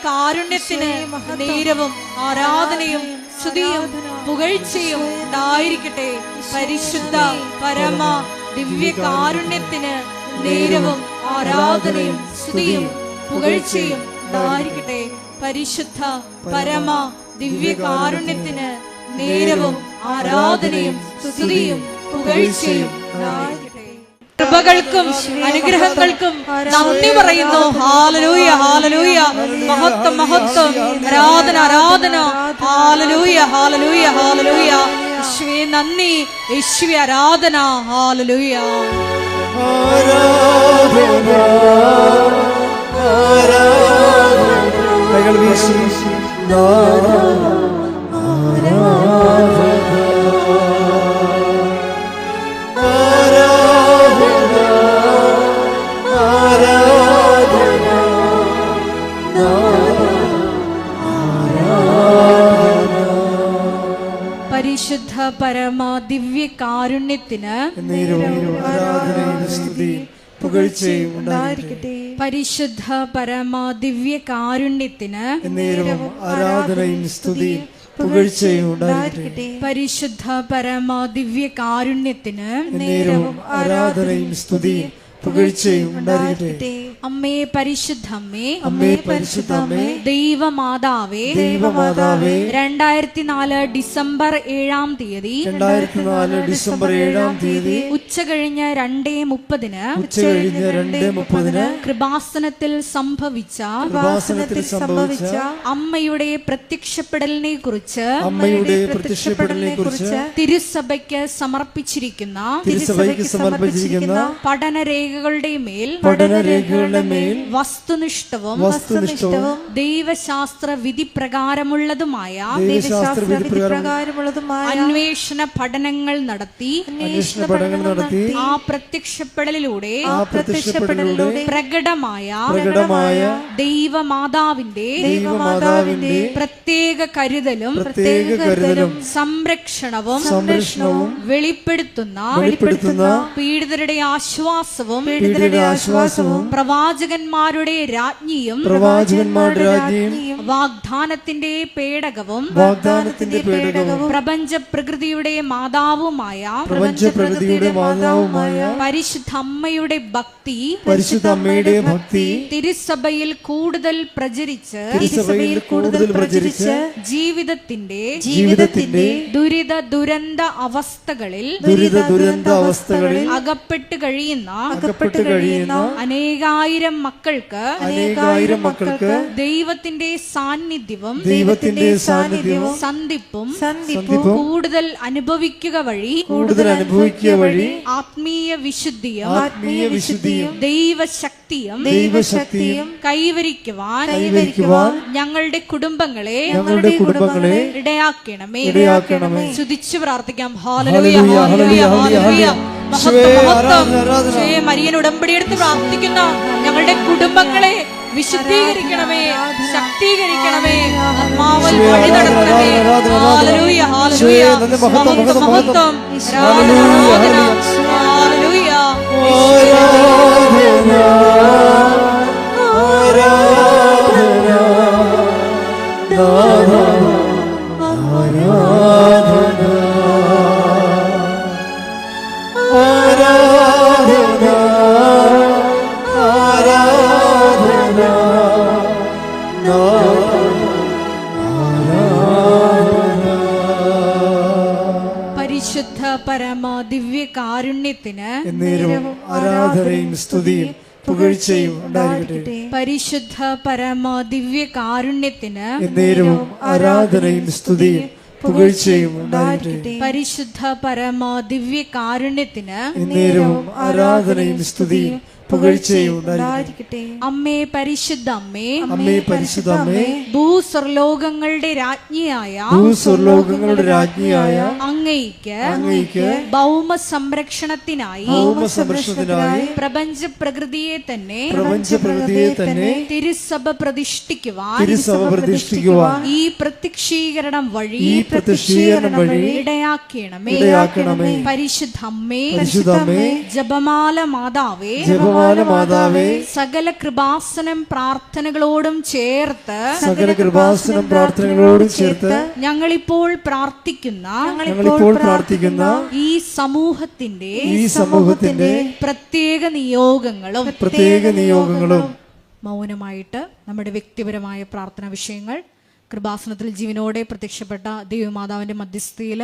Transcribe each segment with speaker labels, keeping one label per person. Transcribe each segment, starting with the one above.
Speaker 1: കാരുണ്യത്തിന് നേരവും ആരാധനയും സ്തുതിയും പുകഴ്ചയും ഉണ്ടായിരിക്കട്ടെ. പരിശുദ്ധ പരമ ദിവ്യ കാരുണ്യത്തിന് നേരവും ആരാധനയും സ്തുതിയും പുകഴ്ചയും ഉണ്ടായിരിക്കട്ടെ. പരിശുദ്ധ പരമ ദിവ്യ കാരുണ്യത്തിന് നേരവും ആരാധനയും സ്തുതിയും പുകഴ്ചയും ഉണ്ടായിരിക്കട്ടെ. കൃപകൾക്കും അനുഗ്രഹങ്ങൾക്കും നന്ദി പറയുന്നു. Hallelujah, hallelujah. മഹത്വം, മഹത്വം. ആരാധന, ആരാധന. ഹല്ലേലൂയ, ഹല്ലേലൂയ, ഹല്ലേലൂയ. യേശുവേ നന്ദി, യേശുവേ ആരാധന. ഹല്ലേലൂയ.
Speaker 2: ആരാധന, ആരാധന. കൈകൾ വീശി
Speaker 1: പരിശുദ്ധ പരമ ദിവ്യ കാരുണ്യത്തിന് പരിശുദ്ധ പരമ ദിവ്യ കാരുണ്യത്തിന്
Speaker 2: ആരാധനയും സ്തുതിയും പുകഴ്ചയും ഉണ്ടായിരിക്കട്ടെ.
Speaker 1: പരിശുദ്ധ പരമ ദിവ്യ കാരുണ്യത്തിന്
Speaker 2: ആരാധനയും സ്തുതിയും പുകഴ്ചയും ഉണ്ടായിരിക്കട്ടെ.
Speaker 1: അമ്മേ പരിശുദ്ധമ്മേ,
Speaker 2: അമ്മേ പരിശുദ്ധമ്മേ,
Speaker 1: ദൈവമാതാവേ,
Speaker 2: ദൈവമാതാവേ,
Speaker 1: 2004 ഡിസംബർ 7-ാം തീയതി
Speaker 2: 2004 ഡിസംബർ 7-ാം തീയതി
Speaker 1: ഉച്ചകഴിഞ്ഞ്
Speaker 2: 2:30
Speaker 1: കൃപാസനത്തിൽ സംഭവിച്ച അമ്മയുടെ പ്രത്യക്ഷപ്പെടലിനെ കുറിച്ച് തിരുസഭയ്ക്ക് സമർപ്പിച്ചിരിക്കുന്ന പഠനരേഖകളുടെ മേൽ വസ്തുനിഷ്ഠവും ദൈവശാസ്ത്ര വിധി പ്രകാരമുള്ളതുമായ അന്വേഷണ പഠനങ്ങൾ നടത്തി ആ പ്രത്യക്ഷപ്പെടലിലൂടെ പ്രകടമായ ദൈവമാതാവിന്റെ പ്രത്യേക കരുതലും സംരക്ഷണവും വെളിപ്പെടുത്തുന്ന പീഡിതരുടെ ആശ്വാസവും പ്രവാചകന്മാരുടെ രാജ്ഞിയും വാഗ്ദാനത്തിന്റെ പേടകവും പ്രപഞ്ച പ്രകൃതിയുടെ മാതാവുമായ പരിശുദ്ധ അമ്മയുടെ ഭക്തി തിരുസഭയിൽ കൂടുതൽ പ്രചരിച്ച് ജീവിതത്തിന്റെ ദുരിത ദുരന്ത അവസ്ഥകളിൽ അകപ്പെട്ട് കഴിയുന്ന അനേകായിരം മക്കൾക്ക് ദൈവത്തിന്റെ സാന്നിധ്യവും സന്ധിപ്പും കൂടുതൽ അനുഭവിക്കുക വഴി ആത്മീയ വിശുദ്ധിയും ദൈവശക്തിയും കൈവരിക്കുവാൻ ഞങ്ങളുടെ കുടുംബങ്ങളെ ഇടയാക്കണമേ. സ്തുതിച്ചു പ്രാർത്ഥിക്കാം. ഹല്ലേലൂയ, ഹല്ലേലൂയ, ഹല്ലേലൂയ. മരിയൻ ഉടമ്പടി എടുത്ത് പ്രാർത്ഥിക്കുന്ന ഞങ്ങളുടെ കുടുംബങ്ങളെ വിശുദ്ധീകരിക്കണമേ, ശക്തീകരിക്കണമേ, ആത്മാവിൽ വഴി നടത്തണമേ. Hallelujah, hallelujah. മഹത്വം, മഹത്വം. ആരാധന, ഹല്ലേലൂയ. പരിശുദ്ധ പരമ ദിവ്യ കാരുണ്യത്തിന്
Speaker 2: ആരാധനയും സ്തുതിയും പുകഴ്ചയും ഉണ്ടായിരിക്കട്ടെ.
Speaker 1: പരിശുദ്ധ പരമ ദിവ്യ കാരുണ്യത്തിന്
Speaker 2: ആരാധനയും സ്തുതിയും പുകഴ്ചയും ഉണ്ടായിരിക്കട്ടെ.
Speaker 1: പരിശുദ്ധ പരമ ദിവ്യ കാരുണ്യത്തിന്
Speaker 2: ആരാധനയും സ്തുതിയും പുകഴ്ചയും ഉണ്ടായിരിക്കട്ടെ.
Speaker 1: അമ്മേ പരിശുദ്ധ അമ്മേ,
Speaker 2: അമ്മേ പരിശുദ്ധ അമ്മേ,
Speaker 1: ഭൂസ്വർലോകങ്ങളുടെ രാജ്ഞിയായ അങ്ങയ്ക്ക് ഭൗമ സംരക്ഷണത്തിനായി പ്രപഞ്ച പ്രകൃതിയെ തന്നെ തിരുസഭ പ്രതിഷ്ഠിക്കുവാൻ ഈ പ്രത്യക്ഷീകരണം വഴി ഇടയാക്കണമേ. പരിശുദ്ധ അമ്മേ, ജപമാല മാതാവേ,
Speaker 2: ബഹുമാന മാതാവേ,
Speaker 1: സകല കൃപാസനം പ്രാർത്ഥനകളോടും ചേർത്ത് ഞങ്ങളിപ്പോൾ പ്രാർത്ഥിക്കുന്ന ഈ സമൂഹത്തിന്റെ പ്രത്യേക നിയോഗങ്ങളും മൗനമായിട്ട് നമ്മുടെ വ്യക്തിപരമായ പ്രാർത്ഥനാ വിഷയങ്ങൾ കൃപാസനത്തിൽ ജീവനോടെ പ്രത്യക്ഷപ്പെട്ട ദൈവമാതാവിന്റെ മധ്യസ്ഥയിൽ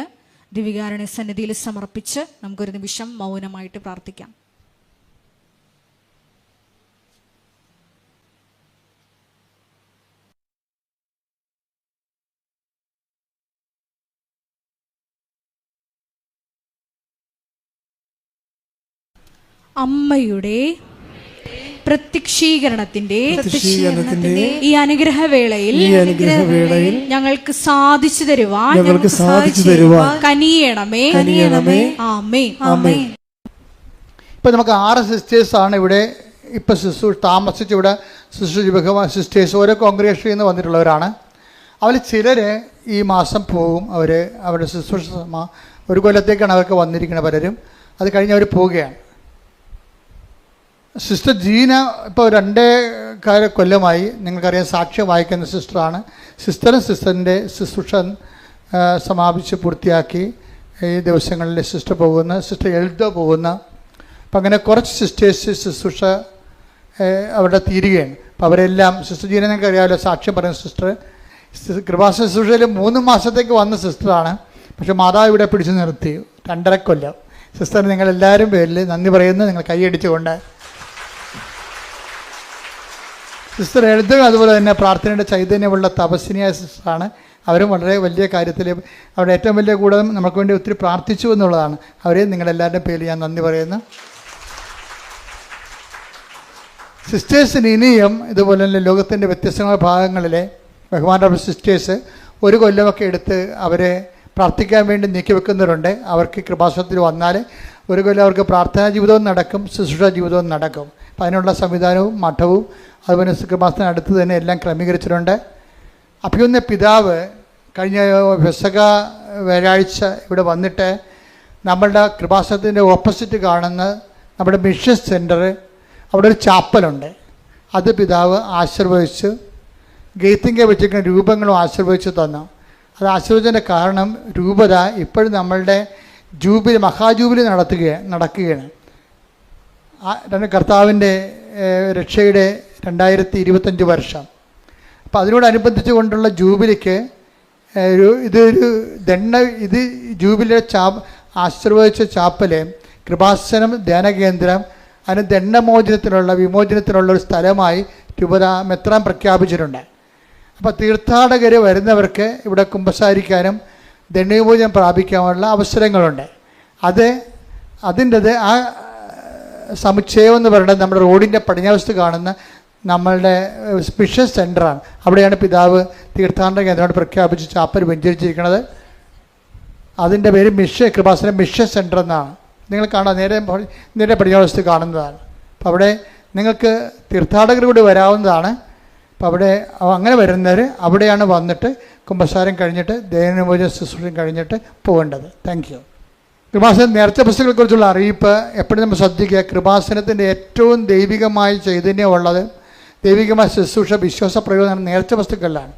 Speaker 1: ദിവികാരുണ്യ സന്നിധിയിൽ സമർപ്പിച്ച് നമുക്കൊരു നിമിഷം മൗനമായിട്ട് പ്രാർത്ഥിക്കാം. അമ്മയുടെ പ്രത്യക്ഷീകരണത്തിന്റെ ഈ അനുഗ്രഹവേളയിൽ ഞങ്ങൾക്ക് സാധിച്ചു തരുവാൻ കനിയണമേ. ആമേൻ.
Speaker 3: ഇപ്പൊ നമുക്ക് 6 സിസ്റ്റേഴ്സ് ആണ് ഇവിടെ ഇപ്പൊ താമസിച്ച് ഇവിടെ സിസ്റ്റേഴ്സ് ഓരോ കോൺഗ്രിഗേഷനിൽ നിന്ന് വന്നിട്ടുള്ളവരാണ്. അവർ ചിലര് ഈ മാസം പോകും. അവരുടെ ശുശ്രൂഷ 1 കൊല്ലത്തേക്കാണ് അവർക്ക് വന്നിരിക്കുന്നത്. പലരും അത് കഴിഞ്ഞ് അവർ പോവുകയാണ്. സിസ്റ്റർ ജീന ഇപ്പോൾ 2 കൊല്ലമായി നിങ്ങൾക്കറിയാം സാക്ഷ്യം വായിക്കുന്ന സിസ്റ്ററാണ്. സിസ്റ്ററിൻ്റെ ശുശ്രൂഷ സമാപിച്ച് പൂർത്തിയാക്കി ഈ ദിവസങ്ങളിൽ സിസ്റ്റർ പോകുന്ന, സിസ്റ്റർ എൽദോ പോകുന്ന, അപ്പം അങ്ങനെ കുറച്ച് സിസ്റ്റേഴ്സ് ശുശ്രൂഷ അവിടെ തീരുകയാണ്. അപ്പം അവരെല്ലാം സിസ്റ്റർ ജീന നിങ്ങൾക്ക് അറിയാമല്ലോ, സാക്ഷ്യം പറയുന്ന സിസ്റ്റർ കൃപാസന ശുശ്രൂഷയിൽ 3 മാസത്തേക്ക് വന്ന സിസ്റ്ററാണ്. പക്ഷെ മാതാവ് ഇവിടെ പിടിച്ചു നിർത്തി 2.5 കൊല്ലം. സിസ്റ്ററിന് നിങ്ങളെല്ലാവരും പേരിൽ നന്ദി പറയുന്നു. നിങ്ങൾ കൈയടിച്ചുകൊണ്ട് സിസ്റ്റർ എഴുതുക. അതുപോലെ തന്നെ പ്രാർത്ഥനയുടെ ചൈതന്യമുള്ള തപസ്വിനിയായ സിസ്റ്ററാണ്. അവരും വളരെ വലിയ കാര്യത്തിൽ അവരുടെ ഏറ്റവും വലിയ കൂടെ നമുക്ക് വേണ്ടി ഒത്തിരി പ്രാർത്ഥിച്ചു എന്നുള്ളതാണ്. അവരെ നിങ്ങളെല്ലാവരുടെയും പേരിൽ ഞാൻ നന്ദി പറയുന്നു. സിസ്റ്റേഴ്സിന് ഇനിയും ഇതുപോലെ തന്നെ ലോകത്തിൻ്റെ വ്യത്യസ്തമായ ഭാഗങ്ങളിലെ ബഹുമാനപ്പെട്ട സിസ്റ്റേഴ്സ് 1 കൊല്ലമൊക്കെ എടുത്ത് അവരെ പ്രാർത്ഥിക്കാൻ വേണ്ടി നീക്കി വെക്കുന്നവരുണ്ട്. അവർക്ക് കൃപാസനത്തിൽ വന്നാൽ 1 കൊല്ലം അവർക്ക് പ്രാർത്ഥനാ ജീവിതവും നടക്കും, ശുശ്രൂഷ ജീവിതവും നടക്കും. അപ്പം അതിനുള്ള സംവിധാനവും മഠവും അതുപോലെ കൃപാസനം അടുത്ത് തന്നെ എല്ലാം ക്രമീകരിച്ചിട്ടുണ്ട്. അഭിയുന്ന പിതാവ് കഴിഞ്ഞ പെസഹ വ്യാഴാഴ്ച ഇവിടെ വന്നിട്ട് നമ്മളുടെ കൃപാസനത്തിൻ്റെ ഓപ്പോസിറ്റ് കാണുന്ന നമ്മുടെ മിഷൻ സെൻറ്റർ അവിടെ ഒരു ചാപ്പലുണ്ട്. അത് പിതാവ് ആശീർവദിച്ച് ഗെയ്ത്തിങ്ക വെച്ചിരിക്കുന്ന രൂപങ്ങളും ആശീർവദിച്ച് തന്നു. അത് ആശീർവദിച്ചതിൻ്റെ കാരണം രൂപത ഇപ്പോഴും നമ്മളുടെ മഹാജൂബിലി നടക്കുകയാണ്. കർത്താവിൻ്റെ രക്ഷയുടെ 2025 വർഷം. അപ്പോൾ അതിനോടനുബന്ധിച്ച് കൊണ്ടുള്ള ജൂബിലിക്ക് ഇത് ജൂബിലിയുടെ ആശീർവദിച്ച ചാപ്പല് കൃപാസനം ധ്യാനകേന്ദ്രം അതിന് വിമോചനത്തിനുള്ള ഒരു സ്ഥലമായി രൂപത മെത്രാൻ പ്രഖ്യാപിച്ചിട്ടുണ്ട്. അപ്പോൾ തീർത്ഥാടകർ വരുന്നവർക്ക് ഇവിടെ കുമ്പസാരിക്കാനും ദണ്ഡവിമോചനം പ്രാപിക്കാനുള്ള അവസരങ്ങളുണ്ട്. അതിൻ്റെത് ആ സമുച്ചയം എന്ന് പറയുന്നത് നമ്മുടെ റോഡിൻ്റെ പടിഞ്ഞാവശത്ത് കാണുന്ന നമ്മളുടെ മിഷൻ സെൻ്ററാണ്. അവിടെയാണ് പിതാവ് തീർത്ഥാടന കേന്ദ്രമായിട്ട് പ്രഖ്യാപിച്ച് ചാപ്പൽ വെഞ്ചരിച്ചിരിക്കുന്നത്. അതിൻ്റെ പേര് കൃപാസനം മിഷൻ സെൻ്റർ എന്നാണ്. നിങ്ങൾ കാണാം, നേരെ പടിഞ്ഞാവശത്ത് കാണുന്നതാണ്. അപ്പോൾ അവിടെ നിങ്ങൾക്ക് തീർത്ഥാടകർ കൂടി വരാവുന്നതാണ്. അപ്പോൾ അവിടെ അങ്ങനെ വരുന്നവർ അവിടെയാണ് വന്നിട്ട് കുമ്പസാരം കഴിഞ്ഞിട്ട് ദൈവവിമോചന ശുശ്രൂഷ കഴിഞ്ഞിട്ട് പോകേണ്ടത്. Thank you. കൃപാസനം നേർച്ച വസ്തുക്കളെക്കുറിച്ചുള്ള അറിയിപ്പ് എപ്പോഴും നമ്മൾ ശ്രദ്ധിക്കുക. കൃപാസനത്തിൻ്റെ ഏറ്റവും ദൈവികമായ ചൈതന്യമുള്ളത്, ദൈവികമായ ശുശ്രൂഷ, വിശ്വാസ പ്രയോജനം നേർച്ച വസ്തുക്കളിലാണ്.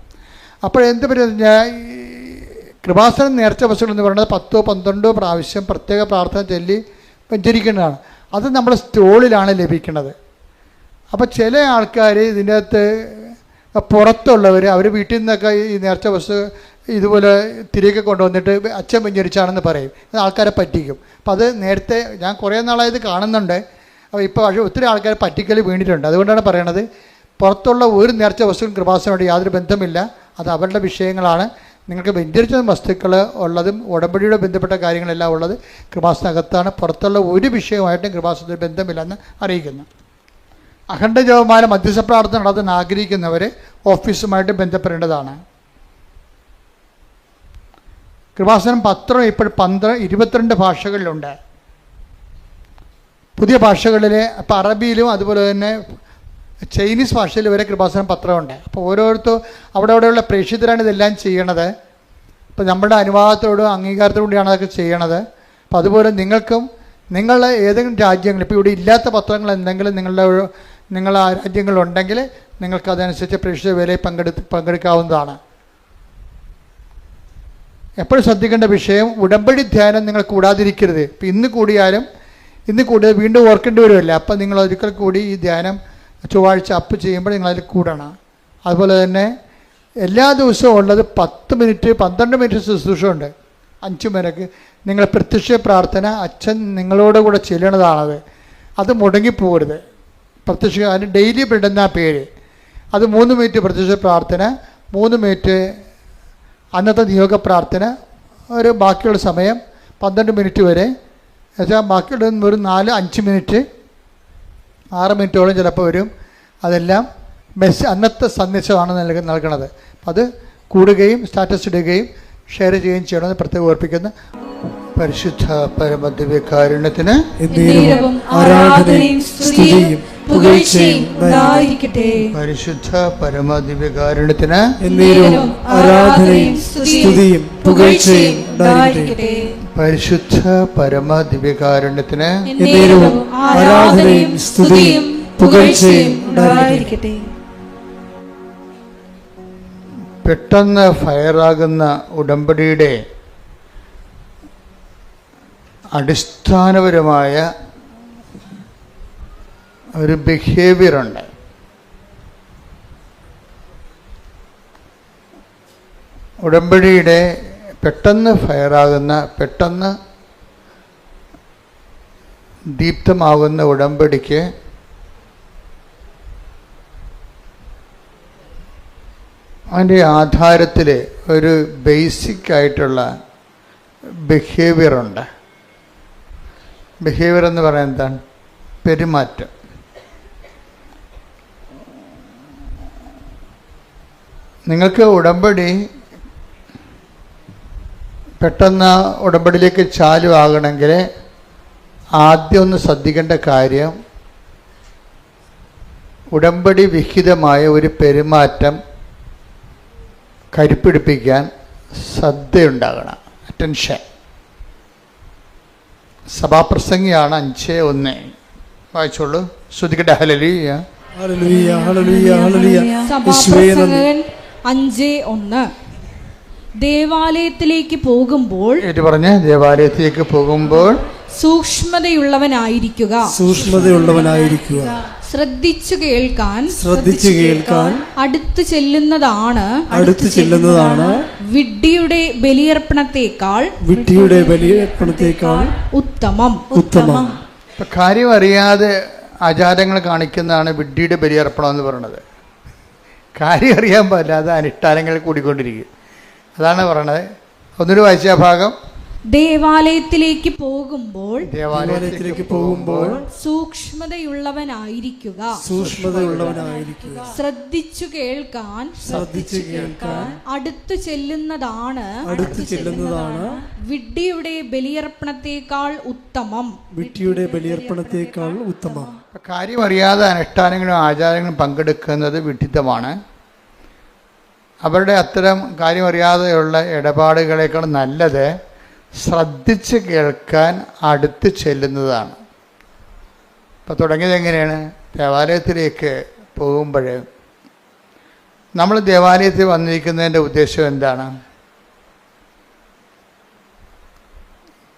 Speaker 3: അപ്പോഴെന്ത് പറഞ്ഞാൽ കൃപാസനം നേർച്ച വസ്തുക്കൾ എന്ന് പറയുന്നത് 10-12 പ്രാവശ്യം പ്രത്യേക പ്രാർത്ഥന ചൊല്ലി വെഞ്ചരിക്കുന്നതാണ്. അത് നമ്മുടെ സ്റ്റോളിലാണ് ലഭിക്കുന്നത്. അപ്പോൾ ചില ആൾക്കാർ ഇതിൻ്റെ അകത്ത് പുറത്തുള്ളവർ അവർ വീട്ടിൽ നിന്നൊക്കെ ഈ നേർച്ച വസ്തു ഇതുപോലെ തിരികെ കൊണ്ടുവന്നിട്ട് അച്ഛൻ വെഞ്ചരിച്ചാണെന്ന് പറയും. ആൾക്കാരെ പറ്റിക്കും. അപ്പോൾ അത് നേരത്തെ ഞാൻ കുറേ നാളായത് കാണുന്നുണ്ട്. അപ്പോൾ ഇപ്പോൾ പക്ഷേ ഒത്തിരി ആൾക്കാർ പറ്റിക്കൽ വീണിട്ടുണ്ട്. അതുകൊണ്ടാണ് പറയണത്, പുറത്തുള്ള ഒരു നേർച്ച വസ്തുവും കൃപാസനമായിട്ട് യാതൊരു ബന്ധമില്ല. അത് അവരുടെ വിഷയങ്ങളാണ്. നിങ്ങൾക്ക് വെഞ്ചരിച്ച വസ്തുക്കൾ ഉള്ളതും ഉടമ്പടിയുടെ ബന്ധപ്പെട്ട കാര്യങ്ങളെല്ലാം ഉള്ളത് കൃപാസനകത്താണ്. പുറത്തുള്ള ഒരു വിഷയമായിട്ടും കൃപാസനത്തിന് ബന്ധമില്ലെന്ന് അറിയിക്കുന്നു. അഖണ്ഡ ജപമാല മധ്യസ്ഥ പ്രാർത്ഥന നടത്താൻ ആഗ്രഹിക്കുന്നവർ ഓഫീസുമായിട്ട് ബന്ധപ്പെടേണ്ടതാണ്. കൃപാസനം പത്രം ഇപ്പോൾ 22 ഭാഷകളിലുണ്ട്. പുതിയ ഭാഷകളിൽ ഇപ്പോൾ അറബിയിലും അതുപോലെ തന്നെ ചൈനീസ് ഭാഷയിൽ വരെ കൃപാസനം പത്രമുണ്ട്. അപ്പോൾ ഓരോരുത്തരും അവിടെയുള്ള പ്രേക്ഷിതരാണ് ഇതെല്ലാം ചെയ്യണത്. ഇപ്പോൾ നമ്മുടെ അനുവാദത്തോടും അംഗീകാരത്തോടുകൂടിയാണ് അതൊക്കെ ചെയ്യണത്. അപ്പോൾ അതുപോലെ നിങ്ങൾക്കും നിങ്ങൾ ഏതെങ്കിലും രാജ്യങ്ങൾ, ഇപ്പോൾ ഇവിടെ ഇല്ലാത്ത പത്രങ്ങൾ എന്തെങ്കിലും നിങ്ങൾ ആ രാജ്യങ്ങളുണ്ടെങ്കിൽ നിങ്ങൾക്ക് അതനുസരിച്ച് പ്രേക്ഷിത വേലയിൽ പങ്കെടുക്കാവുന്നതാണ്. എപ്പോഴും ശ്രദ്ധിക്കേണ്ട വിഷയം, ഉടമ്പടി ധ്യാനം നിങ്ങൾ കൂടാതിരിക്കരുത്. ഇപ്പം ഇന്ന് കൂടിയാൽ വീണ്ടും ഓർക്കേണ്ടി വരുമല്ലോ. അപ്പം നിങ്ങൾ ഒരിക്കൽ കൂടി ഈ ധ്യാനം ചൊവ്വാഴ്ച അപ്പ് ചെയ്യുമ്പോൾ നിങ്ങളതിൽ കൂടണം. അതുപോലെ തന്നെ എല്ലാ ദിവസവും ഉള്ളത് 10 മിനിറ്റ് 12 മിനിറ്റ് ശുശ്രൂഷ ഉണ്ട്. 5 പേർക്ക് നിങ്ങൾ പ്രത്യക്ഷ പ്രാർത്ഥന അച്ഛൻ നിങ്ങളോട് കൂടെ ചെല്ലണതാണത്. അത് മുടങ്ങിപ്പോകരുത്. പ്രത്യക്ഷ അതിന് ഡെയിലി ബ്രെഡ് എന്നാ പേര്. അത് 3 മിനിറ്റ് പ്രത്യക്ഷ പ്രാർത്ഥന, 3 മിനിറ്റ് അന്നത്തെ നിയോഗ പ്രാർത്ഥന, ഒരു ബാക്കിയുള്ള സമയം 12 മിനിറ്റ് വരെ. എന്നുവെച്ചാൽ ബാക്കിയുള്ള ഒരു 4-5 മിനിറ്റ് 6 മിനിറ്റോളം ചിലപ്പോൾ വരും. അതെല്ലാം അന്നത്തെ സന്ദേശമാണ് നൽകണത്. അത് കൂടുകയും സ്റ്റാറ്റസ് ഇടുകയും ഷെയർ ചെയ്യുകയും ചെയ്യണമെന്ന് പ്രത്യേകം ഓർപ്പിക്കുന്നു. പരിശുദ്ധ പരമദിവ്യകാരുണ്യത്തിന്
Speaker 1: ആരാധനയും സ്തുതിയും പുകഴ്ചയും ഉണ്ടായിരിക്കട്ടെ.
Speaker 3: പരിശുദ്ധ പരമദിവ്യകാരുണ്യത്തിന്
Speaker 1: ആരാധനയും സ്തുതിയും പുകഴ്ചയും ഉണ്ടായിരിക്കട്ടെ.
Speaker 3: പരിശുദ്ധ പരമദിവ്യകാരുണ്യത്തിന്
Speaker 1: ആരാധനയും സ്തുതിയും പുകഴ്ചയും ഉണ്ടായിരിക്കട്ടെ.
Speaker 3: പെട്ടെന്ന് ഫയറാകുന്ന ഉടമ്പടിയുടെ അടിസ്ഥാനപരമായ ഒരു ബിഹേവിയറുണ്ട്. ഉടമ്പടിയുടെ പെട്ടെന്ന് ഫയറാകുന്ന, പെട്ടെന്ന് ദീപ്തമാകുന്ന ഉടമ്പടിക്ക് അതിൻ്റെ ആധാരത്തിൽ ഒരു ബേസിക് ആയിട്ടുള്ള ബിഹേവിയറുണ്ട്. ബിഹേവിയർ എന്ന് പറയുന്നത് എന്താണ്? പെരുമാറ്റം. നിങ്ങൾക്ക് ഉടമ്പടി പെട്ടെന്ന് ഉടമ്പടിയിലേക്ക് ചാലുവാകണമെങ്കിൽ ആദ്യം ഒന്ന് ശ്രദ്ധിക്കേണ്ട കാര്യം, ഉടമ്പടി വിഹിതമായ ഒരു പെരുമാറ്റം കരുപ്പിടിപ്പിക്കാൻ ശ്രദ്ധയുണ്ടാകണം, അറ്റൻഷൻ. സഭാപ്രസംഗിയാണ് 5:1. വായിച്ചോളൂ, ശ്രദ്ധിക്കട്ടെ. ഹല്ലേലൂയ
Speaker 2: ഹല്ലേലൂയ ഹല്ലേലൂയ ഹല്ലേലൂയ.
Speaker 1: സഭാപ്രസംഗകൻ 5:1. ദേവാലയത്തിലേക്ക് പോകുമ്പോൾ,
Speaker 3: ദേവാലയത്തിലേക്ക് പോകുമ്പോൾ
Speaker 1: സൂക്ഷ്മതയുള്ളവനായിരിക്കുക, ശ്രദ്ധിച്ചു കേൾക്കാൻ അടുത്തു ചെല്ലുന്നതാണ് വിഡ്ഢിയുടെ ബലിയർപ്പണത്തേക്കാൾ ഉത്തമം.
Speaker 3: കാര്യം അറിയാതെ ആചാരങ്ങൾ കാണിക്കുന്നതാണ് വിഡ്ഢിയുടെ ബലിയർപ്പണം എന്ന് പറയുന്നത്. കാര്യം അറിയാൻ പാടില്ലാതെ അനുഷ്ഠാനങ്ങൾ കൂടിക്കൊണ്ടിരിക്കും. അതാണ് പറയണത്. ഒന്നൊരു വായിച്ച ഭാഗം,
Speaker 1: ദേവാലയത്തിലേക്ക് പോകുമ്പോൾ സൂക്ഷ്മതയുള്ളവനായിരിക്കുക, ശ്രദ്ധിച്ചു കേൾക്കാൻ അടുത്തു ചെല്ലുന്നതാണ് വിഡ്ഢിയുടെ ബലിയർപ്പണത്തേക്കാൾ ഉത്തമം.
Speaker 3: കാര്യം അറിയാതെ അനുഷ്ഠാനങ്ങളും ആചാരങ്ങളും പങ്കെടുക്കുന്നത് വിഡ്ഢിത്തമാണ്. അവരുടെ അത്തരം കാര്യം അറിയാതെയുള്ള ഇടപാടുകളേക്കാൾ നല്ലത് ശ്രദ്ധിച്ച് കേൾക്കാൻ അടുത്ത് ചെല്ലുന്നതാണ്. ഇപ്പോൾ തുടങ്ങിയത് എങ്ങനെയാണ്? ദേവാലയത്തിലേക്ക് പോകുമ്പോൾ നമ്മൾ ദേവാലയത്തിൽ വന്നിരിക്കുന്നതിൻ്റെ ഉദ്ദേശം എന്താണ്?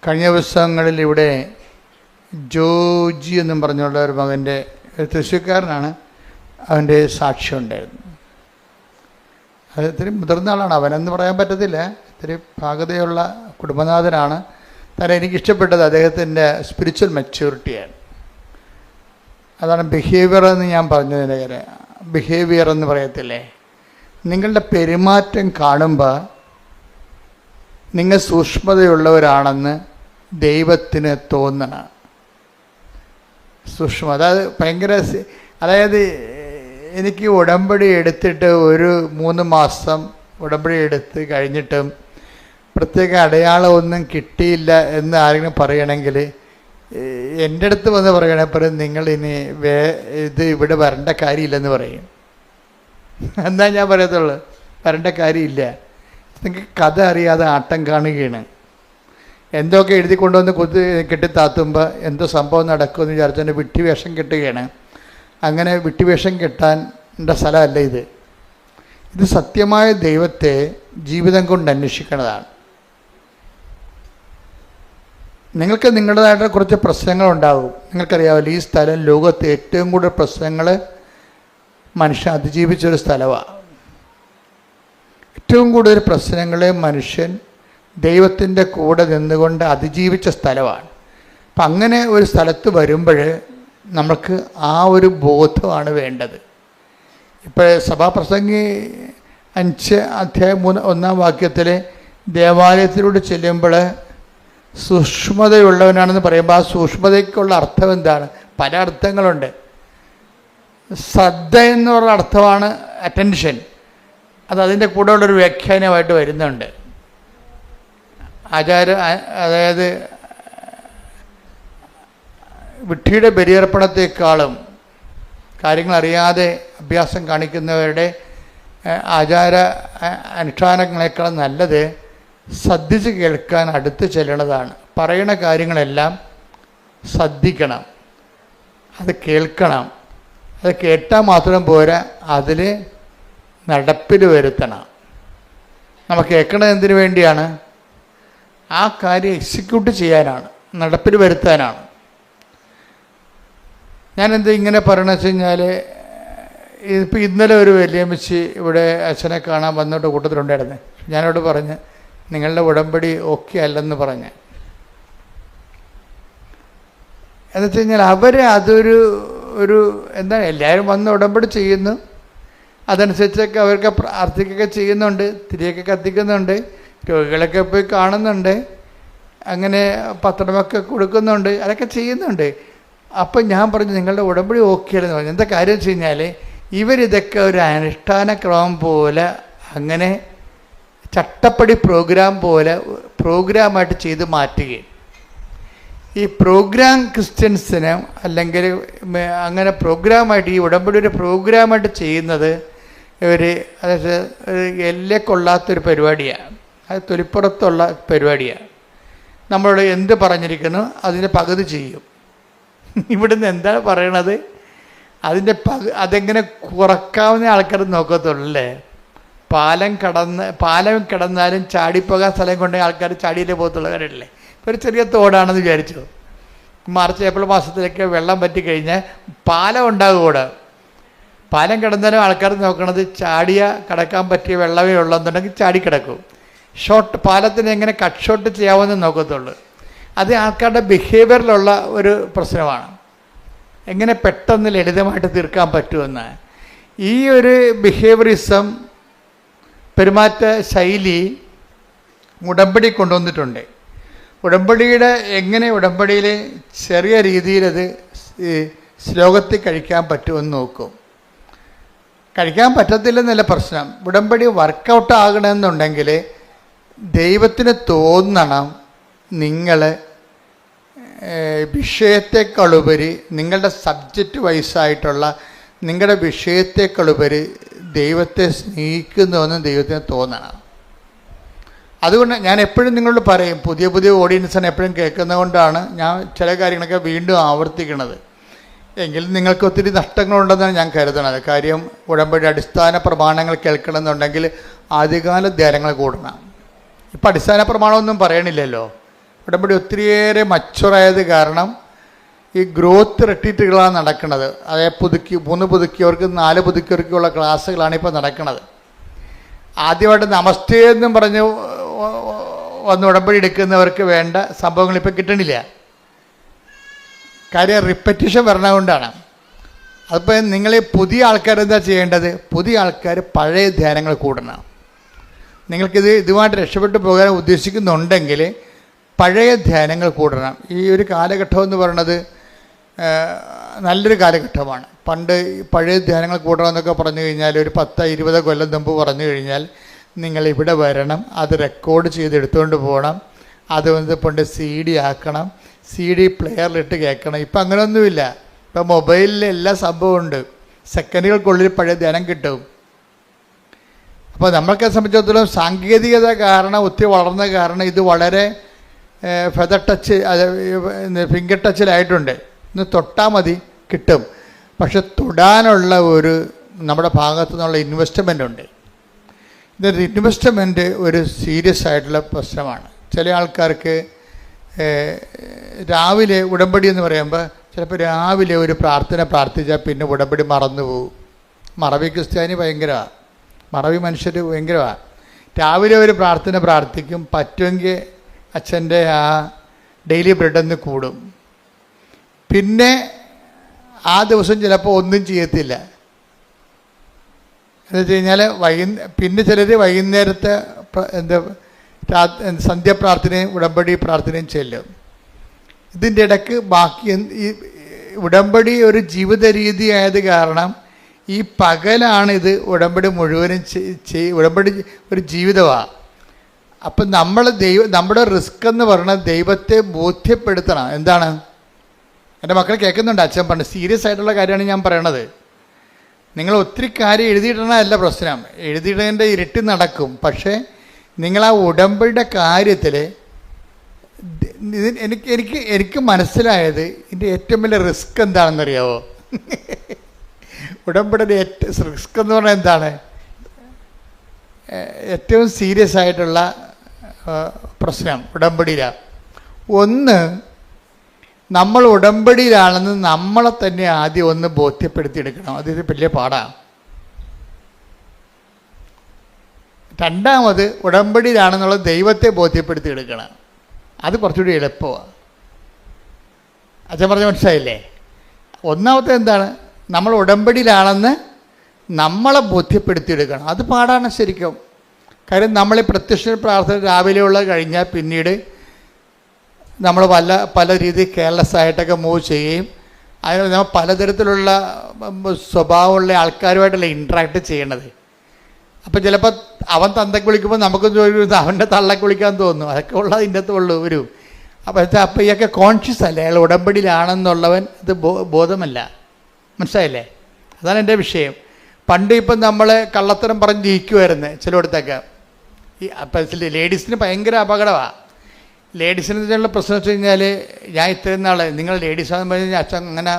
Speaker 3: കഴിഞ്ഞ ദിവസങ്ങളിൽ ഇവിടെ ജോജി എന്നും പറഞ്ഞുള്ള ഒരു മകൻ്റെ, ഒരു തൃശ്ശൂർക്കാരനാണ്, അവൻ്റെ സാക്ഷ്യം ഉണ്ടായിരുന്നു. അത് ഇത്തിരി മുതിർന്ന ആളാണ്, അവനെന്ന് പറയാൻ പറ്റത്തില്ല, ഇത്തിരി ഭാഗതയുള്ള കുടുംബനാഥനാണ്. തന്നെ എനിക്കിഷ്ടപ്പെട്ടത് അദ്ദേഹത്തിൻ്റെ സ്പിരിച്വൽ മെച്യൂരിറ്റിയാണ്. അതാണ് ബിഹേവിയർ എന്ന് ഞാൻ പറഞ്ഞതിൻ്റെ കാര്യം. ബിഹേവിയർ എന്ന് പറയത്തില്ലേ, നിങ്ങളുടെ പെരുമാറ്റം കാണുമ്പോൾ നിങ്ങൾ സൂക്ഷ്മതയുള്ളവരാണെന്ന് ദൈവത്തിന് തോന്നണം. സൂക്ഷ്മത, അതായത് ഭയങ്കര, അതായത് എനിക്ക് ഉടമ്പടി എടുത്തിട്ട് ഒരു 3 മാസം ഉടമ്പടി എടുത്ത് കഴിഞ്ഞിട്ടും പ്രത്യേക അടയാളമൊന്നും കിട്ടിയില്ല എന്ന് ആരെങ്കിലും പറയണമെങ്കിൽ എൻ്റെ അടുത്ത് വന്ന് പറയണപ്പോൾ നിങ്ങൾ ഇനി ഇത് ഇവിടെ വരേണ്ട കാര്യമില്ലെന്ന് പറയും. എന്താ ഞാൻ പറയത്തുള്ളൂ, വരേണ്ട കാര്യമില്ല. നിങ്ങൾക്ക് കഥ അറിയാതെ ആട്ടം കാണുകയാണ്. എന്തൊക്കെ എഴുതി കൊണ്ടുവന്ന് കെട്ടിത്താത്തുമ്പോൾ എന്തോ സംഭവം നടക്കുമെന്ന് വിചാരിച്ചതിൻ്റെ വിട്ടിവേഷം കെട്ടുകയാണ്. അങ്ങനെ വിട്ടിവേഷം കെട്ടാൻ്റെ സ്ഥലമല്ല ഇത്. ഇത് സത്യമായ ദൈവത്തെ ജീവിതം കൊണ്ട് അന്വേഷിക്കുന്നതാണ്. നിങ്ങൾക്ക് നിങ്ങളുടേതായിട്ട് കുറച്ച് പ്രശ്നങ്ങളുണ്ടാകും. നിങ്ങൾക്കറിയാമല്ലോ, ഈ സ്ഥലം ലോകത്ത് ഏറ്റവും കൂടുതൽ പ്രശ്നങ്ങൾ മനുഷ്യൻ അതിജീവിച്ചൊരു സ്ഥലമാണ്. ഏറ്റവും കൂടുതൽ പ്രശ്നങ്ങൾ മനുഷ്യൻ ദൈവത്തിൻ്റെ കൂടെ നിന്നുകൊണ്ട് അതിജീവിച്ച സ്ഥലമാണ്. അപ്പം അങ്ങനെ ഒരു സ്ഥലത്ത് വരുമ്പോൾ നമുക്ക് ആ ഒരു ബോധമാണ് വേണ്ടത്. ഇപ്പോൾ സഭാപ്രസംഗി 5:1 ദേവാലയത്തിലൂടെ ചെല്ലുമ്പോൾ സൂക്ഷ്മതയുള്ളവനാണെന്ന് പറയുമ്പോൾ ആ സൂക്ഷ്മതയ്ക്കുള്ള അർത്ഥം എന്താണ്? പല അർത്ഥങ്ങളുണ്ട്. ശ്രദ്ധ എന്നുള്ള അർത്ഥമാണ് അറ്റൻഷൻ. അതിൻ്റെ കൂടെ ഉള്ളൊരു വ്യാഖ്യാനമായിട്ട് വരുന്നുണ്ട്. അതായത് വിഡ്ഢിയുടെ ബലിയർപ്പണത്തെക്കാളും കാര്യങ്ങൾ അറിയാതെ അഭ്യാസം കാണിക്കുന്നവരുടെ ആചാര അനുഷ്ഠാനങ്ങളെക്കാളും നല്ലത് ശ്രദ്ധിച്ച് കേൾക്കാൻ അടുത്ത് ചെല്ലണതാണ്. പറയണ കാര്യങ്ങളെല്ലാം ശ്രദ്ധിക്കണം, അത് കേൾക്കണം. അത് കേട്ടാൽ മാത്രം പോരാ, അതിൽ നടപ്പിൽ വരുത്തണം. നമ്മൾ കേൾക്കണത് എന്തിനു വേണ്ടിയാണ്? ആ കാര്യം എക്സിക്യൂട്ട് ചെയ്യാനാണ്, നടപ്പിൽ വരുത്താനാണ്. ഞാനെന്ത് ഇങ്ങനെ പറയണമെന്ന് വെച്ച് കഴിഞ്ഞാൽ, ഇപ്പോൾ ഇന്നലെ ഒരു വലിയമ്മച്ചി ഇവിടെ അച്ഛനെ കാണാൻ വന്നോട്ട് കൂട്ടത്തിലുണ്ടായിരുന്നു. ഞാനോട് പറഞ്ഞ് നിങ്ങളുടെ ഉടമ്പടി ഓക്കെ അല്ലെന്ന് പറഞ്ഞ്. എന്ന് വെച്ച് കഴിഞ്ഞാൽ അവർ അതൊരു എന്താണ്, എല്ലാവരും വന്ന് ഉടമ്പടി ചെയ്യുന്നു, അതനുസരിച്ചൊക്കെ അവർക്ക് പ്രാർത്ഥിക്കുകയൊക്കെ ചെയ്യുന്നുണ്ട്, തിരിയൊക്കെ കത്തിക്കുന്നുണ്ട്, രോഗികളൊക്കെ പോയി കാണുന്നുണ്ട്, അങ്ങനെ പത്രമൊക്കെ കൊടുക്കുന്നുണ്ട്, അതൊക്കെ ചെയ്യുന്നുണ്ട്. അപ്പം ഞാൻ പറഞ്ഞു നിങ്ങളുടെ ഉടമ്പടി ഓക്കെ അല്ലെന്ന് പറഞ്ഞു. എന്താ കാര്യം വെച്ച് കഴിഞ്ഞാൽ ഇവരിതൊക്കെ ഒരു അനുഷ്ഠാന ക്രമം പോലെ, അങ്ങനെ ചട്ടപ്പടി പ്രോഗ്രാം പോലെ പ്രോഗ്രാമായിട്ട് ചെയ്ത് മാറ്റുകയും, ഈ പ്രോഗ്രാം ക്രിസ്ത്യൻസിന് അല്ലെങ്കിൽ അങ്ങനെ പ്രോഗ്രാമായിട്ട് ഈ ഉടമ്പടി ഒരു പ്രോഗ്രാമായിട്ട് ചെയ്യുന്നത് അതായത് എല്ലെ കൊള്ളാത്തൊരു പരിപാടിയാണ്. അത് തൊലിപ്പുറത്തുള്ള പരിപാടിയാണ്. നമ്മളോട് എന്ത് പറഞ്ഞിരിക്കുന്നു അതിൻ്റെ പകുതി ചെയ്യും. ഇവിടുന്ന് എന്താണ് പറയണത് അതെങ്ങനെ കുറക്കാവുന്ന ആൾക്കാർ നോക്കത്തുള്ളൂ അല്ലേ. പാലം കിടന്നാലും ചാടിപ്പോകാൻ സ്ഥലം കൊണ്ടേ ആൾക്കാർ ചാടിയിലേ പോകത്തുള്ള കാര്യമല്ലേ. ഇപ്പോൾ ഒരു ചെറിയ തോടാണെന്ന് വിചാരിച്ചു, മാർച്ച് ഏപ്രിൽ മാസത്തിലൊക്കെ വെള്ളം പറ്റിക്കഴിഞ്ഞാൽ പാലം ഉണ്ടാകും. ഇവിടെ പാലം കിടന്നാലും ആൾക്കാർ നോക്കണത് കടക്കാൻ പറ്റിയ വെള്ളമേ ഉള്ളെന്നുണ്ടെങ്കിൽ ചാടിക്കിടക്കും. പാലത്തിന് എങ്ങനെ കട്ട് ഷോട്ട് ചെയ്യാമെന്ന് നോക്കത്തുള്ളൂ. അത് ആൾക്കാരുടെ ബിഹേവിയറിലുള്ള ഒരു പ്രശ്നമാണ്. എങ്ങനെ പെട്ടെന്ന് ലളിതമായിട്ട് തീർക്കാൻ പറ്റുമെന്ന്. ഈ ഒരു ബിഹേവിയറിസം പെരുമാറ്റ ശൈലി ഉടമ്പടി കൊണ്ടുവന്നിട്ടുണ്ട്. ഉടമ്പടിയിൽ ചെറിയ രീതിയിലത് ശ്ലോകത്തിൽ കഴിക്കാൻ പറ്റുമെന്ന് നോക്കും. കഴിക്കാൻ പറ്റത്തില്ലെന്നല്ല പ്രശ്നം. ഉടമ്പടി വർക്കൗട്ട് ആകണമെന്നുണ്ടെങ്കിൽ ദൈവത്തിന് തോന്നണം നിങ്ങൾ വിഷയത്തെക്കാളുപരി നിങ്ങളുടെ സബ്ജക്റ്റ് വൈസായിട്ടുള്ള നിങ്ങളുടെ വിഷയത്തെക്കാളുപരി ദൈവത്തെ സ്നേഹിക്കുന്നുവെന്ന് ദൈവത്തിന് തോന്നണം. അതുകൊണ്ട് ഞാൻ എപ്പോഴും നിങ്ങളോട് പറയും, പുതിയ ഓഡിയൻസിനെ എപ്പോഴും കേൾക്കുന്നത് കൊണ്ടാണ് ഞാൻ ചില കാര്യങ്ങളൊക്കെ വീണ്ടും ആവർത്തിക്കുന്നത്. എങ്കിലും നിങ്ങൾക്ക് ഒത്തിരി നഷ്ടങ്ങളുണ്ടെന്നാണ് ഞാൻ കരുതുന്നത്. കാര്യം ഉടമ്പടി അടിസ്ഥാന പ്രമാണങ്ങൾ കേൾക്കണമെന്നുണ്ടെങ്കിൽ ആദ്യകാല ധ്യാനങ്ങൾ കൂടണം. ഇപ്പം അടിസ്ഥാന പ്രമാണമൊന്നും പറയണില്ലല്ലോ. ഉടമ്പടി ഒത്തിരിയേറെ മച്ചുറായത് കാരണം ഈ ഗ്രോത്ത് റിട്രീറ്റുകളാണ് നടക്കുന്നത്. അതായത് 3 പുതുക്കിയവർക്ക് 4 പുതുക്കിയവർക്കുള്ള ക്ലാസ്സുകളാണ് ഇപ്പോൾ നടക്കുന്നത്. ആദ്യമായിട്ട് നമസ്തേ എന്നും പറഞ്ഞ് വന്ന് ഉടമ്പടി എടുക്കുന്നവർക്ക് വേണ്ട സംഭവങ്ങൾ ഇപ്പോൾ കിട്ടണില്ല. കാര്യം റിപ്പറ്റീഷൻ വരണതുകൊണ്ടാണ്. അതിപ്പോൾ നിങ്ങൾ പുതിയ ആൾക്കാരെന്താ ചെയ്യേണ്ടത്? പുതിയ ആൾക്കാർ പഴയ ധ്യാനങ്ങൾ കൂടണം. ഇതുമായിട്ട് രക്ഷപ്പെട്ടു പോകാൻ ഉദ്ദേശിക്കുന്നുണ്ടെങ്കിൽ പഴയ ധ്യാനങ്ങൾ കൂടണം. ഈ ഒരു കാലഘട്ടം എന്ന് പറയുന്നത് നല്ലൊരു കാലഘട്ടമാണ്. പണ്ട് പഴയ ധ്യാനങ്ങൾ കൂടണമെന്നൊക്കെ പറഞ്ഞു കഴിഞ്ഞാൽ ഒരു 10-20 കൊല്ലം മുമ്പ് പറഞ്ഞു കഴിഞ്ഞാൽ നിങ്ങൾ ഇവിടെ വരണം, അത് റെക്കോർഡ് ചെയ്ത് എടുത്തുകൊണ്ട് പോകണം, അത് കൊണ്ട് CD ആക്കണം, CD പ്ലെയറിലിട്ട് കേൾക്കണം. ഇപ്പം അങ്ങനെയൊന്നുമില്ല. ഇപ്പം മൊബൈലിൽ എല്ലാ സംഭവമുണ്ട്. സെക്കൻഡുകൾക്കുള്ളിൽ പഴയ ധ്യാനം കിട്ടും. അപ്പോൾ നമ്മൾക്ക് സംബന്ധിച്ചിടത്തോളം സാങ്കേതികത കാരണം ഒത്തിരി വളർന്ന കാരണം ഇത് വളരെ ഫെദർ ടച്ച്, ഫിംഗർ ടച്ചിലായിട്ടുണ്ട്. ഒന്ന് തൊട്ടാൽ മതി, കിട്ടും. പക്ഷെ തൊടാനുള്ള ഒരു നമ്മുടെ ഭാഗത്തു നിന്നുള്ള ഇൻവെസ്റ്റ്മെൻ്റ് ഉണ്ട്. ഇതൊരു ഇൻവെസ്റ്റ്മെൻറ്റ് ഒരു സീരിയസ് ആയിട്ടുള്ള പ്രശ്നമാണ്. ചില ആൾക്കാർക്ക് രാവിലെ ഉടമ്പടി എന്ന് പറയുമ്പോൾ ചിലപ്പോൾ രാവിലെ ഒരു പ്രാർത്ഥന പ്രാർത്ഥിച്ചാൽ പിന്നെ ഉടമ്പടി മറന്നു പോകും. മറവി ക്രിസ്ത്യാനി ഭയങ്കരമാണ്, മറവി മനുഷ്യർ ഭയങ്കരമാണ്. രാവിലെ ഒരു പ്രാർത്ഥന പ്രാർത്ഥിക്കും, പറ്റുമെങ്കിൽ അച്ഛൻ്റെ ആ ഡെയിലി ബ്രെഡൊന്ന് കൂടും. പിന്നെ ആ ദിവസം ചിലപ്പോൾ ഒന്നും ചെയ്യത്തില്ല. എന്ന് വെച്ച് കഴിഞ്ഞാൽ പിന്നെ ചിലർ വൈകുന്നേരത്തെ സന്ധ്യാപ്രാർത്ഥനയും ഉടമ്പടി പ്രാർത്ഥനയും ചെല്ലും. ഇതിൻ്റെ ഇടയ്ക്ക് ബാക്കി ഈ ഉടമ്പടി ഒരു ജീവിത രീതി ആയത് കാരണം ഈ പകലാണിത് ഉടമ്പടി മുഴുവനും ഉടമ്പടി ഒരു ജീവിതമാണ്. അപ്പം നമ്മുടെ റിസ്ക് എന്ന് പറയുന്നത് ദൈവത്തെ ബോധ്യപ്പെടുത്തണം. എന്താണ്? എൻ്റെ മക്കൾ കേൾക്കുന്നുണ്ട്, അച്ഛൻ പറഞ്ഞു സീരിയസ് ആയിട്ടുള്ള കാര്യമാണ് ഞാൻ പറയണത്. നിങ്ങൾ ഒത്തിരി കാര്യം എഴുതിയിടണമല്ല പ്രശ്നം, എഴുതിയിടേണ്ട ഇരട്ടി നടക്കും. പക്ഷേ നിങ്ങൾ ആ ഉടമ്പടിയുടെ കാര്യത്തിൽ എനിക്ക് മനസ്സിലായത് ഇതിൻ്റെ ഏറ്റവും വലിയ റിസ്ക് എന്താണെന്നറിയാവോ? ഉടമ്പടിയുടെ റിസ്ക് എന്ന് പറഞ്ഞാൽ എന്താണ്? ഏറ്റവും സീരിയസ് ആയിട്ടുള്ള പ്രശ്നം ഉടമ്പടിയിലാണ്. ഒന്ന്, നമ്മൾ ഉടമ്പടിയിലാണെന്ന് നമ്മളെ തന്നെ ആദ്യം ഒന്ന് ബോധ്യപ്പെടുത്തിയെടുക്കണം. അത് വലിയ പാടാണ്. രണ്ടാമത്, ഉടമ്പടിയിലാണെന്നുള്ളത് ദൈവത്തെ ബോധ്യപ്പെടുത്തിയെടുക്കണം. അത് കുറച്ചുകൂടി എളുപ്പമാണ്. അച്ഛൻ പറഞ്ഞ മനസ്സിലായില്ലേ? ഒന്നാമത്തെ എന്താണ്? നമ്മൾ ഉടമ്പടിയിലാണെന്ന് നമ്മളെ ബോധ്യപ്പെടുത്തിയെടുക്കണം. അത് പാടാണ് ശരിക്കും. കാര്യം നമ്മൾ പ്രത്യക്ഷ പ്രാർത്ഥന രാവിലെയുള്ള കഴിഞ്ഞാൽ പിന്നീട് നമ്മൾ പല രീതിയിൽ കെയർലെസ് ആയിട്ടൊക്കെ മൂവ് ചെയ്യുകയും അതിന് നമ്മൾ പലതരത്തിലുള്ള സ്വഭാവമുള്ള ആൾക്കാരുമായിട്ടല്ല ഇൻട്രാക്ട് ചെയ്യണത്. അപ്പം ചിലപ്പോൾ അവൻ തന്തയ്ക്ക് വിളിക്കുമ്പോൾ നമുക്ക് അവൻ്റെ തള്ളക്ക് വിളിക്കാൻ തോന്നും. അതൊക്കെ ഉള്ളത് അതിൻ്റെ അകത്ത് ഉള്ളൂ ഒരു. അപ്പോൾ ഇയൊക്കെ കോൺഷ്യസ് അല്ലേ, അയാൾ ഉടമ്പടിയിലാണെന്നുള്ളവൻ ഇത് ബോധമല്ല. മനസ്സിലായില്ലേ? അതാണ് എൻ്റെ വിഷയം. പണ്ട് ഇപ്പം നമ്മൾ കള്ളത്തരം പറഞ്ഞ് ജയിക്കുമായിരുന്നു ചിലയിടത്തൊക്കെ. അപ്പം ലേഡീസിന് ഭയങ്കര അപകടമാണ്. ലേഡീസിനുള്ള പ്രശ്നം വെച്ച് കഴിഞ്ഞാൽ, ഞാൻ ഇത്രയും നാൾ നിങ്ങൾ ലേഡീസാണെന്ന് പറഞ്ഞാൽ അച്ഛൻ അങ്ങനെ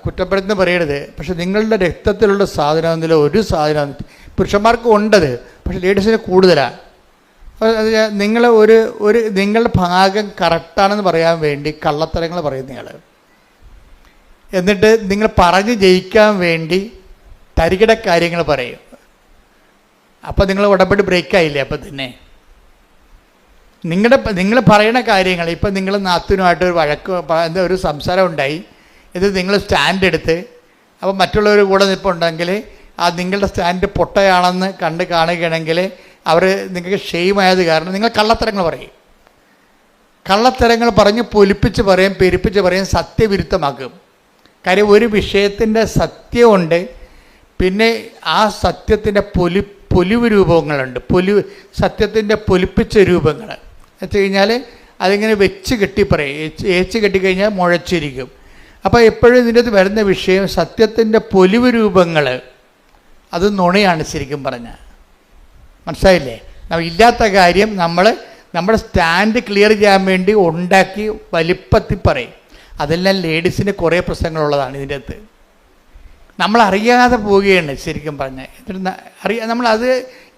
Speaker 3: കുറ്റപ്പെടുത്തുന്ന പറയരുത്. പക്ഷെ നിങ്ങളുടെ രക്തത്തിലുള്ള സാധനം എന്നില്ല ഒരു സാധനം പുരുഷന്മാർക്കും ഉണ്ടത്, പക്ഷെ ലേഡീസിന് കൂടുതലാണ്. നിങ്ങൾ നിങ്ങളുടെ ഭാഗം കറക്റ്റാണെന്ന് പറയാൻ വേണ്ടി കള്ളത്തരങ്ങൾ പറയും നിങ്ങൾ. എന്നിട്ട് നിങ്ങൾ പറഞ്ഞ് ജയിക്കാൻ വേണ്ടി തരികിട കാര്യങ്ങൾ പറയും. അപ്പം നിങ്ങൾ ഉടമ്പടി ബ്രേക്കായില്ലേ? അപ്പം തന്നെ നിങ്ങൾ പറയുന്ന കാര്യങ്ങൾ, ഇപ്പം നിങ്ങൾ നാത്തുനുമായിട്ട് ഒരു വഴക്ക് ഒരു സംസാരം ഉണ്ടായി, ഇത് നിങ്ങൾ സ്റ്റാൻഡ് എടുത്ത് അപ്പം മറ്റുള്ളവർ കൂടെ നിൽപ്പുണ്ടെങ്കിൽ ആ നിങ്ങളുടെ സ്റ്റാൻഡ് പൊട്ടയാണെന്ന് കാണുകയാണെങ്കിൽ അവർ നിങ്ങൾക്ക് ഷെയിമായത് കാരണം നിങ്ങൾ കള്ളത്തരങ്ങൾ പറയും. കള്ളത്തരങ്ങൾ പറഞ്ഞ് പൊലിപ്പിച്ച് പറയും, പെരുപ്പിച്ച് പറയും, സത്യവിരുദ്ധമാക്കും. കാര്യം ഒരു വിഷയത്തിൻ്റെ സത്യമുണ്ട്, പിന്നെ ആ സത്യത്തിൻ്റെ പൊലിവ് രൂപങ്ങളുണ്ട്. സത്യത്തിൻ്റെ പൊലിപ്പിച്ച രൂപങ്ങൾ വെച്ച് കഴിഞ്ഞാൽ അതിങ്ങനെ വെച്ച് കെട്ടി പറയും. ഏച്ച് കെട്ടിക്കഴിഞ്ഞാൽ മുഴച്ചിരിക്കും. അപ്പോൾ എപ്പോഴും ഇതിൻ്റെ അകത്ത് വരുന്ന വിഷയം സത്യത്തിൻ്റെ പൊലിവ് രൂപങ്ങൾ, അത് നുണയാണ് ശരിക്കും പറഞ്ഞാൽ. മനസ്സിലായില്ലേ? ഇല്ലാത്ത കാര്യം നമ്മുടെ സ്റ്റാൻഡ് ക്ലിയർ ചെയ്യാൻ വേണ്ടി ഉണ്ടാക്കി വലിപ്പത്തിൽ പറയും. അതെല്ലാം ലേഡീസിന് കുറേ പ്രശ്നങ്ങളുള്ളതാണ് ഇതിൻ്റെ അകത്ത്. നമ്മളറിയാതെ പോവുകയാണ് ശരിക്കും പറഞ്ഞാൽ.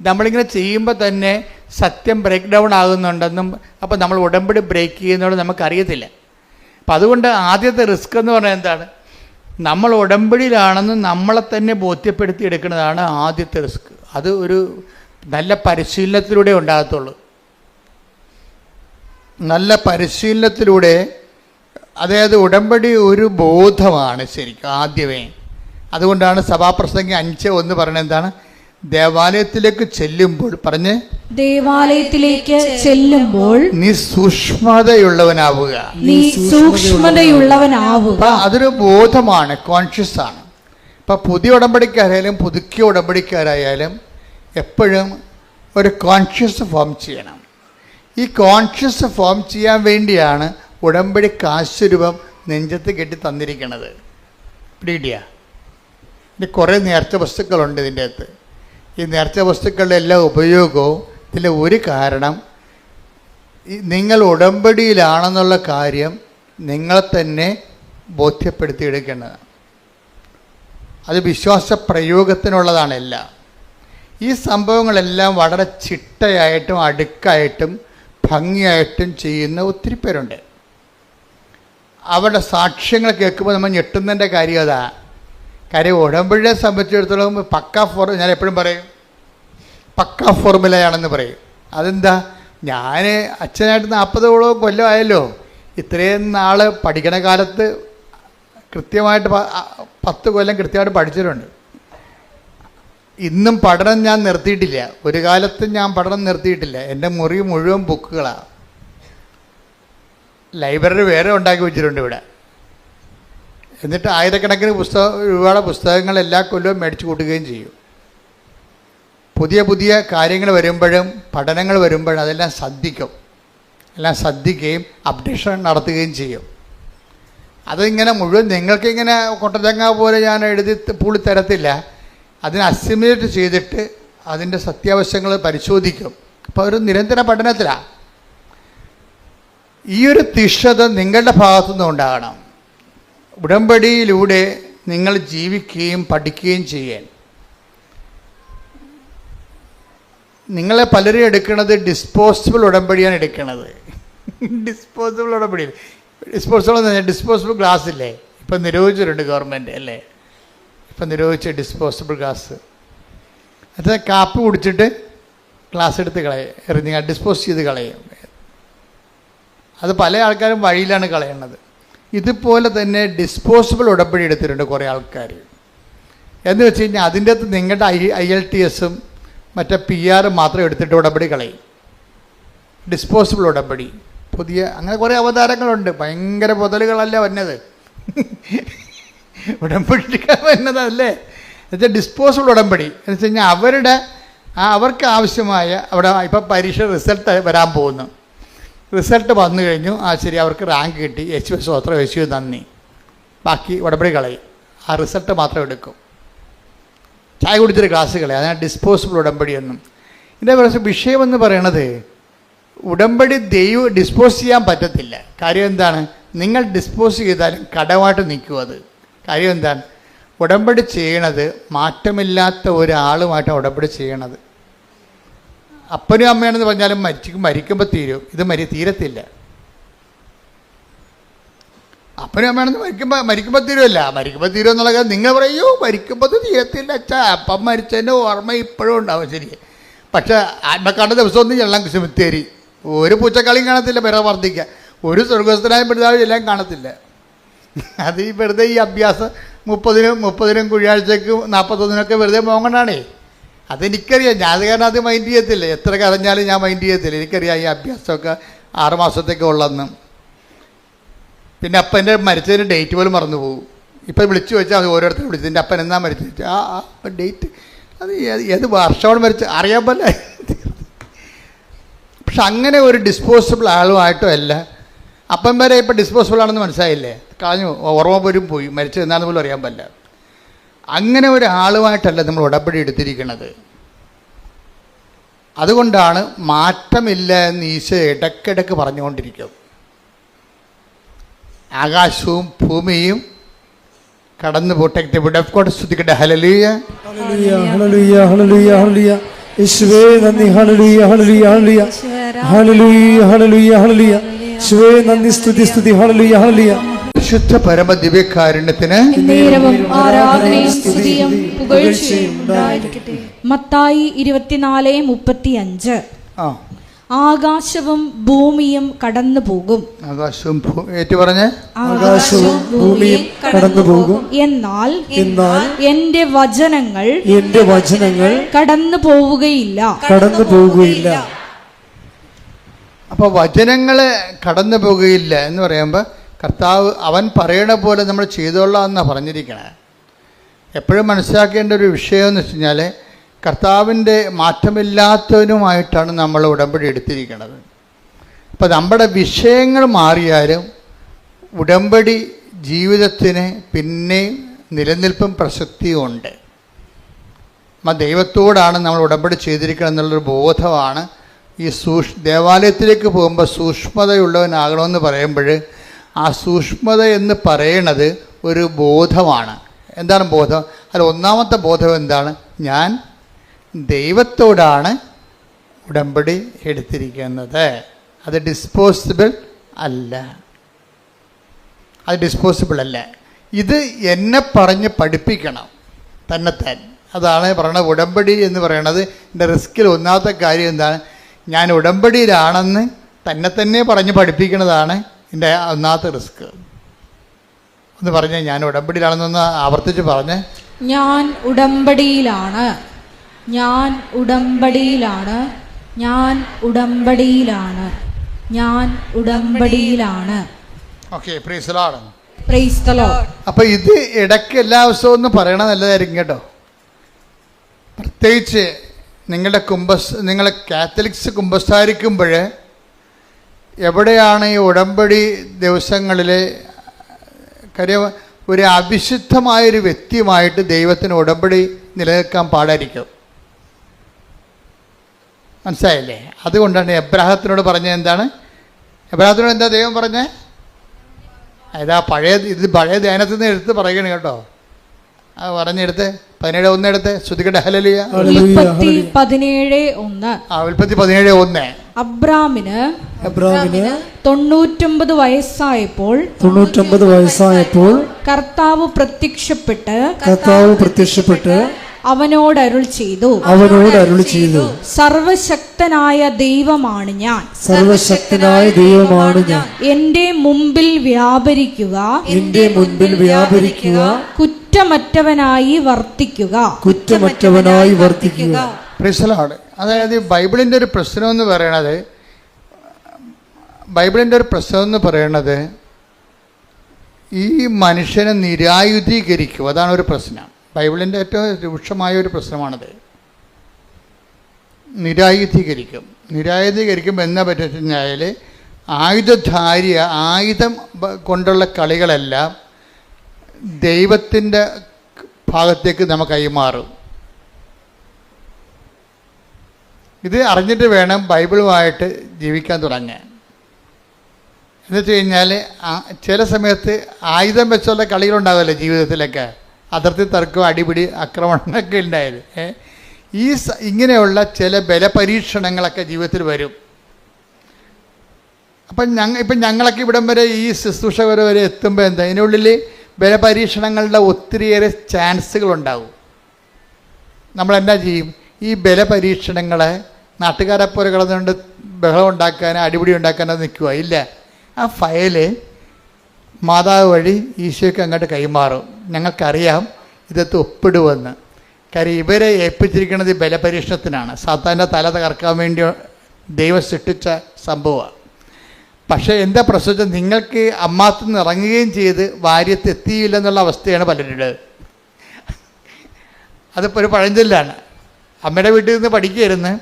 Speaker 3: നമ്മളിങ്ങനെ ചെയ്യുമ്പോൾ തന്നെ സത്യം ബ്രേക്ക് ഡൗൺ ആകുന്നുണ്ടെന്നും അപ്പോൾ നമ്മൾ ഉടമ്പടി ബ്രേക്ക് ചെയ്യുന്നതോടെ നമുക്കറിയത്തില്ല. അപ്പം അതുകൊണ്ട് ആദ്യത്തെ റിസ്ക് എന്ന് പറഞ്ഞാൽ എന്താണ്? നമ്മൾ ഉടമ്പടിയിലാണെന്ന് നമ്മളെ തന്നെ ബോധ്യപ്പെടുത്തി എടുക്കുന്നതാണ് ആദ്യത്തെ റിസ്ക്. അത് ഒരു നല്ല പരിശീലനത്തിലൂടെ ഉണ്ടാകത്തുള്ളൂ. നല്ല പരിശീലനത്തിലൂടെ, അതായത് ഉടമ്പടി ഒരു ബോധമാണ് ശരിക്കും ആദ്യമേ. അതുകൊണ്ടാണ് സഭാപ്രസംഗം 5:1 പറയുന്നത് എന്താണ്? ദേവാലയത്തിലേക്ക് ചെല്ലുമ്പോൾ
Speaker 1: ദേവാലയത്തിലേക്ക് ചെല്ലുമ്പോൾ
Speaker 3: നീ സൂക്ഷ്മതയുള്ളവനാവുക. അതൊരു ബോധമാണ്, കോൺഷ്യസ് ആണ്. ഇപ്പം പുതിയ ഉടമ്പടിക്കാരായാലും പുതുക്കിയ ഉടമ്പടിക്കാരായാലും എപ്പോഴും ഒരു കോൺഷ്യസ് ഫോം ചെയ്യണം. ഈ കോൺഷ്യസ് ഫോം ചെയ്യാൻ വേണ്ടിയാണ് ഉടമ്പടി കാശുരൂപം നെഞ്ചത്ത് കെട്ടി തന്നിരിക്കുന്നത്. പിടികിട്ടിയ ഇത് കുറേ നേർച്ച വസ്തുക്കളുണ്ട് ഇതിൻ്റെ അകത്ത്. ഈ നേർച്ച വസ്തുക്കളുടെ എല്ലാ ഉപയോഗവും ഇതിലെ ഒരു കാരണം നിങ്ങൾ ഉടമ്പടിയിലാണെന്നുള്ള കാര്യം നിങ്ങളെ തന്നെ ബോധ്യപ്പെടുത്തിയെടുക്കേണ്ടതാണ്. അത് വിശ്വാസ പ്രയോഗത്തിനുള്ളതാണല്ല. ഈ സംഭവങ്ങളെല്ലാം വളരെ ചിട്ടയായിട്ടും അടുക്കായിട്ടും ഭംഗിയായിട്ടും ചെയ്യുന്ന ഒത്തിരി പേരുണ്ട്. അവരുടെ സാക്ഷ്യങ്ങൾ കേൾക്കുമ്പോൾ നമ്മൾ ഞെട്ടുന്നതിൻ്റെ കാര്യം അതാ. കാര്യം ഉടമ്പടിയെ സംബന്ധിച്ചിടത്തോളം ഞാൻ എപ്പോഴും പറയും പക്കാ ഫോർമുലയാണെന്ന് പറയും. അതെന്താ? ഞാൻ അച്ഛനായിട്ട് 40 കൊല്ലമായല്ലോ. ഇത്രയും നാൾ പഠിക്കണ കാലത്ത് കൃത്യമായിട്ട് 10 കൊല്ലം കൃത്യമായിട്ട് പഠിച്ചിട്ടുണ്ട്. ഇന്നും പഠനം ഞാൻ നിർത്തിയിട്ടില്ല. ഒരു കാലത്തും ഞാൻ പഠനം നിർത്തിയിട്ടില്ല. എൻ്റെ മുറി മുഴുവൻ ബുക്കുകളാണ്. ലൈബ്രറി വേറെ ഉണ്ടാക്കി വെച്ചിട്ടുണ്ട് ഇവിടെ. എന്നിട്ട് ആയിരക്കണക്കിന് രൂപയുടെ പുസ്തകങ്ങൾ എല്ലാ കൊല്ലവും മേടിച്ച് കൂട്ടുകയും ചെയ്യും. പുതിയ പുതിയ കാര്യങ്ങൾ വരുമ്പോഴും പഠനങ്ങൾ വരുമ്പോഴും അതെല്ലാം ശ്രദ്ധിക്കുകയും അപ്ഡേഷൻ നടത്തുകയും ചെയ്യും. അതിങ്ങനെ മുഴുവൻ നിങ്ങൾക്കിങ്ങനെ കൊട്ടതങ്ങ പോലെ ഞാൻ എഴുതി പൂളി തരത്തില്ല. അതിനെ അസിമുലേറ്റ് ചെയ്തിട്ട് അതിൻ്റെ സത്യാവശങ്ങൾ പരിശോധിക്കും. അപ്പോൾ ഒരു നിരന്തര പഠനത്തിലാണ്. ഈ ഒരു തീഷ്ണത നിങ്ങളുടെ ഭാഗത്തുനിന്ന് ഉണ്ടാകണം. ഉടമ്പടിയിലൂടെ നിങ്ങൾ ജീവിക്കുകയും പഠിക്കുകയും ചെയ്യാൻ. നിങ്ങളെ പലരും എടുക്കുന്നത് ഡിസ്പോസിബിൾ ഉടമ്പടിയാണ് എടുക്കുന്നത്. ഡിസ്പോസിബിൾ ഉടമ്പടി, ഡിസ്പോസിബിൾ ഗ്ലാസ് ഇല്ലേ, ഇപ്പം നിരോധിച്ചിട്ടുണ്ട് ഗവൺമെൻറ് അല്ലേ. ഇപ്പം നിരോധിച്ച ഡിസ്പോസിബിൾ ഗ്ലാസ്, അത് കാപ്പി കുടിച്ചിട്ട് ഗ്ലാസ് എടുത്ത് എറിഞ്ഞ് ഡിസ്പോസ് ചെയ്ത് കളയും. അത് പല ആൾക്കാരും വഴിയിലാണ് കളയുന്നത്. ഇതുപോലെ തന്നെ ഡിസ്പോസിബിൾ ഉടമ്പടി എടുത്തിട്ടുണ്ട് കുറേ ആൾക്കാർ. എന്ന് വെച്ച് കഴിഞ്ഞാൽ അതിൻ്റെ അകത്ത് നിങ്ങളുടെ IELTS മറ്റേ PR മാത്രം എടുത്തിട്ട് ഉടമ്പടി കളയും. ഡിസ്പോസിബിൾ ഉടമ്പടി പുതിയ അങ്ങനെ കുറേ അവതാരങ്ങളുണ്ട്. ഭയങ്കര മുതലുകളല്ല വന്നത്, ഉടമ്പടി വന്നതല്ലേ. എന്നുവെച്ചാൽ ഡിസ്പോസിബിൾ ഉടമ്പടി എന്ന് വെച്ച് കഴിഞ്ഞാൽ അവർക്ക് ആവശ്യമായ അവിടെ ഇപ്പം പരീക്ഷ റിസൾട്ട് വരാൻ പോകുന്നു. റിസൾട്ട് വന്നു കഴിഞ്ഞു, ശരി, അവർക്ക് റാങ്ക് കിട്ടി, യേശുവേ സ്തോത്രം, യേശുവേ നന്ദി, ബാക്കി ഉടമ്പടി കളയും. ആ റിസൾട്ട് മാത്രം എടുക്കും. ചായ കുടിച്ചൊരു ഗ്ലാസ് കളയും. അതിനാണ് ഡിസ്പോസിബിൾ ഉടമ്പടി എന്നും. ഇതിൻ്റെ വിഷയമെന്ന് പറയണത് ഉടമ്പടി ഡിസ്പോസ് ചെയ്യാൻ പറ്റത്തില്ല. കാര്യം എന്താണ്? നിങ്ങൾ ഡിസ്പോസ് ചെയ്താലും കടമായിട്ട് നിൽക്കും. അത് കാര്യം എന്താണ്? ഉടമ്പടി ചെയ്യണത് മാറ്റമില്ലാത്ത ഒരാളുമായിട്ടാണ് ഉടമ്പടി ചെയ്യണത്. അപ്പനും അമ്മയാണെന്ന് പറഞ്ഞാലും മരിക്കുമ്പോൾ തീരും. ഇത് തീരത്തില്ല. അപ്പനും അമ്മയാണെന്ന് മരിക്കുമ്പോൾ തീരുമല്ല. മരിക്കുമ്പോൾ തീരുമെന്നുള്ള കാര്യം നിങ്ങൾ പറയൂ, മരിക്കുമ്പോൾ തീരത്തില്ല അച്ഛാ. അപ്പം മരിച്ചതിൻ്റെ ഓർമ്മ ഇപ്പോഴും ഉണ്ടാവും. ശരി, പക്ഷേ ആത്മക്കാണ്ട ദിവസമൊന്നും ചെല്ലാൻ സെമിത്തേരി ഒരു പൂച്ചക്കളിയും കാണത്തില്ല. പിറ വർദ്ധിക്കുക ഒരു സ്വർഗസ്ഥനായ പിതാവ് എല്ലാം കാണത്തില്ല. അത് ഈ വെറുതെ ഈ അഭ്യാസം 30-നും കുഴിയാഴ്ചയ്ക്കും 41-നൊക്കെ വെറുതെ മോങ്ങണാണേ. അതെനിക്കറിയാം. ഞാൻ കാരണം അത് മൈൻഡ് ചെയ്യത്തില്ല. എത്ര കരഞ്ഞാലും ഞാൻ മൈൻഡ് ചെയ്യത്തില്ല. എനിക്കറിയാം ഈ അഭ്യാസമൊക്കെ 6 മാസത്തേക്ക് ഉള്ളതെന്ന്. പിന്നെ അപ്പൻ്റെ മരിച്ചതിന് ഡേറ്റ് പോലും മറന്നു പോകും. ഇപ്പം വിളിച്ചു വെച്ചാൽ അത് ഓരോരുത്തരും വിളിച്ചു, എൻ്റെ അപ്പൻ എന്നാ മരിച്ചു വെച്ചാൽ അപ്പം ഡേറ്റ് അത് ഏത് വർഷമാണ് മരിച്ചത് അറിയാൻ പോലെ. പക്ഷെ അങ്ങനെ ഒരു ഡിസ്പോസിബിൾ ആളുമായിട്ടും അല്ല. അപ്പം വരെ ഇപ്പം ഡിസ്പോസിബിൾ ആണെന്ന് മനസ്സിലായില്ലേ, കളഞ്ഞു, ഓർമ്മ പോലും പോയി, മരിച്ചത് എന്നാന്ന് പോലും അറിയാൻ പറ്റില്ല. അങ്ങനെ ഒരാളുമായിട്ടല്ല നമ്മൾ ഉടമ്പടി എടുത്തിരിക്കുന്നത്. അതുകൊണ്ടാണ് മാറ്റമില്ല എന്ന് ഈശോ ഇടയ്ക്കിടയ്ക്ക് പറഞ്ഞുകൊണ്ടിരിക്കും. ആകാശവും ഭൂമിയും കടന്നു പോട്ടെ, വിടക്കോട്ട് സ്തുതിക്കട്ടെ. ഹല്ലേലൂയ,
Speaker 2: ഹല്ലേലൂയ, ഹല്ലേലൂയ, ഹല്ലേലൂയ, ഹല്ലേലൂയ. യേശുവേ നന്ദി. ഹല്ലേലൂയ, ഹല്ലേലൂയ, ഹല്ലേലൂയ, ഹല്ലേലൂയ, ഹല്ലേലൂയ, ഹല്ലേലൂയ. യേശുവേ നന്ദി, സ്തുതി, സ്തുതി. ഹല്ലേലൂയ, ഹല്ലേലൂയ.
Speaker 3: ശുദ്ധ പരമ ദിവ്യകാരുണ്യത്തിന്
Speaker 1: ആരാധനയും സ്തുതിയും പുകഴ്ചയും ഉണ്ടായിരിക്കട്ടെ. മത്തായി 24:35. ആകാശവും ഭൂമിയും കടന്നു പോകും.
Speaker 3: ആകാശവും ഏറ്റു പറഞ്ഞ്
Speaker 2: ആകാശവും ഭൂമിയും കടന്നു പോകും.
Speaker 1: എന്നാൽ എന്റെ വചനങ്ങൾ കടന്നു പോവുകയില്ല.
Speaker 3: അപ്പോൾ വചനങ്ങൾ കടന്നു പോകുകയില്ല എന്ന് പറയുമ്പോൾ കർത്താവ് അവൻ പറയണ പോലെ നമ്മൾ ചെയ്തോളാം എന്നാണ് പറഞ്ഞിരിക്കണേ. എപ്പോഴും മനസ്സിലാക്കേണ്ട ഒരു വിഷയം എന്ന് വെച്ച് കഴിഞ്ഞാൽ കർത്താവിൻ്റെ മാറ്റമില്ലാത്തവനുമായിട്ടാണ് നമ്മൾ ഉടമ്പടി എടുത്തിരിക്കുന്നത്. അപ്പോൾ നമ്മുടെ വിഷയങ്ങൾ മാറിയാലും ഉടമ്പടി ജീവിതത്തിന് പിന്നെയും നിലനിൽപ്പും പ്രസക്തിയും ഉണ്ട്. ദൈവത്തോടാണ് നമ്മൾ ഉടമ്പടി ചെയ്തിരിക്കണം എന്നുള്ളൊരു ബോധമാണ് ഈ ദേവാലയത്തിലേക്ക് പോകുമ്പോൾ സൂക്ഷ്മതയുള്ളവനാകണമെന്ന് പറയുമ്പോൾ ആ സൂക്ഷ്മത എന്ന് പറയണത് ഒരു ബോധമാണ്. എന്താണ് ബോധം? അതിൽ ഒന്നാമത്തെ ബോധം എന്താണ്? ഞാൻ ദൈവത്തോടാണ് ഉടമ്പടി എടുത്തിരിക്കുന്നത്. അത് ഡിസ്പോസിബിൾ അല്ല, അത് ഡിസ്പോസിബിൾ അല്ല. ഇത് എന്നെ പറഞ്ഞ് പഠിപ്പിക്കണം തന്നെത്താൻ. അതാണ് പറയണത് ഉടമ്പടി എന്ന് പറയണത്. എൻ്റെ റിസ്കിൽ ഒന്നാമത്തെ കാര്യം എന്താണ്? ഞാൻ ഉടമ്പടിയിലാണെന്ന് തന്നെ പറഞ്ഞ് പഠിപ്പിക്കുന്നതാണ് എൻ്റെ ഒന്നാമത്തെ റിസ്ക്. ഒന്ന് പറഞ്ഞേ, ഞാൻ ഉടമ്പടിയിലാണെന്നൊന്ന് ആവർത്തിച്ച് പറഞ്ഞേ.
Speaker 1: ഞാൻ ഉടമ്പടിയിലാണ്, ഞാൻ ഉടമ്പടിയിലാണ്, ഞാൻ ഉടമ്പടിയിലാണ്, ഞാൻ ഉടമ്പടിയിലാണ്.
Speaker 3: Okay, praise the Lord.
Speaker 1: Praise the Lord.
Speaker 3: അപ്പോൾ ഇത് ഇടയ്ക്ക് എല്ലാ ദിവസവും ഒന്ന് പറയണത് നല്ലതായിരിക്കും കേട്ടോ. പ്രത്യേകിച്ച് നിങ്ങൾ കാത്തലിക്സ് കുമ്പസാരിക്കുമ്പോൾ എവിടെയാണ് ഈ ഉടമ്പടി ദിവസങ്ങളിൽ കാര്യം ഒരു അവിശുദ്ധമായൊരു വ്യക്തിയുമായിട്ട് ദൈവത്തിന് ഉടമ്പടി നിലനിൽക്കാൻ പാടായിരിക്കും. മനസ്സിലായില്ലേ? അതുകൊണ്ടാണ് എബ്രാഹത്തിനോട് പറഞ്ഞത്. എന്താണ് എബ്രാഹത്തിനോട് എന്താ ദൈവം പറഞ്ഞേ? അതാ പഴയ ധ്യാനത്തിൽ നിന്ന് എടുത്ത് പറയണേ കേട്ടോ. അത് പറഞ്ഞെടുത്ത് 17:1 എടുത്ത് ശ്രുതികട്ടെ. ഹല്ലേലൂയ.
Speaker 1: ഉൽപ്പത്തി 17:1.
Speaker 3: ഉൽപ്പത്തി 17:1.
Speaker 1: അബ്രാമിന് 99 വയസ്സായപ്പോൾ കർത്താവ് പ്രത്യക്ഷപ്പെട്ട് അവനോട് അരുൾ ചെയ്തു, സർവശക്തനായ ദൈവമാണ് ഞാൻ, എന്റെ മുമ്പിൽ വ്യാപരിക്കുക, കുറ്റമറ്റവനായി വർത്തിക്കുക.
Speaker 3: അതായത് ബൈബിളിൻ്റെ ഒരു പ്രശ്നം എന്ന് പറയണത് ഈ മനുഷ്യനെ നിരായുധീകരിക്കും. അതാണ് ഒരു പ്രശ്നം. ബൈബിളിൻ്റെ ഏറ്റവും രൂക്ഷമായ ഒരു പ്രശ്നമാണത്. നിരായുധീകരിക്കുമ്പോൾ എന്നാ പറ്റുക കഴിഞ്ഞാൽ ആയുധം കൊണ്ടുള്ള കളികളെല്ലാം ദൈവത്തിൻ്റെ ഭാഗത്തേക്ക് നമുക്ക് കൈമാറും. ഇത് അറിഞ്ഞിട്ട് വേണം ബൈബിളുമായിട്ട് ജീവിക്കാൻ തുടങ്ങാൻ. എന്ന് വെച്ച് കഴിഞ്ഞാൽ ചില സമയത്ത് ആയുധം വെച്ചുള്ള കളികളുണ്ടാകുമല്ലോ ജീവിതത്തിലൊക്കെ. അതിർത്തി തർക്കം, അടിപിടി, ആക്രമണങ്ങളൊക്കെ ഉണ്ടായത്. ഇങ്ങനെയുള്ള ചില ബലപരീക്ഷണങ്ങളൊക്കെ ജീവിതത്തിൽ വരും. ഇപ്പം ഞങ്ങളൊക്കെ ഇവിടം വരെ ഈ ശുശ്രൂഷ വരെ എത്തുമ്പോൾ എന്താ ഇതിനുള്ളിൽ ബലപരീക്ഷണങ്ങളുടെ ഒത്തിരിയേറെ ചാൻസുകളുണ്ടാവും. നമ്മളെന്നാ ചെയ്യും? ഈ ബലപരീക്ഷണങ്ങളെ നാട്ടുകാരെപ്പോലെ കിടന്നുകൊണ്ട് ബഹളം ഉണ്ടാക്കാനോ അടിപിടി ഉണ്ടാക്കാനോ നിൽക്കുക ഇല്ല. ആ ഫയല് മാതാവ് വഴി ഈശോയ്ക്ക് അങ്ങോട്ട് കൈമാറും. ഞങ്ങൾക്കറിയാം ഇതൊക്കെ ഒപ്പിടുമെന്ന്. കാര്യം ഇവരെ ഏൽപ്പിച്ചിരിക്കുന്നത് ഈ ബലപരീക്ഷണത്തിനാണ്. സാത്താൻ്റെ തല തകർക്കാൻ വേണ്ടി ദൈവം സൃഷ്ടിച്ച സംഭവമാണ്. പക്ഷേ എന്താ പ്രശ്നം? നിങ്ങൾക്ക് അമ്മാത്തിൽ നിന്ന് ഇറങ്ങുകയും ചെയ്ത് ഭാര്യത്ത് എത്തിയില്ലെന്നുള്ള അവസ്ഥയാണ് പലരുടെ. അതിപ്പോൾ ഒരു പഴഞ്ചൊല്ലാണ്. അമ്മയുടെ വീട്ടിൽ നിന്ന് പഠിക്കുകയായിരുന്നു,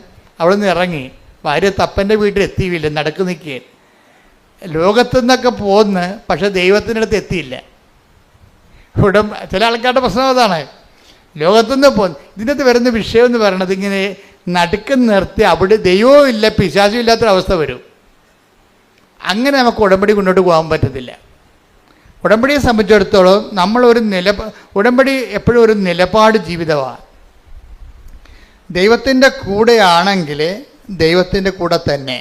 Speaker 3: അവിടെ നിന്ന് ഇറങ്ങി ഭാര്യത്ത് അപ്പൻ്റെ വീട്ടിൽ എത്തിയില്ല, നടക്കു നിൽക്കുകയും ലോകത്തു നിന്നൊക്കെ പോന്ന്, പക്ഷെ ദൈവത്തിൻ്റെ അടുത്ത് എത്തിയില്ല. ഇവിടെ ചില ആൾക്കാരുടെ പ്രശ്നം അതാണ്. ലോകത്തുനിന്ന് പോന്ന്. ഇതിനകത്ത് വരുന്ന വിഷയം എന്ന് പറയണത് ഇങ്ങനെ നടുക്കം നിർത്തി അവിടെ ദൈവവും ഇല്ല പിശാചും ഇല്ലാത്തൊരവസ്ഥ വരും. അങ്ങനെ നമുക്ക് ഉടമ്പടി മുന്നോട്ട് പോകാൻ പറ്റത്തില്ല. ഉടമ്പടിയെ സംബന്ധിച്ചിടത്തോളം നമ്മളൊരു ഉടമ്പടി എപ്പോഴും ഒരു നിലപാട് ജീവിതമാണ്. ദൈവത്തിൻ്റെ കൂടെയാണെങ്കിൽ ദൈവത്തിൻ്റെ കൂടെ തന്നെ.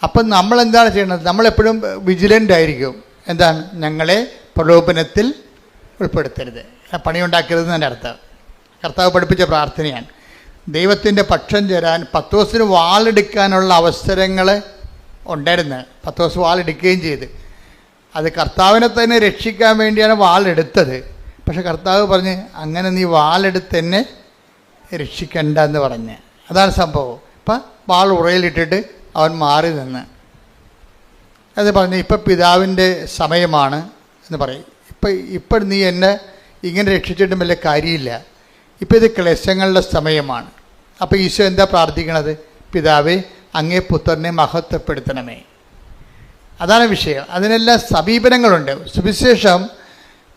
Speaker 3: അപ്പം നമ്മളെന്താണ് ചെയ്യണത്? നമ്മളെപ്പോഴും വിജിലൻ്റ് ആയിരിക്കും. എന്താണ്? ഞങ്ങളെ പ്രലോഭനത്തിൽ ഉൾപ്പെടുത്തരുത്, പണിയുണ്ടാക്കരുത് എൻ്റെ അർത്ഥം. കർത്താവ് പഠിപ്പിച്ച പ്രാർത്ഥനയാണ്. ദൈവത്തിൻ്റെ പക്ഷം ചേരാൻ പത്രോസിന് വാളെടുക്കാനുള്ള അവസരങ്ങൾ ഉണ്ടായിരുന്നു. പത്രോസ് വാളെടുക്കുകയും ചെയ്ത്. അത് കർത്താവിനെ തന്നെ രക്ഷിക്കാൻ വേണ്ടിയാണ് വാളെടുത്തത്. പക്ഷെ കർത്താവ് പറഞ്ഞ് അങ്ങനെ നീ വാളെടുത്ത് തന്നെ രക്ഷിക്കണ്ട എന്ന് പറഞ്ഞ്. അതാണ് സംഭവം. ഇപ്പം വാൾ ഉറയിലിട്ടിട്ട് അവൻ മാറി നിന്ന് അത് പറഞ്ഞ് ഇപ്പം പിതാവിൻ്റെ സമയമാണ് എന്ന് പറയും. ഇപ്പം നീ എന്നെ ഇങ്ങനെ രക്ഷിച്ചിട്ടും വലിയ കാര്യമില്ല, ഇപ്പം ഇത് ക്ലേശങ്ങളുടെ സമയമാണ്. അപ്പോൾ ഈശോ എന്താ പ്രാർത്ഥിക്കണത്? പിതാവേ, അങ്ങേ പുത്രനെ മഹത്വപ്പെടുത്തണമേ. അതാണ് വിഷയം. അതിനെല്ലാം സമീപനങ്ങളുണ്ട്. സുവിശേഷം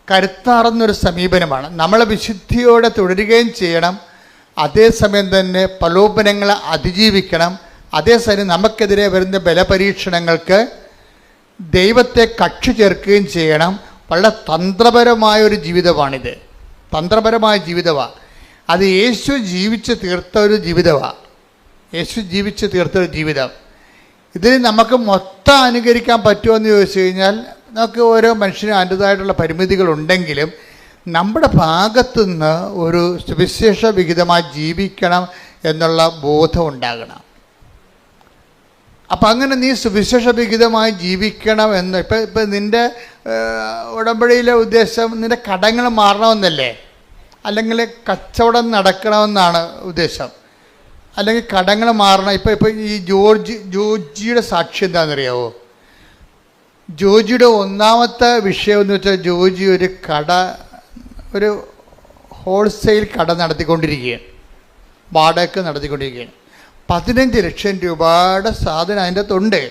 Speaker 3: കരുത്താർന്നൊരു സമീപനമാണ്. നമ്മളെ വിശുദ്ധിയോടെ തുടരുകയും ചെയ്യണം, അതേസമയം തന്നെ പ്രലോഭനങ്ങളെ അതിജീവിക്കണം, അതേസമയം നമുക്കെതിരെ വരുന്ന ബലപരീക്ഷണങ്ങൾക്ക് ദൈവത്തെ കക്ഷി ചേർക്കുകയും ചെയ്യണം. വളരെ തന്ത്രപരമായൊരു ജീവിതമാണിത്. തന്ത്രപരമായ ജീവിതമാണ്. അത് യേശു ജീവിച്ച് തീർത്ത ഒരു ജീവിതമാണ്. യേശു ജീവിച്ച് തീർത്ത ഒരു ജീവിതം. ഇതിൽ നമുക്ക് മൊത്തം അനുകരിക്കാൻ പറ്റുമോ എന്ന് ചോദിച്ചു കഴിഞ്ഞാൽ നമുക്ക് ഓരോ മനുഷ്യനും അതിൻ്റെതായിട്ടുള്ള പരിമിതികളുണ്ടെങ്കിലും നമ്മുടെ ഭാഗത്തുനിന്ന് ഒരു സുവിശേഷ വിഹിതമായി ജീവിക്കണം എന്നുള്ള ബോധം ഉണ്ടാകണം. അപ്പം അങ്ങനെ നീ സുവിശേഷ വിഹിതമായി ജീവിക്കണം എന്ന് ഇപ്പം നിൻ്റെ ഉടമ്പടിയിലെ ഉദ്ദേശം നിൻ്റെ കടങ്ങൾ മാറണമെന്നല്ലേ, അല്ലെങ്കിൽ കച്ചവടം നടക്കണമെന്നാണ് ഉദ്ദേശം, അല്ലെങ്കിൽ കടങ്ങൾ മാറണം. ഇപ്പം ഈ ജോജിയുടെ സാക്ഷി എന്താണെന്നറിയാവോ? ജോജിയുടെ ഒന്നാമത്തെ വിഷയം എന്ന് വെച്ചാൽ ജോജി ഒരു ഹോൾസെയിൽ കട നടത്തിക്കൊണ്ടിരിക്കുകയാണ്, വാടക നടത്തിക്കൊണ്ടിരിക്കുകയാണ്. 15 ലക്ഷം രൂപയുടെ സാധനം അതിൻ്റെ അകത്തുണ്ട്.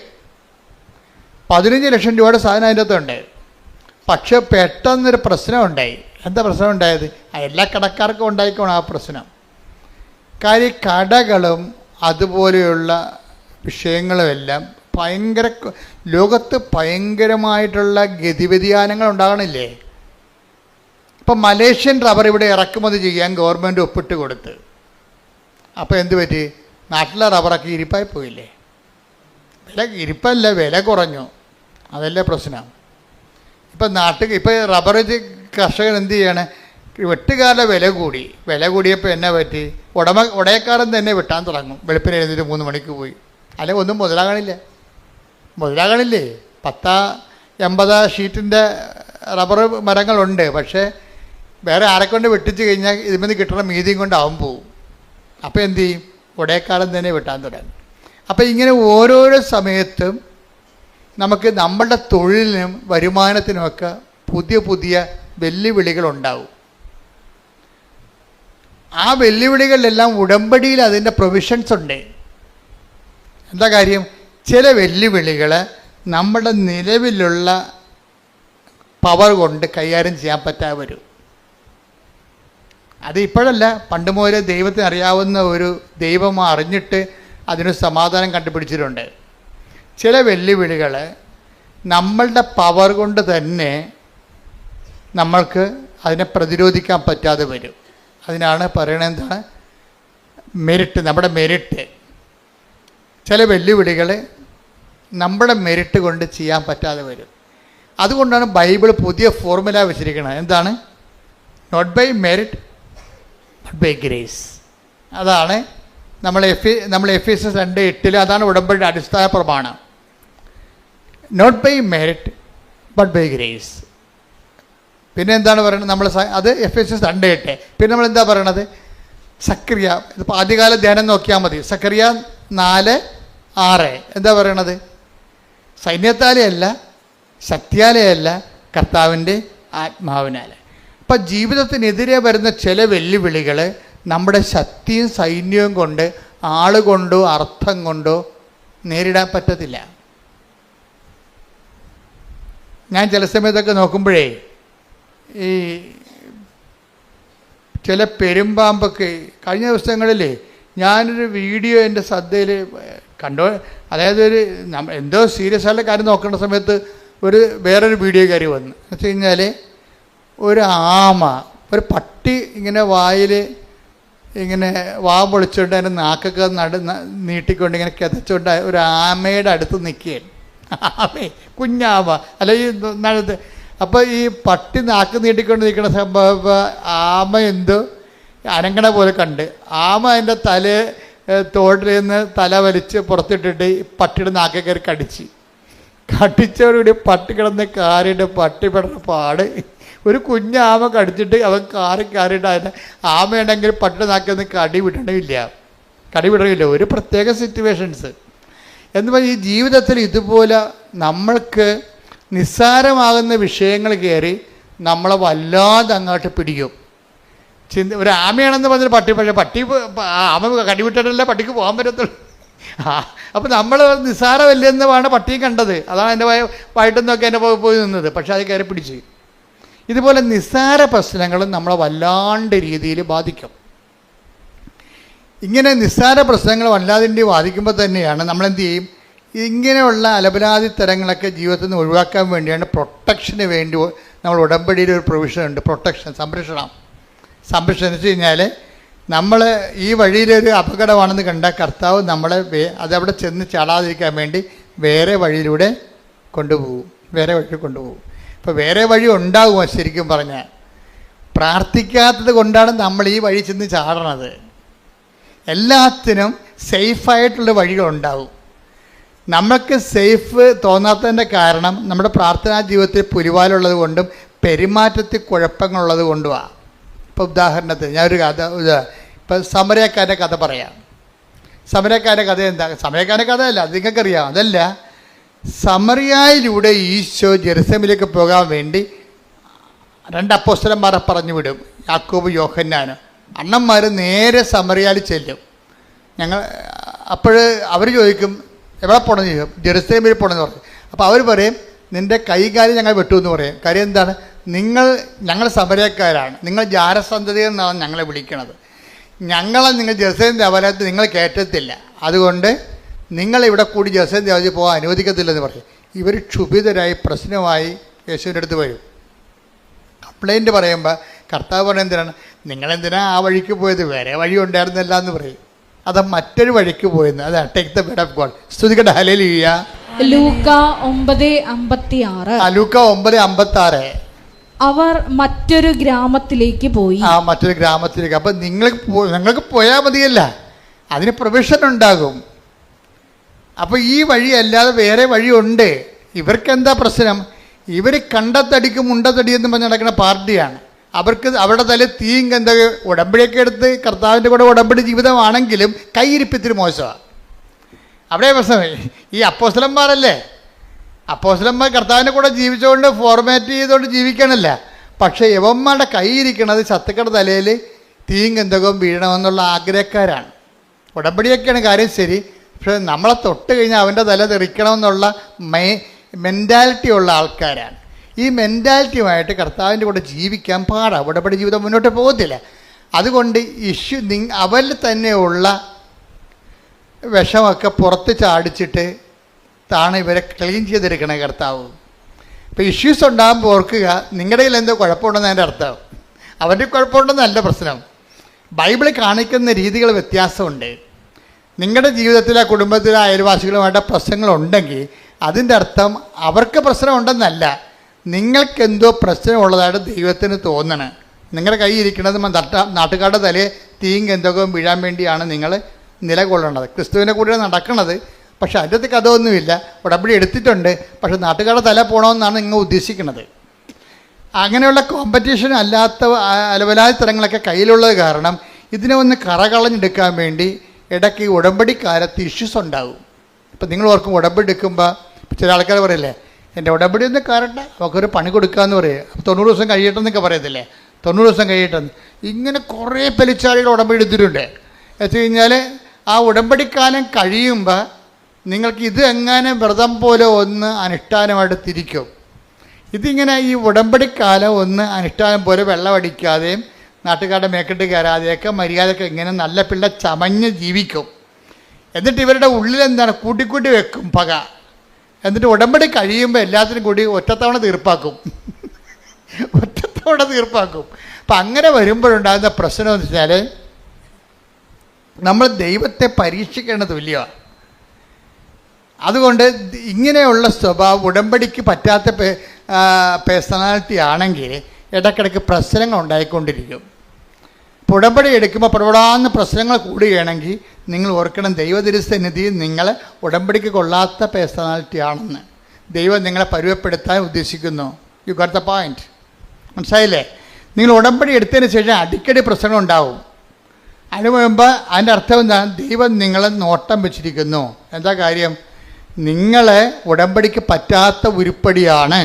Speaker 3: 15 ലക്ഷം രൂപയുടെ സാധനം അതിൻ്റെ അകത്തുണ്ട്. പക്ഷെ പെട്ടെന്നൊരു പ്രശ്നം ഉണ്ടായി. എന്താ പ്രശ്നം ഉണ്ടായത്? എല്ലാ കടക്കാർക്കും ഉണ്ടായിക്കോണം ആ പ്രശ്നം. കാര്യം കടകളും അതുപോലെയുള്ള വിഷയങ്ങളുമെല്ലാം ലോകത്ത് ഭയങ്കരമായിട്ടുള്ള ഗതിവ്യതിയാനങ്ങൾ ഉണ്ടാകണില്ലേ? ഇപ്പം മലേഷ്യൻ റബ്ബർ ഇവിടെ ഇറക്കുമതി ചെയ്യാൻ ഗവൺമെൻറ് ഒപ്പിട്ട് കൊടുത്ത്. അപ്പോൾ എന്ത് പറ്റി? നാട്ടിലെ റബ്ബറൊക്കെ ഇരിപ്പായി പോയില്ലേ? വില കുറഞ്ഞു. അതല്ലേ പ്രശ്നം. ഇപ്പം റബ്ബർ കർഷകൻ എന്ത് ചെയ്യാണ്? വെട്ടുകാരുടെ വില കൂടിയപ്പോൾ എന്നാ പറ്റി? ഉടയക്കാരൻ തന്നെ വെട്ടാൻ തുടങ്ങും. വെളുപ്പിന് എഴുന്നേറ്റ് 3 മണിക്ക് പോയി. അല്ലെങ്കിൽ ഒന്നും മുതലാകണില്ലേ? 80 ഷീറ്റിൻ്റെ റബ്ബർ മരങ്ങളുണ്ട്. പക്ഷേ വേറെ ആരെക്കൊണ്ട് വെട്ടിച്ച് കഴിഞ്ഞാൽ ഇതിൽ കിട്ടുന്ന മീതിയും കൊണ്ട് അവൻ പോവും. അപ്പോൾ എന്ത് ചെയ്യും? ഉടയക്കാരൻ തന്നെ വെട്ടാൻ തുടങ്ങും. അപ്പോൾ ഇങ്ങനെ ഓരോരോ സമയത്തും നമുക്ക് നമ്മളുടെ തൊഴിലിനും വരുമാനത്തിനുമൊക്കെ പുതിയ വെല്ലുവിളികളുണ്ടാവും. ആ വെല്ലുവിളികളിലെല്ലാം ഉടമ്പടിയിൽ അതിൻ്റെ പ്രൊവിഷൻസ് ഉണ്ട്. എന്താ കാര്യം? ചില വെല്ലുവിളികൾ നമ്മുടെ നിലവിലുള്ള പവർ കൊണ്ട് കൈകാര്യം ചെയ്യാൻ പറ്റാതെ വരും. അത് ഇപ്പോഴല്ല, പണ്ട് മുതലേ ദൈവത്തിന് അറിയാവുന്ന ഒരു ദൈവം അറിഞ്ഞിട്ട് അതിന് സമാധാനം കണ്ടുപിടിച്ചിട്ടുണ്ട്. ചില വെല്ലുവിളികൾ നമ്മളുടെ പവർ കൊണ്ട് തന്നെ നമ്മൾക്ക് അതിനെ പ്രതിരോധിക്കാൻ പറ്റാതെ വരും. അതിനാണ് പറയണത് എന്താണ്? മെരിറ്റ്, നമ്മുടെ മെരിറ്റ്. ചില വെല്ലുവിളികൾ നമ്മുടെ മെരിറ്റ് കൊണ്ട് ചെയ്യാൻ പറ്റാതെ വരും. അതുകൊണ്ടാണ് ബൈബിൾ പുതിയ ഫോർമുല വെച്ചിരിക്കുന്നത്. എന്താണ്? Not by merit but by grace. അതാണ് നമ്മൾ എഫേസ്യസ് 2:8 അതാണ് ഉടമ്പടിയുടെ അടിസ്ഥാന പ്രമാണം. Not by merit but by grace. പിന്നെ എന്താണ് പറയുന്നത്? നമ്മൾ അത് എഫേസ്യസ് 2:8. പിന്നെ നമ്മൾ എന്താ പറയണത്? സക്കറിയ, ഇതിപ്പോൾ ആദ്യകാല ധ്യാനം നോക്കിയാൽ മതി. സക്കറിയ 4:6 എന്താ പറയണത്? സൈന്യത്താലെയല്ല, ശക്തിയാലെയല്ല, കർത്താവിൻ്റെ ആത്മാവിനാൽ. അപ്പം ജീവിതത്തിനെതിരെ വരുന്ന ചില വെല്ലുവിളികൾ നമ്മുടെ ശക്തിയും സൈന്യവും കൊണ്ട്, ആളുകൊണ്ടോ അർത്ഥം കൊണ്ടോ നേരിടാൻ പറ്റത്തില്ല. ഞാൻ ചില സമയത്തൊക്കെ നോക്കുമ്പോഴേ ഈ ചില പെരുമ്പാമ്പൊക്കെ കഴിഞ്ഞ ദിവസങ്ങളിൽ ഞാനൊരു വീഡിയോ എൻ്റെ ശ്രദ്ധയിൽ കണ്ടോ. അതായത് എന്തോ സീരിയസ് ആയിട്ടുള്ള കാര്യം നോക്കേണ്ട സമയത്ത് വേറൊരു വീഡിയോ കയറി വന്നു. എന്ന് വെച്ച് കഴിഞ്ഞാൽ ഒരു ആമ, ഒരു പട്ടി ഇങ്ങനെ വായിൽ ഇങ്ങനെ പൊളിച്ചുകൊണ്ട് അതിൻ്റെ നാക്കൊക്കെ നീട്ടിക്കൊണ്ട് ഇങ്ങനെ കിതച്ചുകൊണ്ട് ഒരു ആമയുടെ അടുത്ത് നിൽക്കുകയാണ്. കുഞ്ഞാമ അല്ലെങ്കിൽ അപ്പോൾ ഈ പട്ടി നാക്ക് നീട്ടിക്കൊണ്ട് നിൽക്കുന്ന സംഭവം ആമ എന്തോ അനങ്ങണ പോലെ കണ്ട് ആമ അതിൻ്റെ തോട്ടിൽ നിന്ന് തല വലിച്ച് പുറത്തിട്ടിട്ട് പട്ടിയുടെ നാക്കെ കയറി കടിച്ചവരോടുകൂടി പട്ടി കിടന്ന് കാറിയിട്ട് പട്ടി പെടുന്ന പാട്. ഒരു കുഞ്ഞാമ കടിച്ചിട്ട് അവൻ കാറിയിട്ട് അതിനെ ആമയുണ്ടെങ്കിൽ പട്ടിയുടെ നാക്കൊന്നും കടി വിടണില്ല. ഒരു പ്രത്യേക സിറ്റുവേഷൻസ് എന്ന് പറഞ്ഞാൽ ഈ ജീവിതത്തിൽ ഇതുപോലെ നമ്മൾക്ക് നിസ്സാരമാകുന്ന വിഷയങ്ങൾ കയറി നമ്മളെ വല്ലാതെ അങ്ങോട്ട് പിടിക്കും. ഒരു ആമയാണെന്ന് പറഞ്ഞൊരു പട്ടി, പക്ഷേ ആമ കടിവിട്ടിട്ടല്ലേ പട്ടിക്ക് പോകാൻ പറ്റത്തുള്ളൂ. അപ്പോൾ നമ്മൾ നിസ്സാരമല്ലെന്നാണ് പട്ടിയും കണ്ടത്. അതാണ് എൻ്റെ വയറ്റെന്നൊക്കെ എൻ്റെ പോയി നിന്നത്. പക്ഷേ അത് കയറി പിടിച്ച്. ഇതുപോലെ നിസ്സാര പ്രശ്നങ്ങളും നമ്മളെ വല്ലാണ്ട് രീതിയിൽ ബാധിക്കും. ഇങ്ങനെ നിസ്സാര പ്രശ്നങ്ങൾ വല്ലാതിൻ്റെ ബാധിക്കുമ്പോൾ തന്നെയാണ് നമ്മളെന്ത് ചെയ്യും, ഇങ്ങനെയുള്ള അലപരാധി തരങ്ങളൊക്കെ ജീവിതത്തിൽ നിന്ന് ഒഴിവാക്കാൻ വേണ്ടിയാണ് പ്രൊട്ടക്ഷന് വേണ്ടി നമ്മൾ ഉടമ്പടിയുടെ ഒരു പ്രൊവിഷൻ ഉണ്ട്. പ്രൊട്ടക്ഷൻ, സംരക്ഷണം എന്ന് വെച്ച് കഴിഞ്ഞാൽ നമ്മൾ ഈ വഴിയിലൊരു അപകടമാണെന്ന് കണ്ട കർത്താവ് നമ്മളെ അതവിടെ ചെന്ന് ചാടാതിരിക്കാൻ വേണ്ടി വേറെ വഴിയിലൂടെ കൊണ്ടുപോകും. ഇപ്പോൾ വേറെ വഴി ഉണ്ടാകുമോ? ശരിക്കും പറഞ്ഞാൽ പ്രാർത്ഥിക്കാത്തത് കൊണ്ടാണ് നമ്മൾ ഈ വഴി ചെന്ന് ചാടണത്. എല്ലാത്തിനും സേഫായിട്ടുള്ള വഴികളുണ്ടാവും. നമുക്ക് സേഫ് തോന്നാത്തതിൻ്റെ കാരണം നമ്മുടെ പ്രാർത്ഥനാ ജീവിതത്തിൽ പുലിവാലുള്ളത് കൊണ്ടും പെരുമാറ്റത്തിൽ കുഴപ്പങ്ങളുള്ളത് കൊണ്ടുമാണ്. ഇപ്പോൾ ഉദാഹരണത്തിന് ഞാനൊരു കഥ, ഇപ്പം സമരക്കാരൻ്റെ കഥ പറയാം. സമരക്കാരൻ്റെ കഥ എന്താ? സമരക്കാരൻ്റെ കഥയല്ല, അത് നിങ്ങൾക്കറിയാം. അതല്ല, സമറിയായിലൂടെ ഈശോ ജെറുസലേമിലേക്ക് പോകാൻ വേണ്ടി 2 അപ്പോസ്തലന്മാരെ പറഞ്ഞു വിടും, യാക്കോബ് യോഹന്നാനും. അണ്ണന്മാർ നേരെ സമറിയായിൽ ചെല്ലും. അപ്പോൾ അവർ ചോദിക്കും എവിടെ പോകണമെന്ന് ചോദിക്കും. ജെറുസലേമിൽ പോകണമെന്ന് പറയും. അപ്പോൾ അവർ പറയും നിൻ്റെ കൈകാലം ഞങ്ങൾ വെട്ടുമെന്ന് പറയും. കാര്യം എന്താണ്? ഞങ്ങൾ സമരക്കാരാണ്, നിങ്ങൾ ജാരസന്തതി എന്നാണ് ഞങ്ങളെ വിളിക്കണത്. ഞങ്ങളെ നിങ്ങൾ ജെറുസലേം ദേവാലയത്തിൽ നിങ്ങൾ കയറ്റത്തില്ല, അതുകൊണ്ട് നിങ്ങളിവിടെ കൂടി ജെറുസലേം ദേവാലയത്തിൽ പോകാൻ അനുവദിക്കത്തില്ലെന്ന് പറയും. ഇവർ ക്ഷുഭിതരായി പ്രശ്നമായി യേശുവിൻ്റെ അടുത്ത് വരും. കംപ്ലൈൻറ്റ് പറയുമ്പോൾ കർത്താവ് പറയുന്നത് എന്തിനാണ്? നിങ്ങളെന്തിനാ ആ വഴിക്ക് പോയത്? വേറെ വഴി ഉണ്ടായിരുന്നില്ല എന്ന് പറയും. അത് മറ്റൊരു വഴിക്ക് പോയെന്ന്. അതാണ് take the word of God. സ്തുതിക്കട്ടെ, ഹല്ലേലൂയ.
Speaker 1: ലൂക്ക 9:56.
Speaker 3: ലൂക്ക 9:56.
Speaker 1: അവർ മറ്റൊരു ഗ്രാമത്തിലേക്ക് പോയി.
Speaker 3: മറ്റൊരു ഗ്രാമത്തിലേക്ക്. അപ്പം നിങ്ങൾക്ക് പോയാൽ മതിയല്ല, അതിന് പ്രൊവിഷൻ ഉണ്ടാകും. അപ്പോൾ ഈ വഴി അല്ലാതെ വേറെ വഴിയുണ്ട്. ഇവർക്കെന്താ പ്രശ്നം? ഇവർ കണ്ടത്തടിക്കും മുണ്ടത്തടിയെന്ന് പറഞ്ഞ് നടക്കുന്ന പാർട്ടിയാണ്. അവർക്ക് അവിടെ തല തീയും എന്താ ഉടമ്പടിയൊക്കെ എടുത്ത് കർത്താവിൻ്റെ കൂടെ ഉടമ്പടി ജീവിതമാണെങ്കിലും കൈയിരിപ്പത്തിരി മോശമാണ്. അവിടെ പ്രശ്നം. ഈ അപ്പോസ്തലന്മാരല്ലേ, അപ്പോസ്തലന്മാർ കർത്താവിൻ്റെ കൂടെ ജീവിച്ചുകൊണ്ട് ഫോർമാറ്റ് ചെയ്തുകൊണ്ട് ജീവിക്കണമല്ല. പക്ഷേ യവന്മാരുടെ കൈയിരിക്കണത് ശത്രുക്കളുടെ തലയിൽ തീയും ഗന്ധകവും വീഴണമെന്നുള്ള ആഗ്രഹക്കാരാണ്. ഉടമ്പടിയൊക്കെയാണ് കാര്യം ശരി, പക്ഷേ നമ്മളെ തൊട്ട് കഴിഞ്ഞാൽ അവൻ്റെ തല തെറിക്കണമെന്നുള്ള മെൻറ്റാലിറ്റി ഉള്ള ആൾക്കാരാണ്. ഈ മെൻറ്റാലിറ്റിയുമായിട്ട് കർത്താവിൻ്റെ കൂടെ ജീവിക്കാൻ പാടാണ്. ഉടമ്പടി ജീവിതം മുന്നോട്ട് പോകത്തില്ല. അതുകൊണ്ട് അവരിൽ തന്നെയുള്ള വിഷമൊക്കെ പുറത്ത് ചാടിച്ചിട്ട് താണ് ഇവരെ ക്ലീൻ ചെയ്തെടുക്കണേ കർത്താവ്. ഇപ്പോൾ ഇഷ്യൂസ് ഉണ്ടാകുമ്പോൾ ഓർക്കുക, നിങ്ങളുടെ കയ്യിൽ എന്തോ കുഴപ്പമുണ്ടെന്ന് അതിൻ്റെ അർത്ഥം. അവൻ്റെ കുഴപ്പമുണ്ടെന്നല്ല പ്രശ്നം. ബൈബിളിൽ കാണിക്കുന്ന രീതികൾ വ്യത്യാസമുണ്ട്. നിങ്ങളുടെ ജീവിതത്തിലെ കുടുംബത്തിലെ അയൽവാസികളുമായിട്ട് പ്രശ്നങ്ങളുണ്ടെങ്കിൽ അതിൻ്റെ അർത്ഥം അവർക്ക് പ്രശ്നമുണ്ടെന്നല്ല, നിങ്ങൾക്കെന്തോ പ്രശ്നമുള്ളതായിട്ട് ദൈവത്തിന് തോന്നണം. നിങ്ങളുടെ കയ്യിൽ ഇരിക്കുന്നത് നാട്ടുകാരുടെ തലയെ തീയും ഗന്ധകവും വീഴാൻ വേണ്ടിയാണ് നിങ്ങൾ നിലകൊള്ളേണ്ടത്. ക്രിസ്തുവിനെ കൂടെ നടക്കുന്നത്. പക്ഷെ അതിൻ്റെ കഥയൊന്നുമില്ല. ഉടമ്പടി എടുത്തിട്ടുണ്ട്, പക്ഷെ നാട്ടുകാരുടെ തല പോകണമെന്നാണ് നിങ്ങൾ ഉദ്ദേശിക്കുന്നത്. അങ്ങനെയുള്ള കോമ്പറ്റീഷൻ അല്ലാത്ത അലവലായ തരങ്ങളൊക്കെ കയ്യിലുള്ളത് കാരണം ഇതിനെ ഒന്ന് കറകളഞ്ഞെടുക്കാൻ വേണ്ടി ഇടയ്ക്ക് ഉടമ്പടിക്കാലത്ത് ഇഷ്യൂസ് ഉണ്ടാകും. ഇപ്പം നിങ്ങൾ ഓർക്കും ഉടമ്പടി എടുക്കുമ്പോൾ ചില ആൾക്കാർ പറയില്ലേ, എൻ്റെ ഉടമ്പടി ഒന്ന് കയറട്ടെ, നമുക്കൊരു പണി കൊടുക്കാമെന്ന് പറയും. 90 ദിവസം കഴിയട്ടെന്നൊക്കെ പറയത്തില്ലേ, 90 ദിവസം കഴിയട്ടെന്ന്. ഇങ്ങനെ കുറേ പെലിച്ചാളികൾ ഉടമ്പടി എടുത്തിട്ടുണ്ട്. വെച്ച് കഴിഞ്ഞാൽ ആ ഉടമ്പടിക്കാലം കഴിയുമ്പോൾ നിങ്ങൾക്ക് ഇത് എങ്ങനെ വ്രതം പോലെ ഒന്ന് അനുഷ്ഠാനമായിട്ട് തിരിക്കും. ഇതിങ്ങനെ ഈ ഉടമ്പടിക്കാലം ഒന്ന് അനുഷ്ഠാനം പോലെ വെള്ളമടിക്കാതെയും നാട്ടുകാരുടെ മേക്കെട്ട് കയറാതെയൊക്കെ മര്യാദയൊക്കെ ഇങ്ങനെ നല്ല പിള്ള ചമഞ്ഞ് ജീവിക്കും. എന്നിട്ട് ഇവരുടെ ഉള്ളിലെന്താണ് കൂട്ടിക്കൂട്ടി വെക്കും പക. എന്നിട്ട് ഉടമ്പടി കഴിയുമ്പോൾ എല്ലാത്തിനും കൂടി ഒറ്റത്തവണ തീർപ്പാക്കും. അപ്പം അങ്ങനെ വരുമ്പോഴുണ്ടാകുന്ന പ്രശ്നം എന്ന് വെച്ചാൽ നമ്മൾ ദൈവത്തെ പരീക്ഷിക്കേണ്ട തുല്യമാണ്. അതുകൊണ്ട് ഇങ്ങനെയുള്ള സ്വഭാവം ഉടമ്പടിക്ക് പറ്റാത്ത പേഴ്സണാലിറ്റി ആണെങ്കിൽ ഇടയ്ക്കിടയ്ക്ക് പ്രശ്നങ്ങൾ ഉണ്ടായിക്കൊണ്ടിരിക്കും. ഇപ്പോൾ ഉടമ്പടി എടുക്കുമ്പോൾ പ്രവടാന്ന് പ്രശ്നങ്ങൾ കൂടുകയാണെങ്കിൽ നിങ്ങൾ ഓർക്കണം, ദൈവതിരുസന്നിധിയിൽ നിങ്ങൾ ഉടമ്പടിക്ക് കൊള്ളാത്ത പേഴ്സണാലിറ്റി ആണെന്ന്. ദൈവം നിങ്ങളെ പരുവപ്പെടുത്താൻ ഉദ്ദേശിക്കുന്നു. You got the point. മനസ്സിലായില്ലേ? നിങ്ങൾ ഉടമ്പടി എടുത്തതിന് ശേഷം അടിക്കടി പ്രശ്നങ്ങൾ ഉണ്ടാവും. അതിന് മുമ്പ് അതിൻ്റെ അർത്ഥം എന്താണ്? ദൈവം നിങ്ങളെ നോട്ടം വെച്ചിരിക്കുന്നു. എന്താ കാര്യം? നിങ്ങളെ ഉടമ്പടിക്ക് പറ്റാത്ത ഉരുപ്പടിയാണ്.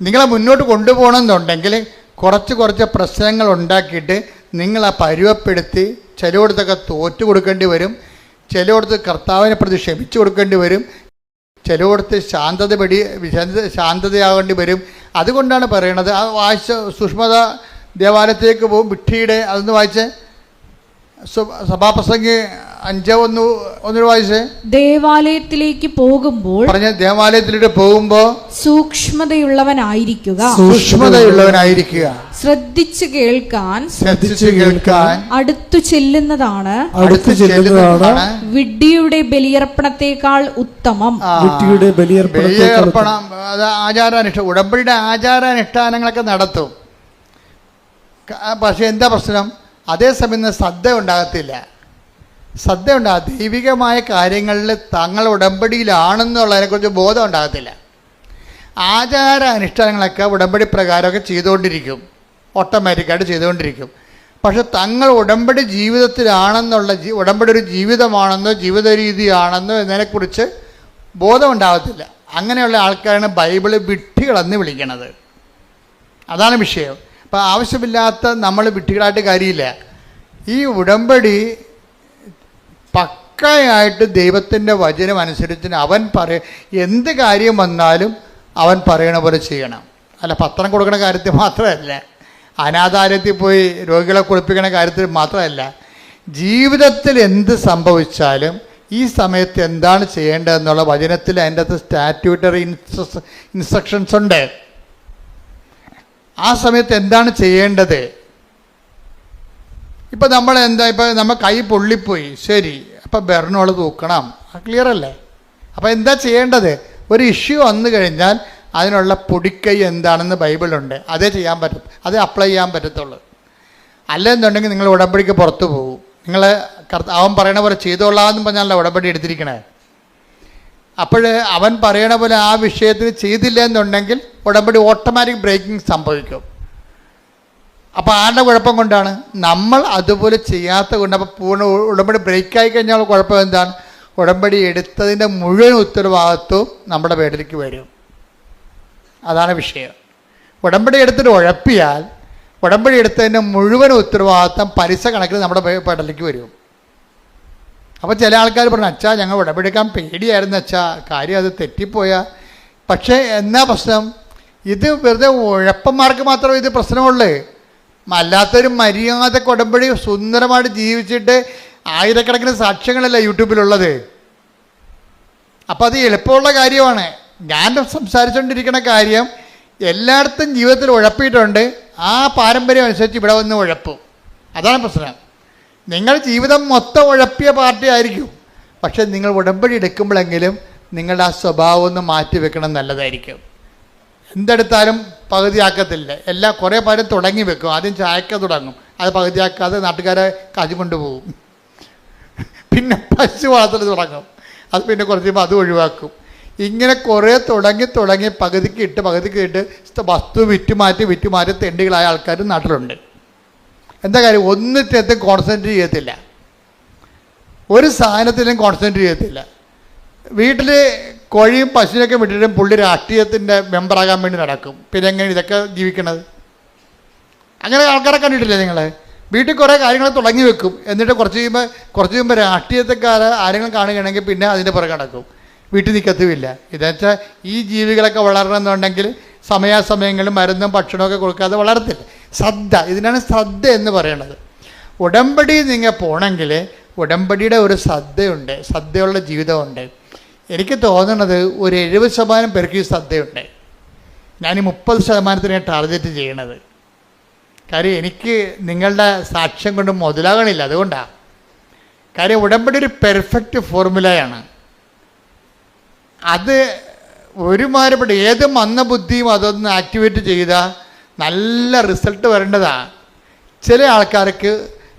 Speaker 3: നിങ്ങളെ മുന്നോട്ട് കൊണ്ടുപോകണമെന്നുണ്ടെങ്കിൽ കുറച്ച് പ്രശ്നങ്ങൾ ഉണ്ടാക്കിയിട്ട് നിങ്ങളെ പരുവപ്പെടുത്തി ചിലയിടത്തൊക്കെ തോറ്റു കൊടുക്കേണ്ടി വരും, ചിലയിടത്ത് കർത്താവിനെ പ്രതി ക്ഷമിച്ചു കൊടുക്കേണ്ടി വരും, ചിലയിടത്ത് ശാന്തതയാകേണ്ടി വരും. അതുകൊണ്ടാണ് പറയണത്, ആ വായിച്ച സുഷ്മത ദേവാലയത്തിലേക്ക് പോകും, വിട്ടിയുടെ അതൊന്ന് വായിച്ച് സഭാപ്രസംഗി 5:1 വായിച്ചേ.
Speaker 1: ദേവാലയത്തിലേക്ക് പോകുമ്പോൾ
Speaker 3: പറഞ്ഞ ദേവാലയത്തിലേക്ക് പോകുമ്പോ
Speaker 1: സൂക്ഷ്മതയുള്ളവനായിരിക്കുക, ശ്രദ്ധിച്ചു കേൾക്കാൻ അടുത്തു ചെല്ലുന്നതാണ് വിഡ്ഢിയുടെ ബലിയർപ്പണത്തെക്കാൾ ഉത്തമം.
Speaker 3: ബലിയർപ്പണം അത് ആചാരാനുഷ്ഠാനം, ഉടമ്പടിയുടെ ആചാരാനുഷ്ഠാനങ്ങളൊക്കെ നടത്തും. പക്ഷെ എന്താ പ്രശ്നം? അതേസമയം ശ്രദ്ധ ഉണ്ടാകത്തില്ല. ദൈവികമായ കാര്യങ്ങളിൽ തങ്ങൾ ഉടമ്പടിയിലാണെന്നുള്ളതിനെക്കുറിച്ച് ബോധം ഉണ്ടാകത്തില്ല. ആചാര അനുഷ്ഠാനങ്ങളൊക്കെ ഉടമ്പടി പ്രകാരമൊക്കെ ചെയ്തുകൊണ്ടിരിക്കും, ഓട്ടോമാറ്റിക്കായിട്ട് ചെയ്തുകൊണ്ടിരിക്കും. പക്ഷെ തങ്ങൾ ഉടമ്പടി ജീവിതത്തിലാണെന്നുള്ള ഉടമ്പടി ഒരു ജീവിതമാണെന്നോ ജീവിത രീതിയാണെന്നോ എന്നതിനെക്കുറിച്ച് ബോധം ഉണ്ടാകത്തില്ല. അങ്ങനെയുള്ള ആൾക്കാരാണ് ബൈബിള് വിഡ്ഢികളെന്ന് വിളിക്കുന്നത്. അതാണ് വിഷയം. അപ്പം ആവശ്യമില്ലാത്ത നമ്മൾ വിഡ്ഢികളായിട്ട് കാര്യമില്ല. ഈ ഉടമ്പടി പക്കയായിട്ട് ദൈവത്തിൻ്റെ വചനം അനുസരിച്ച് അവൻ എന്ത് കാര്യം വന്നാലും അവൻ പറയണ പോലെ ചെയ്യണം. അല്ല പത്രം കൊടുക്കുന്ന കാര്യത്തിൽ മാത്രമല്ല, അനാഥാലയത്തിൽ പോയി രോഗികളെ കുളിപ്പിക്കുന്ന കാര്യത്തിൽ മാത്രമല്ല, ജീവിതത്തിൽ എന്ത് സംഭവിച്ചാലും ഈ സമയത്ത് എന്താണ് ചെയ്യേണ്ടതെന്നുള്ള വചനത്തിൽ അതിൻ്റെ അകത്ത് സ്റ്റാറ്റ്യൂട്ടറി ഇൻസ്ട്രക്ഷൻസ് ഉണ്ട്. ആ സമയത്ത് എന്താണ് ചെയ്യേണ്ടത്? ഇപ്പം നമ്മൾ നമ്മൾ കൈ പൊള്ളിപ്പോയി, ശരി, അപ്പം ബെർണോൾ തൂക്കണം, ക്ലിയർ അല്ലേ? അപ്പം എന്താ ചെയ്യേണ്ടത്? ഒരു ഇഷ്യൂ വന്നു കഴിഞ്ഞാൽ അതിനുള്ള പൊടിക്കൈ എന്താണെന്ന് ബൈബിളുണ്ട്, അതേ ചെയ്യാൻ പറ്റും, അതേ അപ്ലൈ ചെയ്യാൻ പറ്റത്തുള്ളൂ. അല്ലെന്നുണ്ടെങ്കിൽ നിങ്ങൾ ഉടമ്പടിക്ക് പുറത്തു പോകും. നിങ്ങൾ അവൻ പറയണ പോലെ ചെയ്തോളാമെന്ന് പറഞ്ഞാലല്ല ഉടമ്പടി എടുത്തിരിക്കണേ. അപ്പോൾ അവൻ പറയണ പോലെ ആ വിഷയത്തിന് ചെയ്തില്ല എന്നുണ്ടെങ്കിൽ ഉടമ്പടി ഓട്ടോമാറ്റിക് ബ്രേക്കിംഗ് സംഭവിക്കും. അപ്പോൾ ആരുടെ കുഴപ്പം കൊണ്ടാണ്? നമ്മൾ അതുപോലെ ചെയ്യാത്ത കൊണ്ട്. അപ്പോൾ പൂർണ്ണ ഉടമ്പടി ബ്രേക്കായി കഴിഞ്ഞാൽ കുഴപ്പം എന്താണ്? ഉടമ്പടി എടുത്തതിൻ്റെ മുഴുവൻ ഉത്തരവാദിത്വവും നമ്മുടെ പേരിലേക്ക് വരും. അതാണ് വിഷയം. ഉടമ്പടി എടുത്തിട്ട് ഉഴപ്പിയാൽ ഉടമ്പടി എടുത്തതിൻ്റെ മുഴുവൻ ഉത്തരവാദിത്വം പലിശ കണക്കിന് നമ്മുടെ പേരിലേക്ക് വരും. അപ്പോൾ ചില ആൾക്കാർ പറഞ്ഞു, അച്ഛാ ഞങ്ങൾ ഉടമ്പടി എടുക്കാൻ പേടിയായിരുന്നു അച്ഛാ, കാര്യം അത് തെറ്റിപ്പോയാൽ. പക്ഷേ എന്നാ പ്രശ്നം? ഇത് വെറുതെ ഉഴപ്പന്മാർക്ക് മാത്രമേ ഇത് പ്രശ്നമുള്ളൂ. അല്ലാത്തൊരു മര്യാദക്ക് ഉടമ്പടി സുന്ദരമായിട്ട് ജീവിച്ചിട്ട് ആയിരക്കണക്കിന് സാക്ഷ്യങ്ങളല്ല യൂട്യൂബിലുള്ളത്. അപ്പം അത് എളുപ്പമുള്ള കാര്യമാണ്. ഞാൻ സംസാരിച്ചുകൊണ്ടിരിക്കുന്ന കാര്യം എല്ലായിടത്തും ജീവിതത്തിൽ ഉഴപ്പിയിട്ടുണ്ട്. ആ പാരമ്പര്യം അനുസരിച്ച് ഇവിടെ വന്ന് ഉഴപ്പും. അതാണ് പ്രശ്നം. നിങ്ങൾ ജീവിതം മൊത്തം ഉഴപ്പിയ പാർട്ടി ആയിരിക്കും. പക്ഷെ നിങ്ങൾ ഉടമ്പടി എടുക്കുമ്പോഴെങ്കിലും നിങ്ങളുടെ ആ സ്വഭാവം ഒന്ന് മാറ്റി വെക്കണം, നല്ലതായിരിക്കും. എന്തെടുത്താലും പകുതിയാക്കത്തില്ല. കുറേ പേരും തുടങ്ങി വെക്കും. ആദ്യം ചായക്ക തുടങ്ങും, അത് പകുതിയാക്കാതെ നാട്ടുകാരെ കാശ് കൊണ്ടുപോകും. പിന്നെ പശു വളർത്തൽ തുടങ്ങും, അത് പിന്നെ കുറച്ച് കഴിയുമ്പോൾ അത് ഒഴിവാക്കും. ഇങ്ങനെ കുറേ തുടങ്ങി പകുതിക്ക് ഇട്ട് വസ്തു വിറ്റുമാറ്റി തെണ്ടികളായ ആൾക്കാർ നാട്ടിലുണ്ട്. എന്താ കാര്യം? ഒന്നിറ്റത്തും കോൺസെൻട്രേറ്റ് ചെയ്യത്തില്ല, ഒരു സാധനത്തിലും കോൺസെൻട്രേറ്റ് ചെയ്യത്തില്ല. വീട്ടിൽ കോഴിയും പശുവിനൊക്കെ വിട്ടിട്ടും പുള്ളി രാഷ്ട്രീയത്തിൻ്റെ മെമ്പറാകാൻ വേണ്ടി നടക്കും. പിന്നെ എങ്ങനെ ഇതൊക്കെ ജീവിക്കണത്? അങ്ങനെ ആൾക്കാരെ കണ്ടിട്ടില്ലേ നിങ്ങൾ? വീട്ടിൽ കുറേ കാര്യങ്ങൾ തുടങ്ങി വെക്കും, എന്നിട്ട് കുറച്ച് കഴിയുമ്പോൾ രാഷ്ട്രീയത്തെക്കാരെ ആരെങ്കിലും കാണുകയാണെങ്കിൽ പിന്നെ അതിൻ്റെ പുറകെ നടക്കും, വീട്ടിൽ നിൽക്കത്തുമില്ല. ഇതെന്നുവെച്ചാൽ ഈ ജീവികളൊക്കെ വളരണമെന്നുണ്ടെങ്കിൽ സമയാസമയങ്ങളിൽ മരുന്നും ഭക്ഷണമൊക്കെ കൊടുക്കാതെ വളരത്തില്ല. ഇതിനാണ് ശ്രദ്ധ എന്ന് പറയുന്നത്. ഉടമ്പടി നിങ്ങൾ പോകണമെങ്കിൽ ഉടമ്പടിയുടെ ഒരു ശ്രദ്ധയുണ്ട്, ശ്രദ്ധയുള്ള ജീവിതമുണ്ട്. എനിക്ക് തോന്നുന്നത് ഒരു 70% പേർക്ക് ഈ ശ്രദ്ധയുണ്ട്. ഞാൻ 30% ടാർഗറ്റ് ചെയ്യണത്. കാര്യം എനിക്ക് നിങ്ങളുടെ സാക്ഷ്യം കൊണ്ട് മുതലാകണില്ല, അതുകൊണ്ടാണ്. കാര്യം ഉടമ്പടി ഒരു പെർഫെക്റ്റ് ഫോർമുലയാണ്. അത് ഒരുമാതിരിപ്പെട്ട ഏത് മന്ദബുദ്ധിയും അതൊന്ന് ആക്ടിവേറ്റ് ചെയ്താൽ നല്ല റിസൾട്ട് വരേണ്ടതാണ്. ചില ആൾക്കാർക്ക്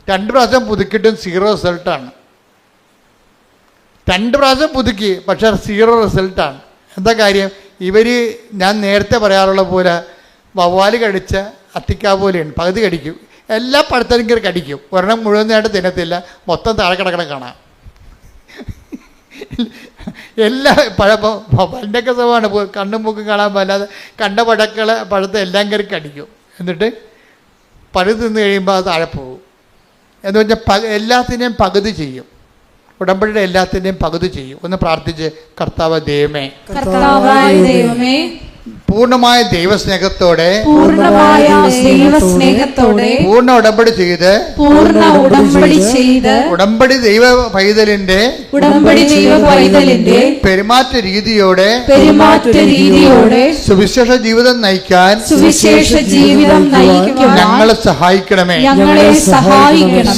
Speaker 3: 2 പ്രാവശ്യം പുതുക്കിയിട്ടും 0 റിസൾട്ടാണ്. 2 പ്രാവശ്യം പുതുക്കി, പക്ഷേ 0 റിസൾട്ടാണ്. എന്താ കാര്യം? ഞാൻ നേരത്തെ പറയാറുള്ള പോലെ വവ്വാല് കടിച്ച അത്തിക്കാ പോലെയാണ്, പകുതി കടിക്കും, എല്ലാ പഴുത്തലും കയറി കടിക്കും, ഒരെണ്ണം മുഴുവനായിട്ട് തിന്നത്തില്ല, മൊത്തം താഴെ കിടക്കണം കാണാം. എല്ലാ പല്ലൊക്കെ സ്വഭാവമാണ്, കണ്ണും മൂക്കും കാണാൻ പാടില്ലാതെ കണ്ട പഴത്തെ എല്ലാം കയറി കടിക്കും. എന്നിട്ട് പഴുത് തിന്ന് കഴിയുമ്പോൾ അത് താഴെ പോകും. എന്ന് വെച്ചാൽ എല്ലാത്തിനെയും പകുതി ചെയ്യും. ഉടമ്പടിയുടെ എല്ലാത്തിൻ്റെയും പകുതി ചെയ്യും. ഒന്ന് പ്രാർത്ഥിച്ച്, കർത്താവ് ദൈവമേ, പൂർണ്ണമായ ദൈവസ്നേഹത്തോടെ
Speaker 1: പൂർണ്ണമായ ദൈവസ്നേഹത്തോടെ
Speaker 3: പൂർണ്ണ ഉടമ്പടി ചെയ്ത് ഉടമ്പടി ദൈവ പൈതലിന്റെ പെരുമാറ്റ രീതിയോടെ സുവിശേഷ ജീവിതം നയിക്കാൻ ഞങ്ങളെ സഹായിക്കണമേ.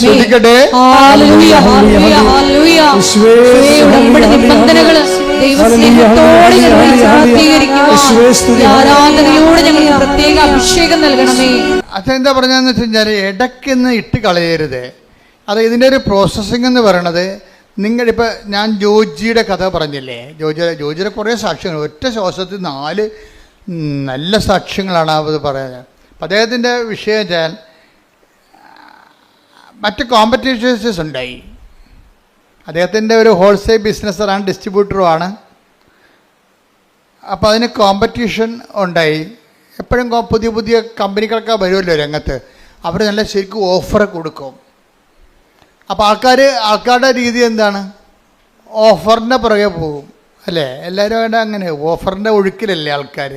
Speaker 3: ശ്രദ്ധിക്കട്ടെ,
Speaker 1: നിബന്ധനകള് ദൈവസ്നേഹത്തോടെ ആരാധനയോടെ ഞങ്ങൾ പ്രത്യേക അഭിഷേകം നൽകണമേ.
Speaker 3: അതെന്താ പറഞ്ഞതെന്ന് വെച്ച് കഴിഞ്ഞാൽ ഇടയ്ക്കൊന്ന് ഇട്ട് കളയരുത്. അത് ഇതിൻ്റെ ഒരു പ്രോസസ്സിംഗ് എന്ന് പറയണത്, നിങ്ങളിപ്പോൾ ഞാൻ ജോജിയുടെ കഥ പറഞ്ഞില്ലേ, ജോജിയുടെ കുറേ സാക്ഷ്യങ്ങൾ, ഒറ്റ ശ്വാസത്തിൽ 4 നല്ല സാക്ഷ്യങ്ങളാണ് അത് പറയുന്നത്. അപ്പം അദ്ദേഹത്തിൻ്റെ വിഷയം വെച്ചാൽ മറ്റ് കോമ്പറ്റീഷൻസ് ഉണ്ടായി. അദ്ദേഹത്തിൻ്റെ ഒരു ഹോൾസെയിൽ ബിസിനസ്സറാണ്, ഡിസ്ട്രിബ്യൂട്ടറുമാണ്. അപ്പോൾ അതിന് കോമ്പറ്റീഷൻ ഉണ്ടായി. എപ്പോഴും പുതിയ പുതിയ കമ്പനികളൊക്കെ വരുമല്ലോ രംഗത്ത്, അവർ നല്ല ശരിക്കും ഓഫർ കൊടുക്കും. അപ്പോൾ ആൾക്കാരുടെ രീതി എന്താണ്? ഓഫറിൻ്റെ പുറകെ പോകും അല്ലേ? എല്ലാവരും അങ്ങനെ ഓഫറിൻ്റെ ഒഴുക്കിലല്ലേ ആൾക്കാർ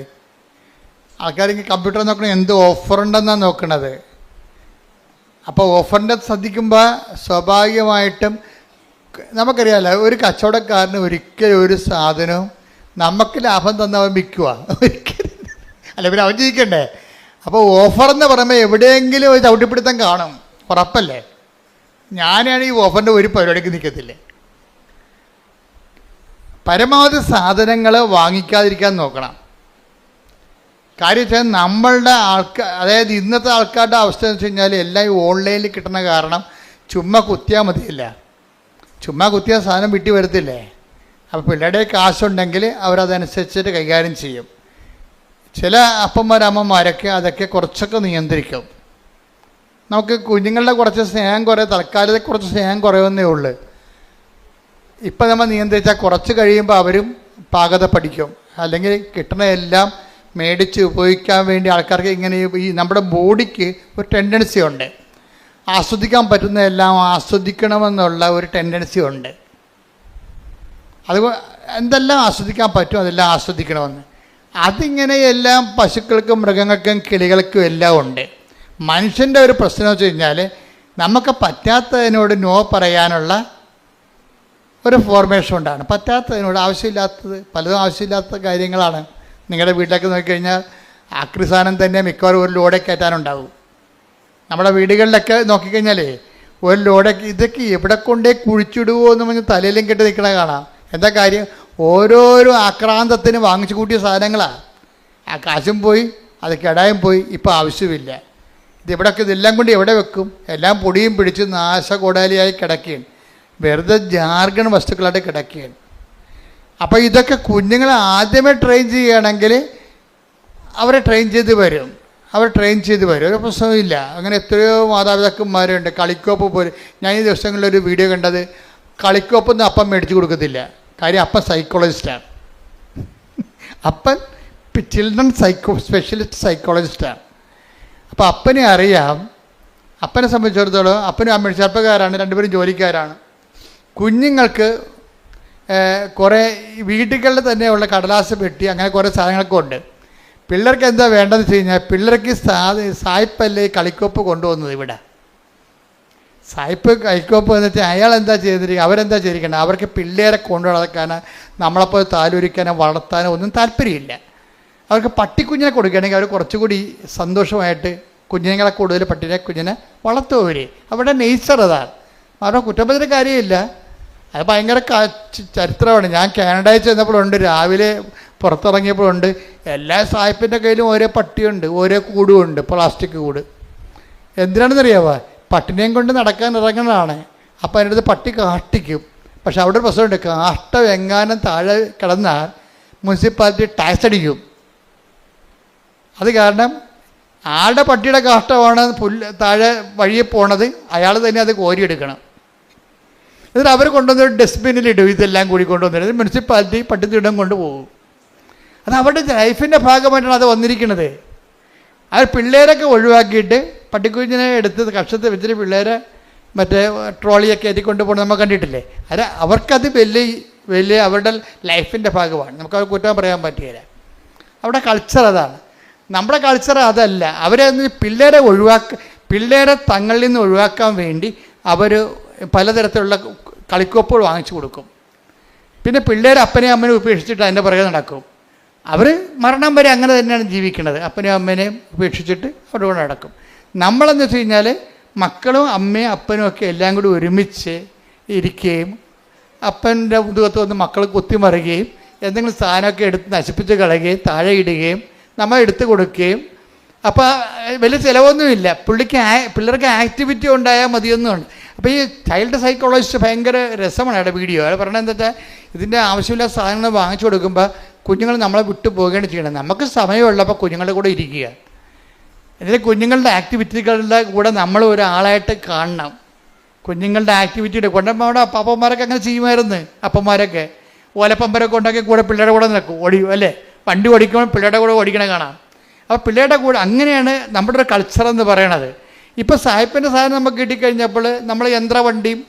Speaker 3: കമ്പ്യൂട്ടർ നോക്കണം, എന്ത് ഓഫറുണ്ടെന്നാണ് നോക്കണത്. അപ്പോൾ ഓഫറിൻ്റെ ശ്രദ്ധിക്കുമ്പോൾ സ്വാഭാവികമായിട്ടും നമുക്കറിയാമല്ലോ, ഒരു കച്ചവടക്കാരന് ഒരിക്കലും ഒരു സാധനവും നമുക്ക് ലാഭം തന്നവൻ വിൽക്കുക ഒരിക്കലും അല്ല, പിന്നെ അവൻ ജീവിക്കണ്ടേ. അപ്പോൾ ഓഫർ എന്ന് പറയുമ്പോൾ എവിടെയെങ്കിലും ഒരു ചവിട്ടിപ്പിടുത്തം കാണും, ഉറപ്പല്ലേ? ഞാനാണ് ഈ ഓഫറിൻ്റെ ഒരു പരിപാടിക്ക് നിൽക്കത്തില്ലേ. പരമാവധി സാധനങ്ങൾ വാങ്ങിക്കാതിരിക്കാൻ നോക്കണം. കാര്യം വെച്ചാൽ നമ്മളുടെ അതായത് ഇന്നത്തെ ആൾക്കാരുടെ അവസ്ഥ എന്ന് വെച്ച് കഴിഞ്ഞാൽ എല്ലാം ഓൺലൈനിൽ കിട്ടുന്ന കാരണം ചുമ്മാ കുത്തിയാൽ മതിയില്ല. ചുമ്മാ കുത്തിയാൽ സാധനം വിട്ടി വരത്തില്ലേ. അപ്പോൾ പിള്ളേരുടെ കാശുണ്ടെങ്കിൽ അവരതനുസരിച്ചിട്ട് കൈകാര്യം ചെയ്യും. ചില അപ്പന്മാരമ്മമാരൊക്കെ അതൊക്കെ കുറച്ചൊക്കെ നിയന്ത്രിക്കും. നമുക്ക് കുഞ്ഞുങ്ങളുടെ കുറച്ച് സ്നേഹം തൽക്കാലത്തെ കുറച്ച് സ്നേഹം കുറയുന്നേ ഉള്ളൂ. ഇപ്പം നമ്മൾ നിയന്ത്രിച്ചാൽ കുറച്ച് കഴിയുമ്പോൾ അവരും പാകത പഠിക്കും. അല്ലെങ്കിൽ കിട്ടുന്ന എല്ലാം മേടിച്ച് ഉപയോഗിക്കാൻ വേണ്ടി ആൾക്കാർക്ക് ഇങ്ങനെ ഈ നമ്മുടെ ബോഡിക്ക് ഒരു ടെൻഡൻസി ഉണ്ട്. ആസ്വദിക്കാൻ പറ്റുന്നതെല്ലാം ആസ്വദിക്കണമെന്നുള്ള ഒരു ടെൻഡൻസി ഉണ്ട്. അത് എന്തെല്ലാം ആസ്വദിക്കാൻ പറ്റും അതെല്ലാം ആസ്വദിക്കണമെന്ന്. അതിങ്ങനെ എല്ലാം പശുക്കൾക്കും മൃഗങ്ങൾക്കും കിളികൾക്കും എല്ലാം ഉണ്ട്. മനുഷ്യൻ്റെ ഒരു പ്രശ്നം വെച്ച് കഴിഞ്ഞാൽ നമുക്ക് പറ്റാത്തതിനോട് നോ പറയാനുള്ള ഒരു ഫോർമേഷൻ ഉണ്ടാണ്. പറ്റാത്തതിനോട് ആവശ്യമില്ലാത്തത് പലതും ആവശ്യമില്ലാത്ത കാര്യങ്ങളാണ്. നിങ്ങളുടെ വീട്ടിലേക്ക് നോക്കിക്കഴിഞ്ഞാൽ ആക്രി സാധനം തന്നെ മിക്കവാറും ഒരു ലോഡേ കയറ്റാനുണ്ടാവും. നമ്മുടെ വീടുകളിലൊക്കെ നോക്കിക്കഴിഞ്ഞാലേ ഒരു ലോഡൊക്കെ ഇതൊക്കെ എവിടെ കൊണ്ടേ കുഴിച്ചിടുവോ എന്ന് പറഞ്ഞ് തലയിലും കെട്ടി നിൽക്കണ കാണാം. എന്താ കാര്യം? ഓരോരോ ആക്രാന്തത്തിന് വാങ്ങിച്ചു കൂട്ടിയ സാധനങ്ങളാണ്. ആ കാശും പോയി, അത് കെടായും പോയി, ഇപ്പോൾ ആവശ്യമില്ല. ഇതെല്ലാം കൊണ്ട് എവിടെ വെക്കും? എല്ലാം പൊടിയും പിടിച്ച് നാശകോടാലിയായി കിടക്കുകയാണ്, വെറുതെ ജാർഗൺ വസ്തുക്കളായിട്ട് കിടക്കുകയാണ്. അപ്പോൾ ഇതൊക്കെ കുഞ്ഞുങ്ങളെ ആദ്യമേ ട്രെയിൻ ചെയ്യുകയാണെങ്കിൽ അവരെ ട്രെയിൻ ചെയ്ത് വരും. ഒരു പ്രശ്നവുമില്ല. അങ്ങനെ എത്രയോ മാതാപിതാക്കന്മാരുണ്ട്. കളിക്കോപ്പ് പോലെ ഞാൻ ഈ ദിവസങ്ങളിലൊരു വീഡിയോ കണ്ടത്, കളിക്കോപ്പൊന്നും അപ്പം മേടിച്ച് കൊടുക്കത്തില്ല. കാര്യം അപ്പൻ സൈക്കോളജിസ്റ്റാണ്. അപ്പൻ ചിൽഡ്രൻ സ്പെഷ്യലിസ്റ്റ് സൈക്കോളജിസ്റ്റാണ്. അപ്പോൾ അപ്പനെ അറിയാം. അപ്പനെ സംബന്ധിച്ചിടത്തോളം അപ്പനും അമ്മയും ചെറുപ്പക്കാരാണ്, രണ്ടുപേരും ജോലിക്കാരാണ്. കുഞ്ഞുങ്ങൾക്ക് കുറേ വീടുകളിൽ തന്നെയുള്ള കടലാസ് പെട്ടി അങ്ങനെ കുറേ സാധനങ്ങളൊക്കെ ഉണ്ട്. പിള്ളേർക്ക് എന്താ വേണ്ടതെന്ന് വെച്ച് കഴിഞ്ഞാൽ, പിള്ളേർക്ക് സായിപ്പല്ലേ കളിക്കോപ്പ് കൊണ്ടുവന്നത് ഇവിടെ. സായിപ്പ് കളിക്കോപ്പ് എന്ന് വെച്ചാൽ അയാൾ എന്താ ചെയ്തിരിക്കുക, അവരെന്താ ചെയ്തിരിക്കണം, അവർക്ക് പിള്ളേരെ കൊണ്ടു നടക്കാനോ നമ്മളെപ്പോലെ താലോലിക്കാനോ വളർത്താനോ ഒന്നും താല്പര്യമില്ല. അവർക്ക് പട്ടിക്കുഞ്ഞിനെ കൊടുക്കുകയാണെങ്കിൽ അവർ കുറച്ചുകൂടി സന്തോഷമായിട്ട് കുഞ്ഞുങ്ങളെ കൂടുതൽ കുഞ്ഞിനെ വളർത്തുവർ. അവരുടെ നേച്ചർ അതാണ്. അവരുടെ കുറ്റപ്പെടുത്തിൻ്റെ കാര്യമില്ല. അത് ഭയങ്കര ചരിത്രമാണ്. ഞാൻ കാനഡയിൽ ചെന്നപ്പോഴുണ്ട്, രാവിലെ പുറത്തിറങ്ങിയപ്പോഴുണ്ട്, എല്ലാ സായിപ്പിൻ്റെ കയ്യിലും ഓരോ പട്ടിയുണ്ട്, ഓരോ കൂടുമുണ്ട്, പ്ലാസ്റ്റിക് കൂട്. എന്തിനാണെന്നറിയാമോ? പട്ടിനെയും കൊണ്ട് നടക്കാൻ ഇറങ്ങുന്നതാണ്. അപ്പോൾ അതിൻ്റെ അടുത്ത് പട്ടി കാഷ്ടിക്കും. പക്ഷെ അവിടെ ഒരു പ്രശ്നമുണ്ട്, കാഷ്ടം എങ്ങാനും താഴെ കിടന്നാൽ മുനിസിപ്പാലിറ്റി ടാക്സ് അടിക്കും. അത് കാരണം ആളുടെ പട്ടിയുടെ കാഷ്ടമാണ് താഴെ വഴിയെ പോണത്, അയാൾ തന്നെ അത് കോരിയെടുക്കണം. എന്നിട്ട് അവർ കൊണ്ടുവന്നൊരു ഡസ്റ്റ്ബിന്നിലിടും. ഇതെല്ലാം കൂടി കൊണ്ടുവന്നിട്ട് മുനിസിപ്പാലിറ്റി പട്ടിത്തിടം കൊണ്ടുപോകും. അത് അവരുടെ ലൈഫിൻ്റെ ഭാഗമായിട്ടാണ് അത് വന്നിരിക്കുന്നത്. അവർ പിള്ളേരൊക്കെ ഒഴിവാക്കിയിട്ട് പട്ടിക്കുഞ്ഞിനെ എടുത്ത് കക്ഷത്ത് വെച്ചിട്ട് പിള്ളേരെ മറ്റേ ട്രോളിയൊക്കെ ഏറ്റിക്കൊണ്ട് പോകുന്നത് നമ്മൾ കണ്ടിട്ടില്ലേ. അത് അവർക്കത് വലിയ അവരുടെ ലൈഫിൻ്റെ ഭാഗമാണ്. നമുക്കത് കുറ്റം പറയാൻ പറ്റുകയില്ല. അവിടെ കൾച്ചർ അതാണ്. നമ്മുടെ കൾച്ചർ അതല്ല. അവരെ പിള്ളേരെ തങ്ങളിൽ നിന്ന് ഒഴിവാക്കാൻ വേണ്ടി അവർ പലതരത്തിലുള്ള കളിക്കോപ്പുകൾ വാങ്ങിച്ചു കൊടുക്കും. പിന്നെ പിള്ളേർ അപ്പനെയും അമ്മനെയും ഉപേക്ഷിച്ചിട്ട് അതിൻ്റെ പുറകെ നടക്കും. അവർ മരണം വരെ അങ്ങനെ തന്നെയാണ് ജീവിക്കുന്നത്. അപ്പനെയും അമ്മേനെയും ഉപേക്ഷിച്ചിട്ട് അവരുടെ കൂടെ നടക്കും. നമ്മളെന്ന് വെച്ച് കഴിഞ്ഞാൽ മക്കളും അമ്മയും അപ്പനും ഒക്കെ എല്ലാം കൂടി ഒരുമിച്ച് ഇരിക്കുകയും അപ്പൻ്റെ മുതുകത്ത് വന്ന് മക്കൾ കുത്തിമറിയുകയും എന്തെങ്കിലും സാധനമൊക്കെ എടുത്ത് നശിപ്പിച്ച് കളയുകയും താഴെ ഇടുകയും നമ്മൾ എടുത്തു കൊടുക്കുകയും. അപ്പോൾ വലിയ ചിലവൊന്നുമില്ല. പിള്ളേർക്ക് ആക്ടിവിറ്റി ഉണ്ടായാൽ മതിയൊന്നുമുണ്ട്. അപ്പോൾ ഈ ചൈൽഡ് സൈക്കോളജിസ്റ്റ് ഭയങ്കര രസമാണ് അവിടെ വീഡിയോ. അത് പറഞ്ഞത് എന്താ വെച്ചാൽ ഇതിൻ്റെ ആവശ്യമില്ലാത്ത സാധനങ്ങൾ വാങ്ങിച്ചു കൊടുക്കുമ്പോൾ കുഞ്ഞുങ്ങൾ നമ്മളെ വിട്ടു പോവുകയാണ് ചെയ്യണം. നമുക്ക് സമയമുള്ളപ്പോൾ കുഞ്ഞുങ്ങളുടെ കൂടെ ഇരിക്കുക. ഇതിൽ കുഞ്ഞുങ്ങളുടെ ആക്ടിവിറ്റികളുടെ കൂടെ നമ്മൾ ഒരാളായിട്ട് കാണണം. കുഞ്ഞുങ്ങളുടെ ആക്ടിവിറ്റിയുടെ കൊണ്ടുമ്പോൾ അവിടെ അപ്പന്മാരൊക്കെ അങ്ങനെ ചെയ്യുമായിരുന്നു. അപ്പന്മാരൊക്കെ ഓലപ്പമ്പരൊക്കെ ഉണ്ടാക്കി കൂടെ പിള്ളേരുടെ കൂടെ നിൽക്കും, ഓടിക്കും അല്ലേ. വണ്ടി ഓടിക്കുമ്പോൾ പിള്ളേരുടെ കൂടെ ഓടിക്കണ കാണാം. അപ്പോൾ പിള്ളേരുടെ കൂടെ അങ്ങനെയാണ് നമ്മുടെ ഒരു കൾച്ചർ എന്ന് പറയണത്. ഇപ്പോൾ സായിപ്പിൻ്റെ സാധനം നമുക്ക് കിട്ടിക്കഴിഞ്ഞപ്പോൾ നമ്മൾ യന്ത്രവണ്ടിയും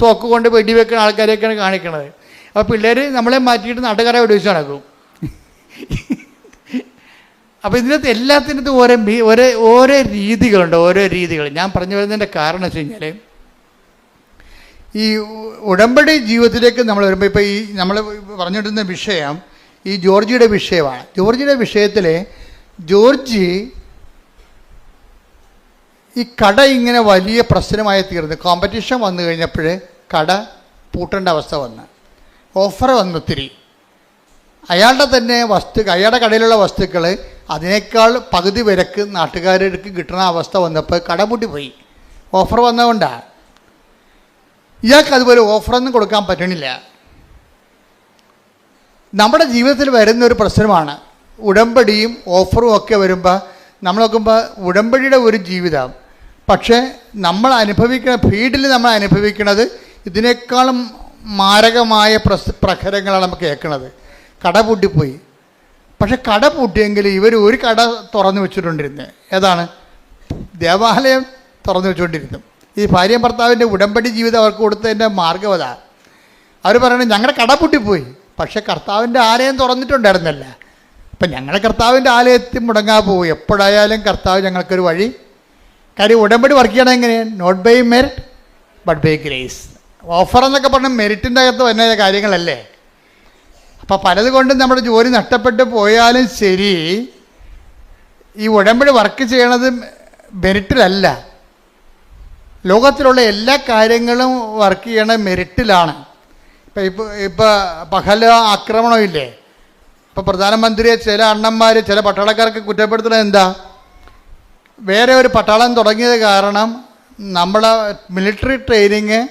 Speaker 3: തോക്ക് കൊണ്ട് വെടിവെക്കുന്ന ആൾക്കാരെയൊക്കെയാണ് കാണിക്കണത്. അപ്പോൾ പിള്ളേർ നമ്മളെ മാറ്റിയിട്ട് നാട്ടുകാരെ വെടിവെച്ച് നടക്കും. അപ്പോൾ ഇതിനകത്ത് എല്ലാത്തിനകത്തും ഓരോ രീതികളുണ്ട്, ഓരോ രീതികൾ. ഞാൻ പറഞ്ഞു വരുന്നതിൻ്റെ കാരണം വെച്ച് കഴിഞ്ഞാൽ ഈ ഉടമ്പടി ജീവിതത്തിലേക്ക് നമ്മൾ വരുമ്പോൾ ഇപ്പോൾ ഈ നമ്മൾ പറഞ്ഞിട്ടുന്ന വിഷയം ഈ ജോർജിയുടെ വിഷയമാണ്. ജോർജിയുടെ വിഷയത്തിൽ ജോർജി ഈ കട ഇങ്ങനെ വലിയ പ്രശ്നമായി തീർന്നു. കോമ്പറ്റീഷൻ വന്നു കഴിഞ്ഞപ്പോൾ കട പൂട്ടേണ്ട അവസ്ഥ വന്ന് ഓഫർ വന്നു ഒത്തിരി. അയാളുടെ തന്നെ അയാളുടെ കടയിലുള്ള വസ്തുക്കൾ അതിനേക്കാൾ പകുതി വിലക്ക് നാട്ടുകാർക്ക് കിട്ടുന്ന അവസ്ഥ വന്നപ്പോൾ കട പൂട്ടിപ്പോയി. ഓഫർ വന്നതുകൊണ്ടാണ്. ഇയാൾക്ക് അതുപോലെ ഓഫറൊന്നും കൊടുക്കാൻ പറ്റണില്ല. നമ്മുടെ ജീവിതത്തിൽ വരുന്നൊരു പ്രശ്നമാണ് ഉടമ്പടിയും ഓഫറും ഒക്കെ വരുമ്പോൾ നമ്മൾ നോക്കുമ്പോൾ ഉടമ്പടിയുടെ ഒരു ജീവിതം, പക്ഷേ നമ്മൾ അനുഭവിക്കുന്ന ഫീൽഡിൽ നമ്മൾ അനുഭവിക്കുന്നത് ഇതിനേക്കാളും മാരകമായ പ്രഹരങ്ങളാണ് നമുക്ക് കേൾക്കുന്നത്. കട പൂട്ടിപ്പോയി. പക്ഷെ കട പൂട്ടിയെങ്കിൽ ഇവർ ഒരു കട തുറന്നു വെച്ചിട്ടുണ്ടിരുന്നത്. ഏതാണ്? ദേവാലയം തുറന്നു വെച്ചുകൊണ്ടിരുന്നു. ഈ ഭാര്യ ഭർത്താവിൻ്റെ ഉടമ്പടി ജീവിതം അവർക്ക് കൊടുത്തതിൻ്റെ മാർഗ്ഗം അതാണ്. അവർ പറയണത് ഞങ്ങളുടെ കട പൂട്ടിപ്പോയി, പക്ഷെ കർത്താവിൻ്റെ ആലയം തുറന്നിട്ടുണ്ടായിരുന്നല്ല. അപ്പം ഞങ്ങളുടെ കർത്താവിൻ്റെ ആലയത്തിൽ മുടങ്ങാൻ പോകും. എപ്പോഴായാലും കർത്താവ് ഞങ്ങൾക്കൊരു വഴി. കാര്യം ഉടമ്പടി വർക്ക് ചെയ്യണം എങ്ങനെയാണ്? Not by merit but by grace. Offer എന്നൊക്കെ പറഞ്ഞാൽ മെറിറ്റിൻ്റെ അകത്ത് വരുന്ന കാര്യങ്ങളല്ലേ. അപ്പോൾ പലതുകൊണ്ടും നമ്മുടെ ജോലി നഷ്ടപ്പെട്ട് പോയാലും ശരി, ഈ ഉടമ്പടി വർക്ക് ചെയ്യണത് മെറിറ്റിലല്ല. ലോകത്തിലുള്ള എല്ലാ കാര്യങ്ങളും വർക്ക് ചെയ്യണ മെറിറ്റിലാണ്. ഇപ്പോൾ പഹല ആക്രമണമില്ലേ, ഇപ്പോൾ പ്രധാനമന്ത്രിയെ ചില അണ്ണന്മാർ ചില പട്ടാളക്കാർക്ക് കുറ്റപ്പെടുത്തുന്നത് എന്താ? വേറെ ഒരു പട്ടാളം തുടങ്ങിയത് കാരണം നമ്മളെ മിലിറ്ററി ട്രെയിനിങ്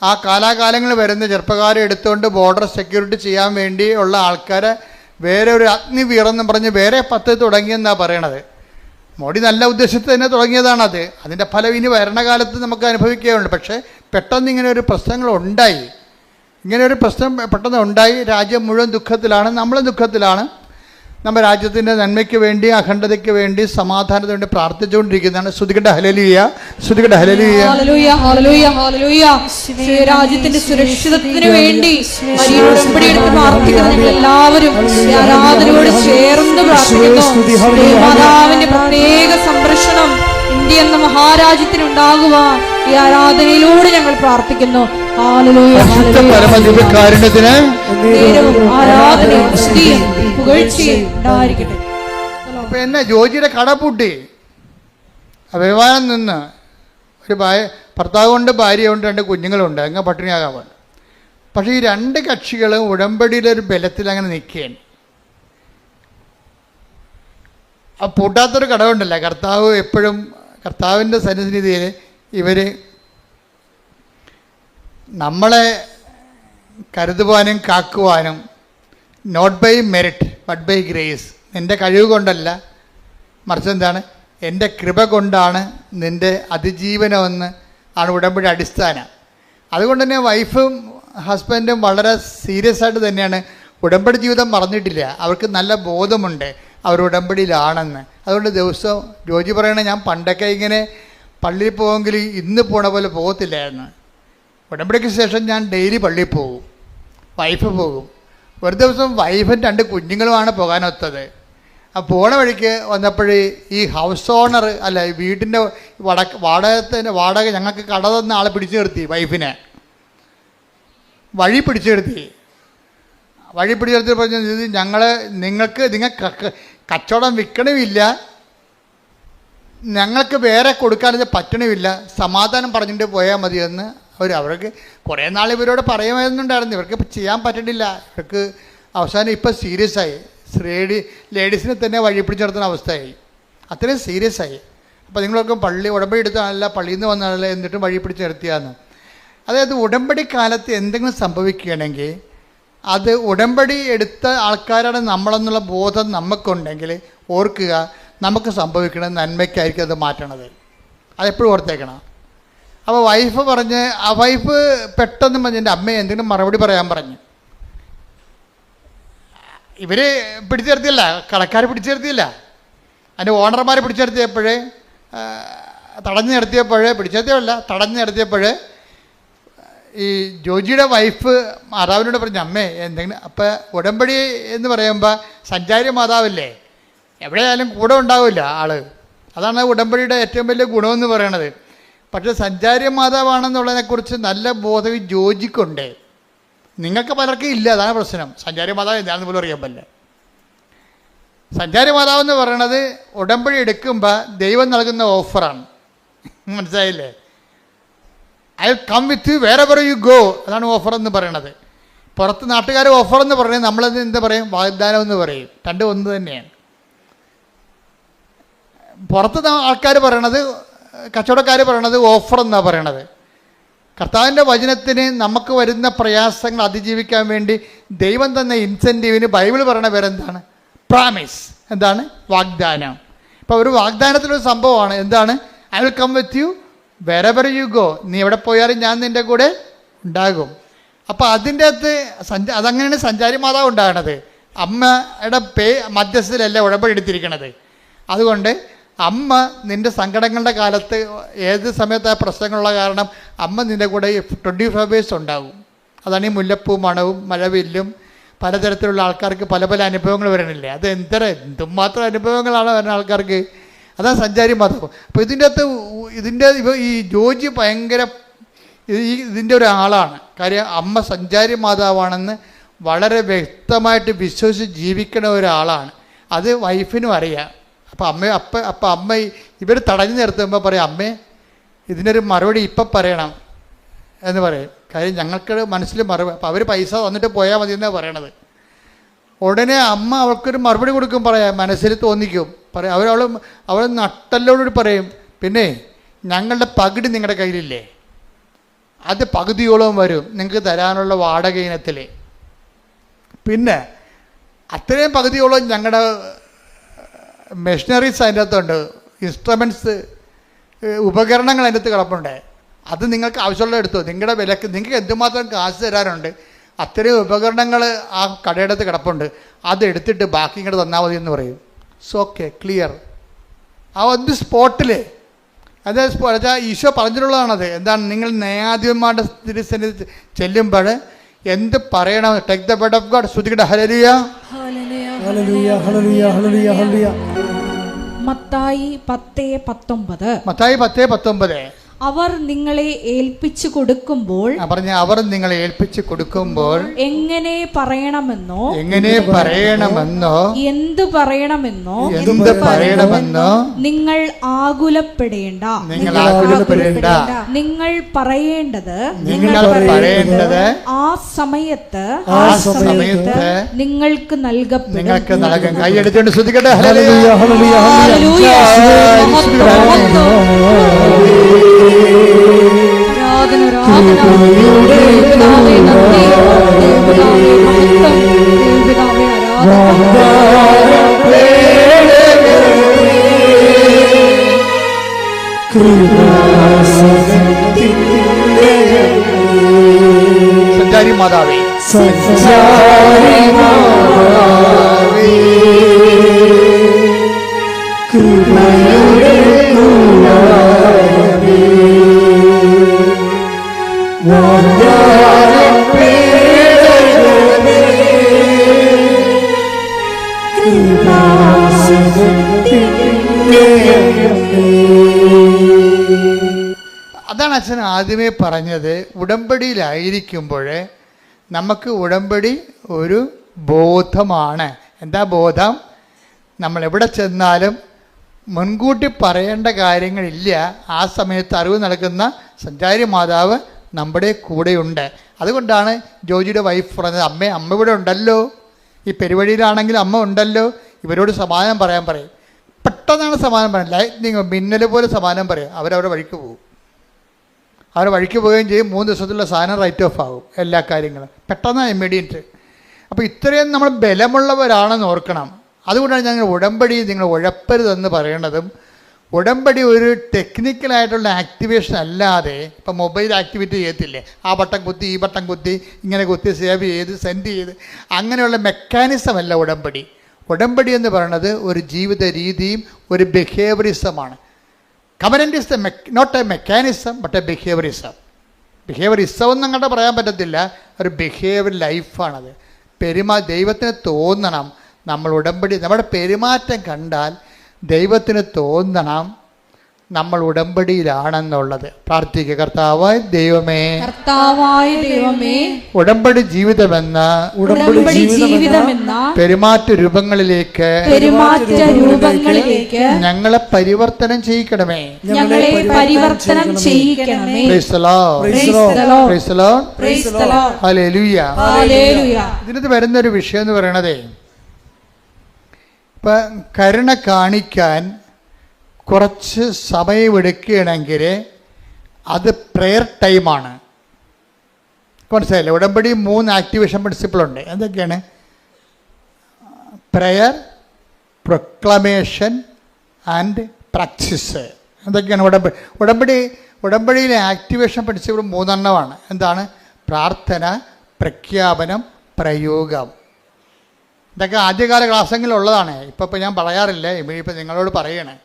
Speaker 3: ആ കാലാകാലങ്ങളിൽ വരുന്ന ചെറുപ്പക്കാരെ എടുത്തുകൊണ്ട് ബോർഡർ സെക്യൂരിറ്റി ചെയ്യാൻ വേണ്ടി ഉള്ള ആൾക്കാരെ വേറെ ഒരു അഗ്നിവീറെന്നും പറഞ്ഞ് വേറെ പദ്ധതി തുടങ്ങിയെന്നാണ് പറയണത്. മോഡി നല്ല ഉദ്ദേശത്തിൽ തന്നെ തുടങ്ങിയതാണത്. അതിൻ്റെ ഫലം ഇനി ഭരണകാലത്ത് നമുക്ക് അനുഭവിക്കുകയുണ്ട്. പക്ഷേ പെട്ടെന്ന് ഇങ്ങനെ ഒരു പ്രശ്നങ്ങളുണ്ടായി. ഇങ്ങനെ ഒരു പ്രശ്നം പെട്ടെന്ന് ഉണ്ടായി. രാജ്യം മുഴുവൻ ദുഃഖത്തിലാണ്, നമ്മളും ദുഃഖത്തിലാണ്. നമ്മുടെ രാജ്യത്തിൻ്റെ നന്മയ്ക്ക് വേണ്ടി, അഖണ്ഡതയ്ക്ക് വേണ്ടി, സമാധാനത്തിന് വേണ്ടി പ്രാർത്ഥിച്ചുകൊണ്ടിരിക്കുന്നതാണ്. ശ്രുതികട്ടെ ഹല്ലേലൂയ, ശ്രുതികട്ടെ ഹല്ലേലൂയ.
Speaker 1: രാജ്യത്തിന്റെ സുരക്ഷിതത്വത്തിന് വേണ്ടി ഉടമ്പടി എടുത്ത് പ്രാർത്ഥിക്കുന്ന എല്ലാവരും ആരാധനയോട് ചേർന്ന് പ്രാർത്ഥിക്കുന്നു. മാതാവിന്റെ പ്രത്യേക സംരക്ഷണം ഇന്ത്യ എന്ന മഹാരാജ്യത്തിനുണ്ടാകുവാൻ ഈ ആരാധനയിലൂടെ ഞങ്ങൾ പ്രാർത്ഥിക്കുന്നു.
Speaker 3: പരമദിവ്യകാരുണ്യത്തിന്
Speaker 1: ആരാധനയും സ്തുതിയും പുകഴ്ചയും ഉണ്ടായിരിക്കട്ടെ.
Speaker 3: അപ്പൊ എന്നെ ജോജിയുടെ കട പൂട്ടി അഭിമാനം നിന്ന് ഒരു ഭർത്താവ് കൊണ്ട് ഭാര്യയുണ്ട്, 2 കുഞ്ഞുങ്ങളുണ്ട്, അങ്ങ് പട്ടിണിയാകാൻ വേണം. പക്ഷേ ഈ 2 കക്ഷികളും ഉടമ്പടിയിലൊരു ബലത്തിൽ അങ്ങനെ നിൽക്കുകയാണ്. ആ പൂട്ടാത്തൊരു കടവുണ്ടല്ല. കർത്താവ് എപ്പോഴും കർത്താവിൻ്റെ സന്നിധിയിൽ ഇവർ നമ്മളെ കരുതുവാനും കാക്കുവാനും not by merit but by grace, നിൻ്റെ കഴിവ് കൊണ്ടല്ല, മറിച്ച് എന്താണ്, എൻ്റെ കൃപ കൊണ്ടാണ് നിൻ്റെ അതിജീവനമെന്ന് ആണ് ഉടമ്പടി അടിസ്ഥാനം. അതുകൊണ്ട് തന്നെ വൈഫും ഹസ്ബൻഡും വളരെ സീരിയസ് ആയിട്ട് തന്നെയാണ് ഉടമ്പടി ജീവിതം മറന്നിട്ടില്ല. അവർക്ക് നല്ല ബോധമുണ്ട് അവർ ഉടമ്പടിയിലാണെന്ന്. അതുകൊണ്ട് ദിവസം ജോജി പറയണേ, ഞാൻ പണ്ടൊക്കെ ഇങ്ങനെ പള്ളിയിൽ പോകുമെങ്കിൽ ഇന്ന് പോണ പോലെ പോകത്തില്ലായിരുന്നു. ഉടമ്പടിക്ക് ശേഷം ഞാൻ ഡെയിലി പള്ളിയിൽ പോകും, വൈഫ് പോകും. ഒരു ദിവസം വൈഫും 2 കുഞ്ഞുങ്ങളുമാണ് പോകാനൊത്തത്. ആ പോണ വഴിക്ക് വന്നപ്പോഴേ ഈ ഹൗസ് ഓണർ അല്ല, ഈ വീടിൻ്റെ വാടക ഞങ്ങൾക്ക് കട തന്ന ആളെ പിടിച്ചു നിർത്തി. വൈഫിനെ വഴി പിടിച്ചു നിർത്തി പറഞ്ഞ ഇത് നിങ്ങൾക്ക് കച്ചവടം വിൽക്കണമില്ല, ഞങ്ങൾക്ക് വേറെ കൊടുക്കാനത് പറ്റണമില്ല, സമാധാനം പറഞ്ഞിട്ട് പോയാൽ മതിയെന്ന് അവർക്ക് കുറേ നാൾ ഇവരോട് പറയുമായിരുന്നുണ്ടായിരുന്നു. ഇവർക്ക് ചെയ്യാൻ പറ്റണില്ല. ഇവർക്ക് അവസാനം ഇപ്പം സീരിയസ് ആയി. ലേഡീസിനെ തന്നെ വഴി പിടിച്ച് നടത്തുന്ന അവസ്ഥയായി. അത്രയും സീരിയസ് ആയി. അപ്പോൾ നിങ്ങളൊക്കെ ഉടമ്പടി എടുത്താണല്ല, പള്ളിയിൽ നിന്ന് വന്നാണല്ല, എന്നിട്ടും വഴി പിടിച്ച് നിർത്തിയാന്ന്. അതായത് ഉടമ്പടി കാലത്ത് എന്തെങ്കിലും സംഭവിക്കുകയാണെങ്കിൽ അത് ഉടമ്പടി എടുത്ത ആൾക്കാരാണ് നമ്മളെന്നുള്ള ബോധം നമുക്കുണ്ടെങ്കിൽ ഓർക്കുക, നമുക്ക് സംഭവിക്കണ നന്മയ്ക്കായിരിക്കും അത് മാറ്റണത്. അതെപ്പോഴും ഓർത്തേക്കണം. അപ്പോൾ വൈഫ് പെട്ടെന്ന് പറഞ്ഞ് എൻ്റെ അമ്മയെ എന്തെങ്കിലും മറുപടി പറയാൻ പറഞ്ഞു. ഇവർ പിടിച്ചു നിർത്തിയല്ല, കടക്കാർ പിടിച്ചു നിർത്തിയില്ല, അതിൻ്റെ ഓണർമാർ പിടിച്ചു നിർത്തിയപ്പോഴേ തടഞ്ഞു നിർത്തിയപ്പോഴേ ഈ ജോജിയുടെ വൈഫ് മാതാവിനോട് പറഞ്ഞു, അമ്മേ എന്തെങ്കിലും. അപ്പം ഉടമ്പടി എന്ന് പറയുമ്പോൾ സഞ്ചാരി മാതാവല്ലേ, എവിടെയായാലും കൂടെ ഉണ്ടാവില്ല ആൾ. അതാണ് ഉടമ്പടിയുടെ ഏറ്റവും വലിയ ഗുണമെന്ന് പറയണത്. പക്ഷേ സഞ്ചാരി മാതാവാണെന്നുള്ളതിനെക്കുറിച്ച് നല്ല ബോധം ഈ ജോജിക്കുണ്ട്. നിങ്ങൾക്ക് പലർക്കും ഇല്ല. അതാണ് പ്രശ്നം. സഞ്ചാരി മാതാവ് എന്താണെന്ന് പോലും അറിയാൻ പറ്റില്ല. സഞ്ചാരി മാതാവെന്ന് പറയണത് ഉടമ്പടി എടുക്കുമ്പോൾ ദൈവം നൽകുന്ന ഓഫറാണ്. മനസ്സിലായില്ലേ? I come with you wherever you go. അതാണ് ഓഫർ എന്ന് പറയണത്. പുറത്ത് നാട്ടുകാർ ഓഫർ എന്ന് പറയുന്നത് നമ്മളത് എന്താ പറയും? വാഗ്ദാനം എന്ന് പറയും. രണ്ടും ഒന്ന് തന്നെയാണ്. പുറത്ത് ആൾക്കാർ പറയണത്, കച്ചവടക്കാർ പറയണത് ഓഫർ എന്നാണ് പറയണത്. കർത്താവിൻ്റെ വചനത്തിന് നമുക്ക് വരുന്ന പ്രയാസങ്ങൾ അതിജീവിക്കാൻ വേണ്ടി ദൈവം തന്ന ഇൻസെൻറ്റീവിന് ബൈബിൾ പറയണ പേരെന്താണ്? പ്രാമിസ്. എന്താണ്? വാഗ്ദാനം. ഇപ്പോൾ ഒരു വാഗ്ദാനത്തിലൊരു സംഭവമാണ്. എന്താണ്? I will come with you wherever you go. നീ എവിടെ പോയാലും ഞാൻ നിൻ്റെ കൂടെ ഉണ്ടാകും. അപ്പോൾ അതിൻ്റെ അകത്ത് അതങ്ങനെയാണ് സഞ്ചാരി മാതാവ് ഉണ്ടാകണത്. അമ്മയുടെ മധ്യസ്ഥയിലല്ല ഉടമ്പടി എടുത്തിരിക്കണത്. അതുകൊണ്ട് അമ്മ നിൻ്റെ സങ്കടങ്ങളുടെ കാലത്ത് ഏത് സമയത്ത് ആ പ്രശ്നങ്ങളുള്ള കാരണം അമ്മ നിൻ്റെ കൂടെ 24 hours ഉണ്ടാകും. അതാണ് ഈ മുല്ലപ്പൂ മണവും മഴവില്ലും പലതരത്തിലുള്ള ആൾക്കാർക്ക് പല പല അനുഭവങ്ങൾ വരണില്ലേ? അത് എന്തുമാത്രം അനുഭവങ്ങളാണ് വരുന്ന ആൾക്കാർക്ക്. അതാണ് സഞ്ചാരി മാതാവ്. അപ്പോൾ ഇതിൻ്റെ ഈ ജോജി ഭയങ്കര ഇതിൻ്റെ ഒരാളാണ്. കാര്യം അമ്മ സഞ്ചാരി മാതാവാണെന്ന് വളരെ വ്യക്തമായിട്ട് വിശ്വസിച്ച് ജീവിക്കുന്ന ഒരാളാണ്. അത് വൈഫിനും അറിയാം. അപ്പം അമ്മ ഇവർ തടഞ്ഞു നിർത്തുമ്പോൾ പറയും, അമ്മേ ഇതിനൊരു മറുപടി ഇപ്പം പറയണം എന്ന് പറയും. കാര്യം ഞങ്ങൾക്ക് മനസ്സിൽ മറുപടി. അപ്പം അവർ പൈസ തന്നിട്ട് പോയാൽ മതി എന്നാണ് പറയണത്. ഉടനെ അമ്മ അവൾക്കൊരു മറുപടി കൊടുക്കും. പറയാം, മനസ്സിൽ തോന്നിക്കും. പറയും അവൾ നട്ടല്ലോട് പറയും, പിന്നെ ഞങ്ങളുടെ പകുതി നിങ്ങളുടെ കയ്യിലില്ലേ, അത് പകുതിയോളം വരും നിങ്ങൾക്ക് തരാനുള്ള വാടക ഇനത്തിൽ. പിന്നെ അത്രയും പകുതിയോളം ഞങ്ങളുടെ മെഷീനറീസ് അതിൻ്റെ അകത്തുണ്ട്, ഇൻസ്ട്രുമെൻറ്റ്സ്, ഉപകരണങ്ങൾ അതിൻ്റെ അകത്ത് കിടപ്പുണ്ട്. അത് നിങ്ങൾക്ക് ആവശ്യമുള്ള എടുത്തോ. നിങ്ങളുടെ വിലക്ക് നിങ്ങൾക്ക് എന്തുമാത്രം കാശ് തരാനുണ്ട് അത്രയും ഉപകരണങ്ങൾ ആ കടയുടെ അകത്ത് കിടപ്പുണ്ട്. അത് എടുത്തിട്ട് ബാക്കി ഇങ്ങോട്ട് തന്നാൽ മതി എന്ന് പറയും. So okay, clear. ആ ഒന്ന് സ്പോട്ടിൽ അത് ഈശോ പറഞ്ഞിട്ടുള്ളതാണത്. എന്താണ്? നിങ്ങൾ ന്യായാധിപന്മാരുടെ തിരുസന്നിധി ചെല്ലുമ്പോൾ എന്ത് പറയണം? Take the word of God. ശ്രുതികട ഹല്ലേലൂയ
Speaker 2: ഹല്ലേലൂയ ഹല്ലേലൂയ ഹല്ലേലൂയ ഹല്ലേലൂയ.
Speaker 1: മത്തായി 10:19.
Speaker 3: മത്തായി 10:19.
Speaker 1: അവർ നിങ്ങളെ ഏൽപ്പിച്ചു കൊടുക്കുമ്പോൾ
Speaker 3: അവർ നിങ്ങളെ ഏൽപ്പിച്ചു കൊടുക്കുമ്പോൾ
Speaker 1: എങ്ങനെ പറയണമെന്നോ
Speaker 3: എന്ത് പറയണമെന്നോ
Speaker 1: നിങ്ങൾ ആകുലപ്പെടേണ്ട. നിങ്ങൾ പറയേണ്ടത് ആ സമയത്ത് നിങ്ങൾക്ക് നൽകപ്പെടും.
Speaker 3: കൈയെടുത്തുകൊണ്ട് ശ്രദ്ധിക്കട്ടെ.
Speaker 2: ഹല്ലേലൂയ ഹല്ലേലൂയ ഹല്ലേലൂയ.
Speaker 3: സഞ്ചാരി മാതാവേ,
Speaker 2: കൃപയുടെ
Speaker 3: അതാണ് അച്ഛൻ ആദ്യമേ പറഞ്ഞത്. ഉടമ്പടിയിലായിരിക്കുമ്പോൾ നമുക്ക് ഉടമ്പടി ഒരു ബോധമാണ്. എന്താ ബോധം? നമ്മൾ എവിടെ ചെന്നാലും മുൻകൂട്ടി പറയേണ്ട കാര്യങ്ങളില്ല. ആ സമയത്ത് അറിവ് നൽകുന്ന സഞ്ചാരി മാതാവ് നമ്മുടെ കൂടെയുണ്ട്. അതുകൊണ്ടാണ് ജോജിയുടെ വൈഫ് പറഞ്ഞത്, അമ്മ ഇവിടെ ഉണ്ടല്ലോ, ഈ പെരുവഴിയിലാണെങ്കിൽ അമ്മ ഉണ്ടല്ലോ, ഇവരോട് സമാധാനം പറയാൻ പറയും. പെട്ടെന്നാണ് സമാധാനം പറയാം. ലൈറ്റ്നിങ് മിന്നൽ പോലെ സമാധാനം പറയും. അവരവരുടെ വഴിക്ക് പോകും. അവരുടെ വഴിക്ക് പോവുകയും ചെയ്യും. 3 ദിവസത്തിലുള്ള സാധനം റൈറ്റ് ഓഫ് ആകും. എല്ലാ കാര്യങ്ങളും പെട്ടെന്ന് ഇമ്മീഡിയറ്റ്. അപ്പോൾ ഇത്രയും നമ്മൾ ബലമുള്ളവരാണെന്ന് ഓർക്കണം. അതുകൊണ്ടാണ് ഞങ്ങൾ ഉടമ്പടി നിങ്ങൾ ഉഴപ്പരുതെന്ന് പറയേണ്ടതും. ഉടമ്പടി ഒരു ടെക്നിക്കലായിട്ടുള്ള ആക്ടിവേഷൻ അല്ലാതെ, ഇപ്പം മൊബൈൽ ആക്ടിവിറ്റി ചെയ്യത്തില്ലേ, ആ ബട്ടൺ കുത്തി ഈ ബട്ടൺ കുത്തി ഇങ്ങനെ കുത്തി സേവ് ചെയ്ത് സെൻഡ് ചെയ്ത്, അങ്ങനെയുള്ള മെക്കാനിസം അല്ല ഉടമ്പടി. ഉടമ്പടി എന്ന് പറയുന്നത് ഒരു ജീവിത രീതിയും ഒരു ബിഹേവിയറിസമാണ്. Covenant is not a mechanism but a behaviourism. Behaviourism ഒന്നും അങ്ങോട്ട് പറയാൻ പറ്റത്തില്ല. ഒരു ബിഹേവിയർ ലൈഫാണത്. ദൈവത്തിന് തോന്നണം നമ്മൾ ഉടമ്പടി, നമ്മുടെ പെരുമാറ്റം കണ്ടാൽ ദൈവത്തിന് തോന്നണം നമ്മൾ ഉടമ്പടിയിലാണെന്നുള്ളത്. പ്രാർത്ഥിക്കുക. കർത്താവായ ദൈവമേ, ഉടമ്പടി ജീവിതമെന്ന പെരുമാറ്റ രൂപങ്ങളിലേക്ക് ഞങ്ങളെ പരിവർത്തനം ചെയ്യിക്കണമേ. ഇതിനകത്ത് വരുന്നൊരു വിഷയം എന്ന് പറയണതേ, ഇപ്പം കരുണ കാണിക്കാൻ കുറച്ച് സമയമെടുക്കുകയാണെങ്കിൽ അത് പ്രെയർ ടൈമാണ്. മനസ്സിലായില്ലേ? ഉടമ്പടി 3 ആക്ടിവേഷൻ പ്രിൻസിപ്പിളുണ്ട്. എന്തൊക്കെയാണ്? Prayer, proclamation and practice. എന്തൊക്കെയാണ് ഉടമ്പടിയിലെ ആക്ടിവേഷൻ പ്രിൻസിപ്പിൾ 3 എണ്ണമാണ്. എന്താണ്? പ്രാർത്ഥന, പ്രഖ്യാപനം, പ്രയോഗം. ഇതൊക്കെ ആദ്യകാല ക്ലാസ്സെങ്കിലുള്ളതാണ്. ഇപ്പം ഞാൻ പറയാറില്ല. ഇപ്പം നിങ്ങളോട് പറയണേ,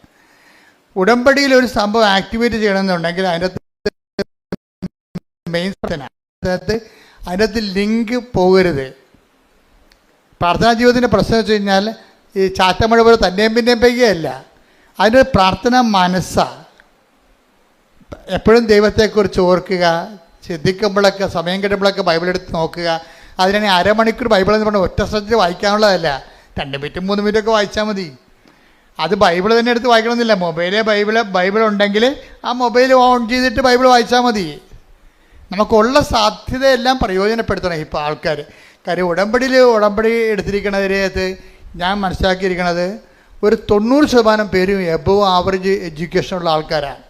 Speaker 3: ഉടമ്പടിയിൽ ഒരു സംഭവം ആക്ടിവേറ്റ് ചെയ്യണമെന്നുണ്ടെങ്കിൽ അതിനകത്ത് ലിങ്ക് പോകരുത്. പ്രാർത്ഥനാ ജീവിതത്തിൻ്റെ പ്രശ്നം വെച്ച് കഴിഞ്ഞാൽ ഈ ചാറ്റമഴ പോലെ തന്നെയും പിന്നെയും പെയ്യുകയല്ല. അതിൻ്റെ പ്രാർത്ഥന മനസ്സാണ്. എപ്പോഴും ദൈവത്തെക്കുറിച്ച് ഓർക്കുക, ചിന്തിക്കുമ്പോഴൊക്കെ, സമയം കിട്ടുമ്പോഴൊക്കെ ബൈബിൾ എടുത്ത് നോക്കുക. അതിനാണ് അരമണിക്കൂർ ബൈബിൾ എന്ന് പറഞ്ഞാൽ ഒറ്റ സ്ഥലത്ത് വായിക്കാനുള്ളതല്ല. 2 മിനിറ്റും 3 മിനിറ്റൊക്കെ വായിച്ചാൽ മതി. അത് ബൈബിൾ തന്നെ എടുത്ത് വായിക്കണമെന്നില്ല. ബൈബിൾ ഉണ്ടെങ്കിൽ ആ മൊബൈൽ ഓൺ ചെയ്തിട്ട് ബൈബിൾ വായിച്ചാൽ മതി. നമുക്കുള്ള സാധ്യതയെല്ലാം പ്രയോജനപ്പെടുത്തണം ഇപ്പോൾ ആൾക്കാർ. കാര്യം ഉടമ്പടി എടുത്തിരിക്കുന്നതിനകത്ത് ഞാൻ മനസ്സിലാക്കിയിരിക്കുന്നത് ഒരു 90% പേരും എബോവ് ആവറേജ് എഡ്യൂക്കേഷനുള്ള ആൾക്കാരാണ്.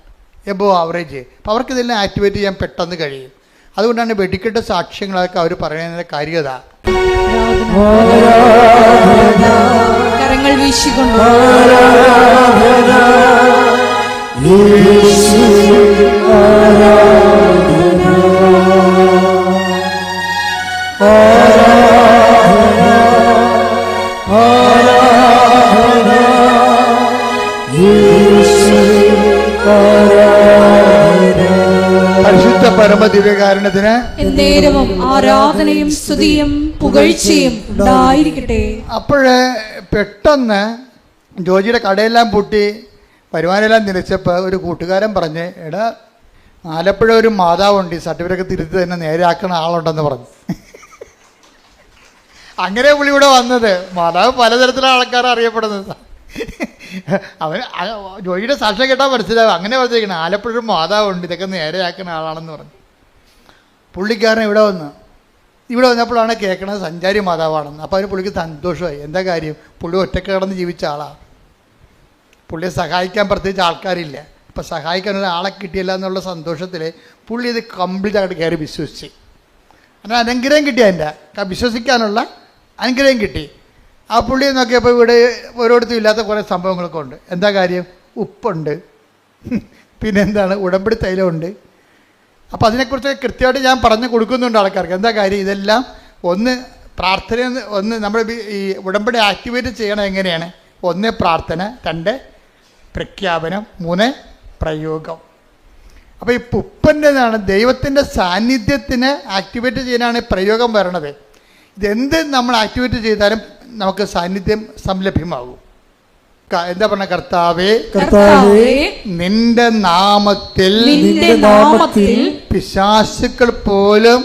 Speaker 3: Above average. അപ്പോൾ അവർക്കിതെല്ലാം ആക്ടിവേറ്റ് ചെയ്യാൻ പെട്ടെന്ന് കഴിയും. അതുകൊണ്ടാണ് വെടിക്കെട്ട് സാക്ഷ്യങ്ങളൊക്കെ അവർ പറയുന്നതിൻ്റെ കാര്യത.
Speaker 1: കരങ്ങൾ വീശിക്കൊണ്ട്
Speaker 3: പരിശുദ്ധ പരമദിവ്യകാരുണ്യത്തിന്
Speaker 1: എന്നേരവും ആരാധനയും സ്തുതിയും പുകഴ്ചയും ഉണ്ടായിരിക്കട്ടെ.
Speaker 3: അപ്പോഴേ പെട്ടെന്ന് ജോജിയുടെ കടയെല്ലാം പൂട്ടി വരുമാനമെല്ലാം നിലച്ചപ്പോൾ ഒരു കൂട്ടുകാരൻ പറഞ്ഞ്, എടാ ആലപ്പുഴ ഒരു മാതാവുണ്ട്, ഈ സർട്ടിഫിക്കറ്റ് തിരുത്തി തന്നെ നേരെയാക്കുന്ന ആളുണ്ടെന്ന് പറഞ്ഞു. അങ്ങനെ പുള്ളി ഇവിടെ വന്നത്. മാതാവ് പലതരത്തിലുള്ള ആൾക്കാർ അറിയപ്പെടുന്നത്. അവൻ ജോജിയുടെ സാക്ഷ്യം കേട്ടാൽ മനസ്സിലാവും. അങ്ങനെ പറഞ്ഞിരിക്കണം, ആലപ്പുഴ ഒരു മാതാവുണ്ട്, ഇതൊക്കെ നേരെയാക്കുന്ന ആളാണെന്ന് പറഞ്ഞു. പുള്ളിക്കാരൻ ഇവിടെ വന്നപ്പോഴാണ് കേൾക്കണത് സഞ്ചാരി മാതാവാണെന്ന്. അപ്പോൾ അതിന് പുള്ളിക്ക് സന്തോഷമായി. എന്താ കാര്യം? പുള്ളി ഒറ്റയ്ക്ക് കിടന്ന് ജീവിച്ച ആളാണ്. പുള്ളിയെ സഹായിക്കാൻ പ്രത്യേകിച്ച് ആൾക്കാരില്ല. അപ്പോൾ സഹായിക്കാൻ ഒരാളെ കിട്ടിയില്ല എന്നുള്ള സന്തോഷത്തിൽ പുള്ളി ഇത് കംപ്ലീറ്റ് ആയിട്ട് കയറി വിശ്വസിച്ച്. അങ്ങനെ അനുഗ്രഹം കിട്ടി. അതിൻ്റെ വിശ്വസിക്കാനുള്ള അനുഗ്രഹം കിട്ടി. ആ പുള്ളിയെ നോക്കിയപ്പോൾ ഇവിടെ ഓരോരുത്തരും ഇല്ലാത്ത കുറേ സംഭവങ്ങളൊക്കെ ഉണ്ട്. എന്താ കാര്യം? ഉപ്പുണ്ട്, പിന്നെന്താണ്, ഉടമ്പടി തൈലമുണ്ട്. അപ്പോൾ അതിനെക്കുറിച്ച് കൃത്യമായിട്ട് ഞാൻ പറഞ്ഞു കൊടുക്കുന്നുണ്ട് ആൾക്കാർക്ക്. എന്താ കാര്യം? ഇതെല്ലാം ഒന്ന് പ്രാർത്ഥന, ഒന്ന് നമ്മൾ ഈ ഉടമ്പടി ആക്ടിവേറ്റ് ചെയ്യണം. എങ്ങനെയാണ്? 1 പ്രാർത്ഥന, 2 പ്രഖ്യാപനം, 3 പ്രയോഗം. അപ്പോൾ ഈ ഉപ്പൻ്റെതാണ് ദൈവത്തിൻ്റെ സാന്നിധ്യത്തിന് ആക്ടിവേറ്റ് ചെയ്യാനാണ് പ്രയോഗം വരണത്. ഇതെന്ത് നമ്മൾ ആക്ടിവേറ്റ് ചെയ്താലും നമുക്ക് സാന്നിധ്യം സംലഭ്യമാകും. എന്താ പറഞ്ഞ? കർത്താവേ,
Speaker 1: കർത്താവേ,
Speaker 3: നിന്റെ നാമത്തിൽ
Speaker 1: നിന്റെ നാമത്തിൽ
Speaker 3: പിശാചുക്കൾ പോലും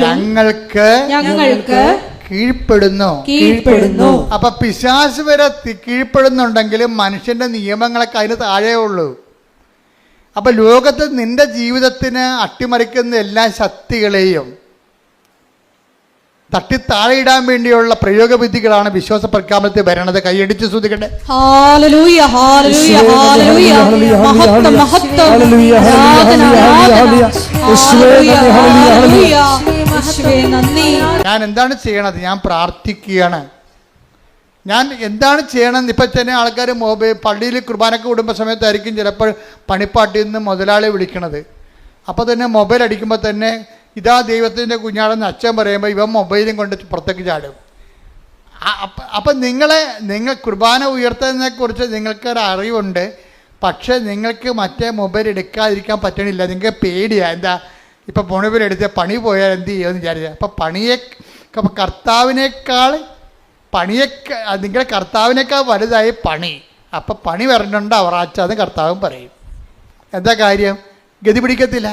Speaker 1: ഞങ്ങൾക്ക്
Speaker 3: കീഴ്പ്പെടുന്നു. അപ്പൊ പിശാച് വരെ കീഴ്പ്പെടുന്നുണ്ടെങ്കിലും മനുഷ്യന്റെ നിയമങ്ങളൊക്കെ അതിന് താഴെ ഉള്ളൂ. അപ്പൊ ലോകത്ത് നിന്റെ ജീവിതത്തിന് അട്ടിമറിക്കുന്ന എല്ലാ ശക്തികളെയും തട്ടി താഴെയിടാൻ വേണ്ടിയുള്ള പ്രയോഗവിധികളാണ് വിശ്വാസ പ്രഖ്യാപനത്തിൽ വരണത്. കൈയടിച്ച് ശ്രദ്ധിക്കട്ടെ.
Speaker 1: ഹല്ലേലൂയ, ഹല്ലേലൂയ, ഹല്ലേലൂയ. മഹത്വം, മഹത്വം.
Speaker 3: ഞാൻ എന്താണ് ചെയ്യണത്? ഞാൻ പ്രാർത്ഥിക്കുകയാണ്. ഞാൻ എന്താണ് ചെയ്യണമെന്ന് ഇപ്പം തന്നെ ആൾക്കാർ പള്ളിയിൽ കുർബാനക്ക് കൂടുമ്പോൾ സമയത്തായിരിക്കും ചിലപ്പോൾ പണിപ്പാട്ടിൽ നിന്ന് മുതലാളി വിളിക്കണത്. അപ്പോൾ തന്നെ മൊബൈൽ അടിക്കുമ്പോൾ തന്നെ ഇതാ ദൈവത്തിൻ്റെ കുഞ്ഞാടെന്ന് അച്ഛൻ പറയുമ്പോൾ ഇവൻ മൊബൈലും കൊണ്ട് പുറത്തേക്ക് ചാടും. അപ്പം നിങ്ങൾ കുർബാന ഉയർത്തുന്നതിനെക്കുറിച്ച് നിങ്ങൾക്കൊരു അറിവുണ്ട്, പക്ഷേ നിങ്ങൾക്ക് മറ്റേ മൊബൈൽ എടുക്കാതിരിക്കാൻ പറ്റണില്ല. നിങ്ങൾക്ക് പേടിയാണ്. എന്താ? ഇപ്പം മൊബൈൽ എടുത്ത് പണി പോയാൽ എന്ത് ചെയ്യുമെന്ന് വിചാരിച്ചാൽ അപ്പം കർത്താവിനേക്കാൾ നിങ്ങളുടെ കർത്താവിനേക്കാൾ വലുതായി പണി. അപ്പം പണി വരണ്ടുണ്ട് അവറാച്ചാന്ന് കർത്താവും പറയും. എന്താ കാര്യം? ഗതി പിടിക്കത്തില്ല.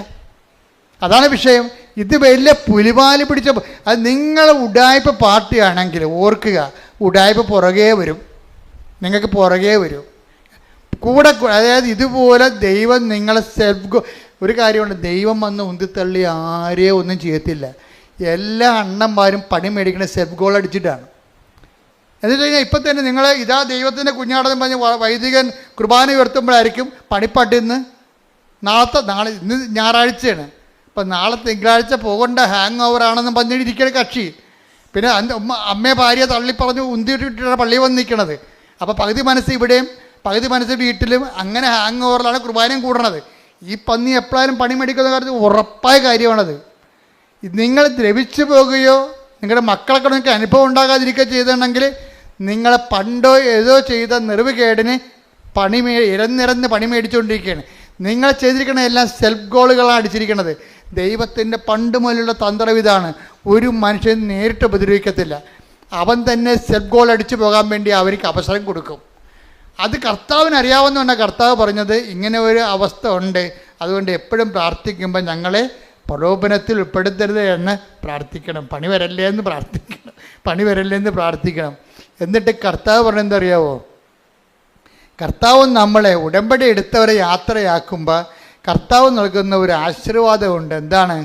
Speaker 3: അതാണ് വിഷയം. ഇത് വലിയ പുലിവാല് പിടിച്ച അത് നിങ്ങൾ ഉഡായ്പ പാർട്ടിയാണെങ്കിൽ ഓർക്കുക, ഉഡായ്പ പുറകെ വരും, നിങ്ങൾക്ക് പുറകെ വരും കൂടെ. അതായത് ഇതുപോലെ ദൈവം നിങ്ങളെ ഒരു കാര്യമുണ്ട്, ദൈവം വന്ന് ഉന്തിത്തള്ളി ആരെയും ഒന്നും ചെയ്യത്തില്ല. എല്ലാ അണ്ണന്മാരും പണി മേടിക്കുന്ന സെൽഫ് ഗോൾ അടിച്ചിട്ടാണ്. എന്നിട്ട് കഴിഞ്ഞാൽ ഇപ്പം തന്നെ നിങ്ങൾ ഇതാ ദൈവത്തിൻ്റെ കുഞ്ഞാടെന്ന് പറഞ്ഞ് വൈദികൻ കുർബാന ഉയർത്തുമ്പോഴായിരിക്കും പണിപ്പാട്ടിൽ നിന്ന് നാളെ ഇന്ന് ഞായറാഴ്ചയാണ്, അപ്പം നാളെ തിങ്കളാഴ്ച പോകേണ്ട ഹാങ് ഓവറാണെന്ന് പറഞ്ഞിരിക്കുന്ന കക്ഷി. പിന്നെ അമ്മയെ ഭാര്യ തള്ളിപ്പറഞ്ഞ് ഉന്തിയിട്ടിട്ടാണ് പള്ളിയിൽ വന്ന് നിൽക്കണത്. അപ്പോൾ പകുതി മനസ്സ് ഇവിടെയും പകുതി മനസ്സ് വീട്ടിലും, അങ്ങനെ ഹാങ് ഓവറിലാണ് കുർബാനയും കൂടണത്. ഈ പന്നി എപ്പോഴും പണി മേടിക്കുന്ന കാര്യത്തിൽ ഉറപ്പായ കാര്യമാണത്. നിങ്ങൾ ദ്രവിച്ചു പോകുകയോ നിങ്ങളുടെ മക്കളൊക്കെ നിങ്ങൾക്ക് അനുഭവം ഉണ്ടാകാതിരിക്കുകയോ ചെയ്തിട്ടുണ്ടെങ്കിൽ നിങ്ങളെ പണ്ടോ ഏതോ ചെയ്ത നെറിവുകേടിന് ഇരന്നിരന്ന് പണി മേടിച്ചുകൊണ്ടിരിക്കുകയാണ്. നിങ്ങൾ ചെയ്തിരിക്കുന്ന എല്ലാം സെൽഫ് ഗോളുകളാണ് അടിച്ചിരിക്കുന്നത്. ദൈവത്തിൻ്റെ പണ്ട് മുതലുള്ള തന്ത്രം ഇതാണ്, ഒരു മനുഷ്യൻ നേരിട്ട് ഉപദ്രവിക്കത്തില്ല. അവൻ തന്നെ സെൽഫ് ഗോൾ അടിച്ചു പോകാൻ വേണ്ടി അവർക്ക് അവസരം കൊടുക്കും. അത് കർത്താവിന് അറിയാവുന്നതാണ്. കർത്താവ് പറഞ്ഞത് ഇങ്ങനെ ഒരു അവസ്ഥ ഉണ്ട്, അതുകൊണ്ട് എപ്പോഴും പ്രാർത്ഥിക്കുമ്പോൾ ഞങ്ങളെ പ്രലോഭനത്തിൽ ഉൾപ്പെടുത്തരുത് എന്ന് പ്രാർത്ഥിക്കണം. പണി വരല്ലേ എന്ന് പ്രാർത്ഥിക്കണം. എന്നിട്ട് കർത്താവ് പറഞ്ഞെന്താ അറിയാവോ? കർത്താവ് നമ്മളെ ഉടമ്പടി എടുത്തവരെ യാത്രയാക്കുമ്പോൾ കർത്താവ് നൽകുന്ന ഒരു ആശീർവാദമുണ്ട്. എന്താണ്?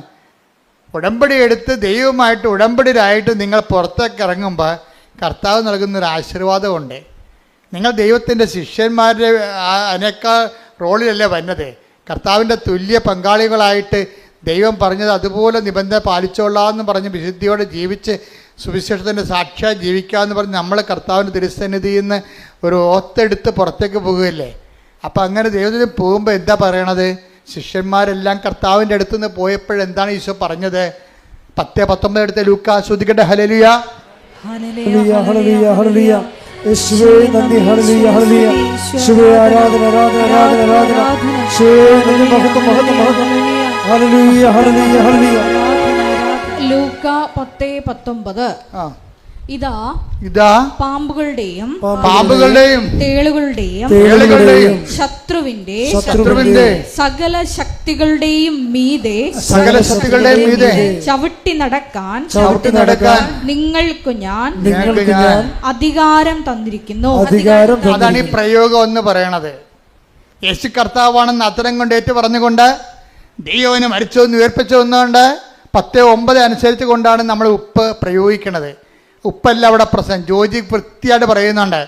Speaker 3: ഉടമ്പടി എടുത്ത് ദൈവമായിട്ട് ഉടമ്പടിയിലായിട്ട് നിങ്ങൾ പുറത്തേക്ക് ഇറങ്ങുമ്പോൾ കർത്താവ് നൽകുന്നൊരു ആശീർവാദമുണ്ട്. നിങ്ങൾ ദൈവത്തിൻ്റെ ശിഷ്യന്മാരുടെ അതിനേക്കാൾ റോളിലല്ലേ വന്നത്. കർത്താവിൻ്റെ തുല്യ പങ്കാളികളായിട്ട് ദൈവം പറഞ്ഞത് അതുപോലെ നിബന്ധന പാലിച്ചോളാമെന്ന് പറഞ്ഞ് വിശുദ്ധിയോടെ ജീവിച്ച് സുവിശേഷത്തിൻ്റെ സാക്ഷ്യം ജീവിക്കാമെന്ന് പറഞ്ഞ് നമ്മൾ കർത്താവിൻ്റെ തിരുസന്നിധിയിൽ നിന്ന് ഒരു ഓത്തെടുത്ത് പുറത്തേക്ക് പോകുകയല്ലേ. അപ്പം അങ്ങനെ ദൈവത്തിന് പോകുമ്പോൾ എന്താ പറയണത്? ശിഷ്യന്മാരെല്ലാം കർത്താവിൻ്റെ അടുത്ത് നിന്ന് പോയപ്പോഴെന്താണ് ഈശോ പറഞ്ഞത്? 10:19 എടുത്ത് ലൂക്കാ ശ്രദ്ധിക്കട്ടെ. ഹല്ലേലൂയ,
Speaker 2: ഹല്ലേലൂയ, ഹല്ലേലൂയ, ഹല്ലേലൂയ. യേശുവേ നന്ദി. ഹല്ലേലൂയ, ഹല്ലേലൂയ. യേശുവേ ആരാധന, ആരാധന, ആരാധന, ആരാധന. യേശുവേ നന്ദി. മഹത്വം, മഹത്വം, മഹത്വം. ഹല്ലേലൂയ, ഹല്ലേലൂയ, ഹല്ലേലൂയ.
Speaker 1: ലൂക്ക 10:19. ഇതാ പാമ്പുകളുടെയും തേളുകളുടെയും ശത്രുവിന്റെ സകല ശക്തികളുടെയും മീതെ ചവിട്ടി നടക്കാൻ നിങ്ങൾക്ക് ഞാൻ അധികാരം തന്നിരിക്കുന്നു.
Speaker 3: അതാണ് ഈ പ്രയോഗം എന്ന് പറയണത്. യേശു കർത്താവാണെന്ന് അത്തരം കൊണ്ട് ഏറ്റു പറഞ്ഞുകൊണ്ട് ദൈവന് മരിച്ചോന്ന് ഉയർപ്പിച്ചോന്നുകൊണ്ട് 10:9 അനുസരിച്ച് കൊണ്ടാണ് നമ്മൾ ഉപ്പ് പ്രയോഗിക്കുന്നത്. ഉപ്പല്ല അവിടെ പ്രശ്നം. ജോജി വൃത്തിയായിട്ട് പറയുന്നുണ്ട്.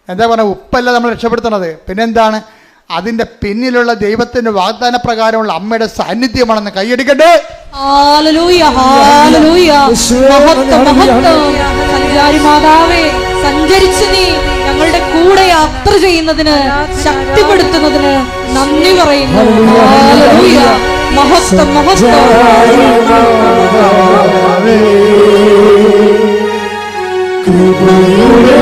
Speaker 3: എന്താ പറയുക? ഉപ്പല്ല നമ്മൾ രക്ഷപ്പെടുത്തുന്നത്. പിന്നെന്താണ്? അതിൻ്റെ പിന്നിലുള്ള ദൈവത്തിൻ്റെ വാഗ്ദാന പ്രകാരമുള്ള അമ്മയുടെ സാന്നിധ്യമാണെന്ന്. കൈയടിക്കട്ടെ.
Speaker 1: സഞ്ചരിച്ച് നീ ഞങ്ങളുടെ കൂടെ യാത്ര ചെയ്യുന്നതിന് ശക്തിപ്പെടുത്തുന്നതിന് നന്ദി പറയുന്നു. മഹത്വം, മഹത്വം.
Speaker 2: കൃപയുടെ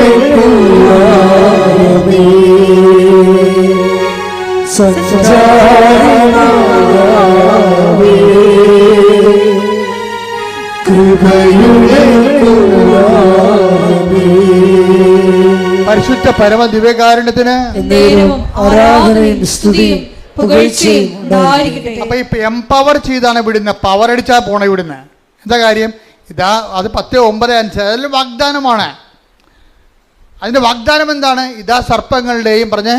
Speaker 3: പരിശുദ്ധ പരമ ദിവ്യകാരുണ്യത്തിന്
Speaker 1: എന്നേരവും ആരാധനയും സ്തുതിയും പുകഴ്ചയും ഉണ്ടായിരിക്കട്ടെ.
Speaker 3: അപ്പൊ ഈ എംപവർ ചെയ്താണ് വിടുന്നത്. പവർ അടിച്ചാൽ പോണ വിടുന്നത്. എന്താ കാര്യം? ഇതാ അത് 10:9 അതിൽ വാഗ്ദാനമാണ്. അതിന്റെ വാഗ്ദാനം എന്താണ്? ഇതാ സർപ്പങ്ങളുടെയും പറഞ്ഞേ,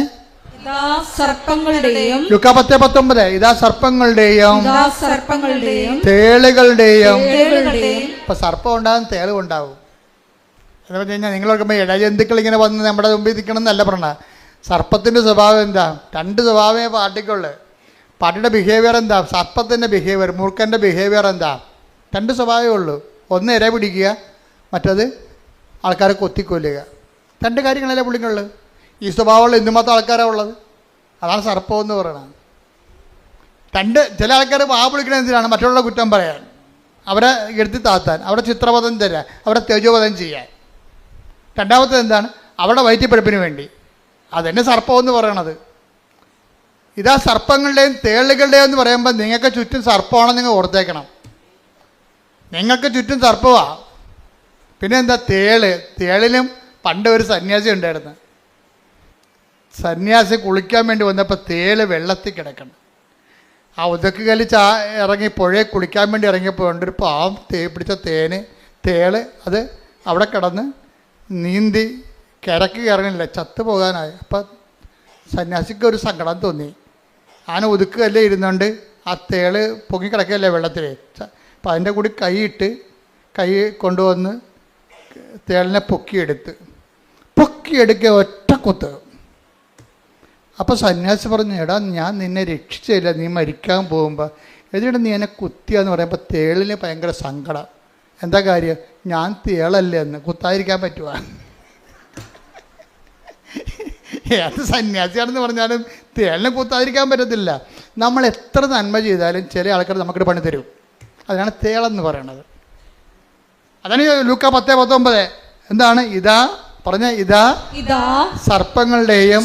Speaker 1: ഇതാ സർപ്പങ്ങളുടെയും,
Speaker 3: ലുക്കാ 10:19 ഇതാ സർപ്പങ്ങളുടെയും
Speaker 1: ഇതാ സർപ്പങ്ങളുടെയും
Speaker 3: തേളുകളുടെയും.
Speaker 1: തേളുകളുടെയും.
Speaker 3: ഇപ്പൊ സർപ്പം ഉണ്ടാകും, തേളും ഉണ്ടാവും. എന്ന് പറഞ്ഞു കഴിഞ്ഞാൽ നിങ്ങൾ ഓർക്കുമ്പോൾ ഇഴജന്തുക്കൾ ഇങ്ങനെ വന്ന് നമ്മുടെ മുമ്പിൽ നിൽക്കണം എന്നല്ല പറഞ്ഞ. സർപ്പത്തിൻ്റെ സ്വഭാവം എന്താ? 2 സ്വഭാവമേ പാട്ടിക്കുള്ളൂ. പാട്ടിയുടെ ബിഹേവിയർ എന്താ? സർപ്പത്തിൻ്റെ ബിഹേവിയർ, മൂർഖൻ്റെ ബിഹേവിയർ എന്താ? 2 സ്വഭാവമേ ഉള്ളൂ. ഒന്ന് ഇര പിടിക്കുക, മറ്റത് ആൾക്കാരെ കൊത്തിക്കൊല്ലുക. 2 കാര്യങ്ങളല്ലേ പുള്ളിക്കുള്ളൂ. ഈ സ്വഭാവമുള്ള എന്തുമാത്രം ആൾക്കാരാണ് ഉള്ളത്? അതാണ് സർപ്പം എന്ന് പറയുന്നത്. ചില ആൾക്കാർ വാ വിളിക്കണത് എന്തിനാണ്? മറ്റുള്ള കുറ്റം പറയാൻ, അവരെ എടുത്തി താത്താൻ, അവരുടെ ചിത്രപഥം തരാൻ, അവരെ തേജോവധം ചെയ്യാൻ. രണ്ടാമത്തേത് എന്താണ്? അവരുടെ വയറ്റിപ്പഴപ്പിന് വേണ്ടി. അതെന്നെ സർപ്പം എന്ന് പറയണത്. ഇതാ സർപ്പങ്ങളുടെയും തേളുകളുടെയും എന്ന് പറയുമ്പോൾ നിങ്ങൾക്ക് ചുറ്റും സർപ്പമാണെന്ന് നിങ്ങൾ ഓർത്തേക്കണം. നിങ്ങൾക്ക് ചുറ്റും സർപ്പമാണ്. പിന്നെ എന്താ? തേളിലും പണ്ട് ഒരു സന്യാസി ഉണ്ടായിരുന്നു. സന്യാസി കുളിക്കാൻ വേണ്ടി വന്നപ്പോൾ തേള് വെള്ളത്തിൽ കിടക്കണം. ആ ഉദക്ക് കലിച്ച് ഇറങ്ങി പുഴയിൽ കുളിക്കാൻ വേണ്ടി ഇറങ്ങിയപ്പോൾ ഉണ്ട് ഒരു പാവം പിടിച്ച തേള് അത് അവിടെ കിടന്ന് നീന്തി കിഴക്ക് കയറണില്ല, ചത്തുപോകാനായി. അപ്പം സന്യാസിക്ക് ഒരു സങ്കടം തോന്നി. ആന ഒതുക്കുകയല്ലേ ഇരുന്നുകൊണ്ട് ആ തേള് പൊങ്ങിക്കിടക്കുകയല്ലേ വെള്ളത്തിൽ. അപ്പം അതിൻ്റെ കൂടി കൈ കൊണ്ടുവന്ന് തേളിനെ പൊക്കിയെടുക്കുക ഒറ്റ കുത്ത്. അപ്പോൾ സന്യാസി പറഞ്ഞു, എടാ ഞാൻ നിന്നെ രക്ഷിച്ചില്ല, നീ മരിക്കാൻ പോകുമ്പോൾ എന്നിട്ട് നീ എന്നെ കുത്തിയാന്ന് പറയുമ്പോൾ തേളിന് ഭയങ്കര സങ്കടം. എന്താ കാര്യം? ഞാൻ തേളല്ലേ എന്ന് കുത്താതിരിക്കാൻ പറ്റുക? അത് സന്യാസിയാണെന്ന് പറഞ്ഞാലും തേളിനെ കുത്താതിരിക്കാൻ പറ്റത്തില്ല. നമ്മൾ എത്ര നന്മ ചെയ്താലും ചില ആൾക്കാർ നമുക്കൊരു പണി തരും. അതിനാണ് തേളെന്ന് പറയണത്. അതാണ് ലൂക്കാ 10:19 എന്താണ്? ഇതാ പറഞ്ഞ ഇതാ സർപ്പങ്ങളുടെയും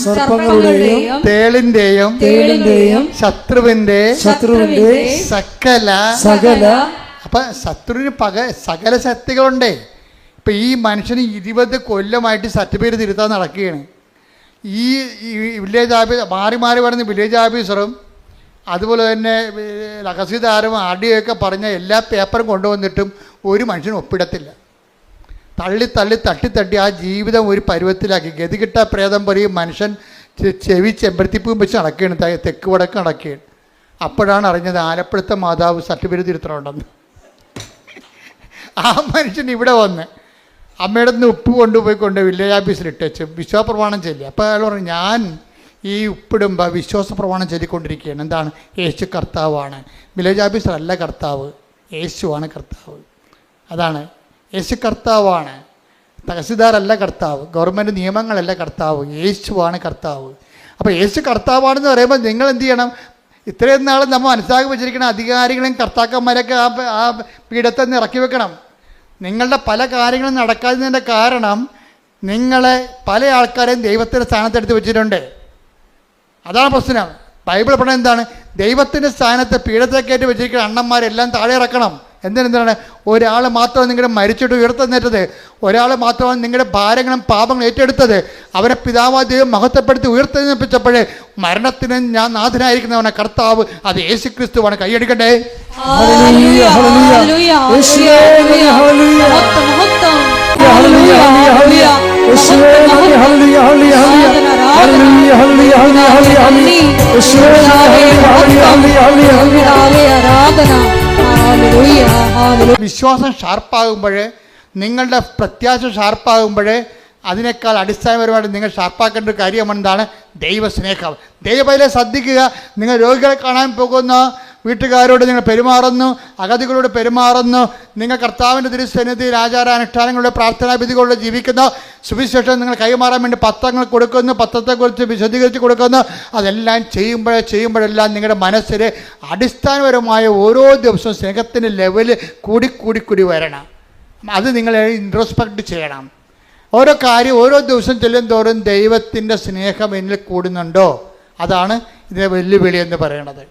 Speaker 3: തേളിന്റെയും ശത്രുവിന്റെ സകല. അപ്പൊ ശത്രുവിന് സകല ശക്തികളുണ്ടേ. ഇപ്പൊ ഈ മനുഷ്യന് 20 കൊല്ലമായിട്ട് സർട്ടിഫിക്കറ്റ് തിരുത്താൻ നടക്കുകയാണ്. ഈ വില്ലേജ് ഓഫീസ് മാറി വരുന്ന വില്ലേജ് ഓഫീസറും അതുപോലെ തന്നെ തഹസീൽദാരും RDO ഒക്കെ പറഞ്ഞ എല്ലാ പേപ്പറും കൊണ്ടുവന്നിട്ടും ഒരു മനുഷ്യനും ഒപ്പിടത്തില്ല. തട്ടി ആ ജീവിതം ഒരു പരുവത്തിലാക്കി. ഗതികിട്ട പ്രേതം പറയും മനുഷ്യൻ ചെവി ചെമ്പരത്തിപ്പൂം വെച്ച് നടക്കുകയാണ്, തെക്ക് വടക്ക് നടക്കുകയാണ്. അപ്പോഴാണ് അറിഞ്ഞത് ആലപ്പുഴത്തെ മാതാവ് സർട്ടിഫിക്കറ്റ് തിരുത്തണമുണ്ടെന്ന്. ആ മനുഷ്യൻ ഇവിടെ വന്ന് അമ്മയുടെ നിന്ന് ഉപ്പ് കൊണ്ടുപോയിക്കൊണ്ട് വില്ലേജ് ഓഫീസിൽ ഇട്ടേച്ച് വിശ്വാസപ്രമാണം ചൊല്ലി. അപ്പോൾ അയാൾ പറഞ്ഞു, ഞാൻ ഈ ഉപ്പിടുമ്പോൾ വിശ്വാസപ്രമാണം ചൊല്ലിക്കൊണ്ടിരിക്കുകയാണ്. എന്താണ്? യേശു കർത്താവാണ്. വില്ലേജ് ഓഫീസറല്ല കർത്താവ്, യേശുവാണ് കർത്താവ്. അതാണ്, യേശു കർത്താവാണ്. തഹസീൽദാരല്ല കർത്താവ്, ഗവൺമെൻറ് നിയമങ്ങളല്ല കർത്താവ്, യേശുവാണ് കർത്താവ്. അപ്പോൾ യേശു കർത്താവാണെന്ന് പറയുമ്പോൾ നിങ്ങൾ എന്ത് ചെയ്യണം? ഇത്രയും നാൾ നമ്മൾ മനസ്സിലാക്കി വെച്ചിരിക്കുന്ന അധികാരികളെയും കർത്താക്കന്മാരൊക്കെ ആ പീഠത്തിൽ നിന്ന് ഇറക്കി വെക്കണം. നിങ്ങളുടെ പല കാര്യങ്ങളും നടക്കാത്തതിൻ്റെ കാരണം നിങ്ങളെ പല ആൾക്കാരെയും ദൈവത്തിൻ്റെ സ്ഥാനത്തെടുത്ത് വെച്ചിട്ടുണ്ട്. അതാണ് പ്രശ്നം. ബൈബിൾ പറഞ്ഞത് എന്താണ്? ദൈവത്തിൻ്റെ സ്ഥാനത്ത് പീഠത്തെ കയറ്റി വെച്ചിരിക്കുന്ന അണ്ണന്മാരെല്ലാം താഴെ ഇറക്കണം. എന്താണ്? ഒരാൾ മാത്രമാണ് നിങ്ങളുടെ മരിച്ചിട്ട് ഉയർത്തെന്നേറ്റത്, ഒരാൾ മാത്രമാണ് നിങ്ങളുടെ ഭാരങ്ങളും പാപങ്ങളും ഏറ്റെടുത്തത്. അവരെ പിതാവാദ്യം മഹത്വപ്പെടുത്തി ഉയർത്തെന്നിപ്പിച്ചപ്പോഴേ മരണത്തിന് ഞാൻ നാഥനായിരിക്കുന്നവനെ കർത്താവ്, അത് യേശു ക്രിസ്തുവാണ്. കൈയടിക്കട്ടെ. വിശ്വാസം ഷാർപ്പാകുമ്പോൾ, നിങ്ങളുടെ പ്രത്യാശ ഷാർപ്പാകുമ്പോൾ അതിനേക്കാൾ അടിസ്ഥാനപരമായിട്ട് നിങ്ങൾ ഷാർപ്പാക്കേണ്ട ഒരു കാര്യം എന്താണ്? ദൈവസ്നേഹം. ദൈവബൈലെ ശ്രദ്ധിക്കുക. നിങ്ങൾ രോഗികളെ കാണാൻ പോകുന്ന വീട്ടുകാരോട് നിങ്ങൾ പെരുമാറുന്നു, അഗതികളോട് പെരുമാറുന്നു, നിങ്ങൾ കർത്താവിൻ്റെ തിരുസന്നിധിയിൽ ആചാരാനുഷ്ഠാനങ്ങളുടെ പ്രാർത്ഥനാവിധികളിലൂടെ ജീവിക്കുന്ന സുവിശേഷം നിങ്ങൾ കൈമാറാൻ വേണ്ടി പത്രങ്ങൾ കൊടുക്കുന്നു, പത്രത്തെക്കുറിച്ച് വിശദീകരിച്ച് കൊടുക്കുന്നു. അതെല്ലാം ചെയ്യുമ്പോഴെല്ലാം നിങ്ങളുടെ മനസ്സിൽ അടിസ്ഥാനപരമായ ഓരോ ദിവസവും സ്നേഹത്തിൻ്റെ ലെവല് കൂടി വരണം. അത് നിങ്ങൾ ഇൻട്രോസ്പെക്റ്റ് ചെയ്യണം. ഓരോ കാര്യം ഓരോ ദിവസം ചെല്ലും തോറും ദൈവത്തിൻ്റെ സ്നേഹം എന്നിൽ കൂടുന്നുണ്ടോ? അതാണ് ഇതിനെ വെല്ലുവിളി എന്ന് പറയുന്നത്.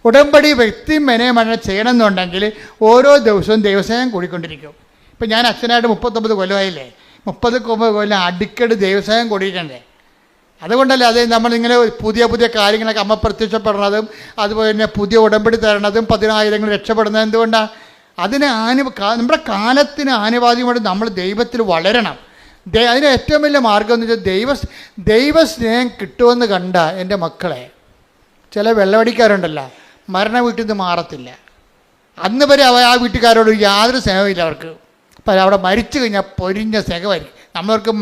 Speaker 3: ഉടമ്പടി വ്യക്തി മെനയമന ചെയ്യണമെന്നുണ്ടെങ്കിൽ ഓരോ ദിവസവും ദൈവസ്നേഹം കൂടിക്കൊണ്ടിരിക്കും. ഇപ്പം ഞാൻ അച്ഛനായിട്ട് 39 കൊല്ലമായില്ലേ. 30 കൊല്ലം അടിക്കടി ദൈവസേവം കൊടുക്കണ്ടേ? അതുകൊണ്ടല്ലേ അത് നമ്മളിങ്ങനെ പുതിയ പുതിയ കാര്യങ്ങളൊക്കെ അമ്മ പ്രത്യക്ഷപ്പെടുന്നതും അതുപോലെ തന്നെ പുതിയ ഉടമ്പടി തരണതും 10,000 രക്ഷപ്പെടുന്നത് എന്തുകൊണ്ടാണ്? അതിന് നമ്മുടെ കാലത്തിന് ആനുപാതികമായിട്ട് നമ്മൾ ദൈവത്തിൽ വളരണം. അതിന് ഏറ്റവും വലിയ മാർഗം എന്ന് വെച്ചാൽ ദൈവസ്നേഹം കിട്ടുമെന്ന് കണ്ട എൻ്റെ മക്കളെ, ചില വെള്ളമടിക്കാരുണ്ടല്ലോ, മരണ വീട്ടിൽ നിന്ന് മാറത്തില്ല. അന്ന് വരെ ആ വീട്ടുകാരോട് യാതൊരു സ്നേഹമില്ല അവർക്ക്. അപ്പം അവിടെ മരിച്ചു കഴിഞ്ഞാൽ പൊരിഞ്ഞ സ്നേഹമായിരിക്കും. നമ്മളവർക്ക്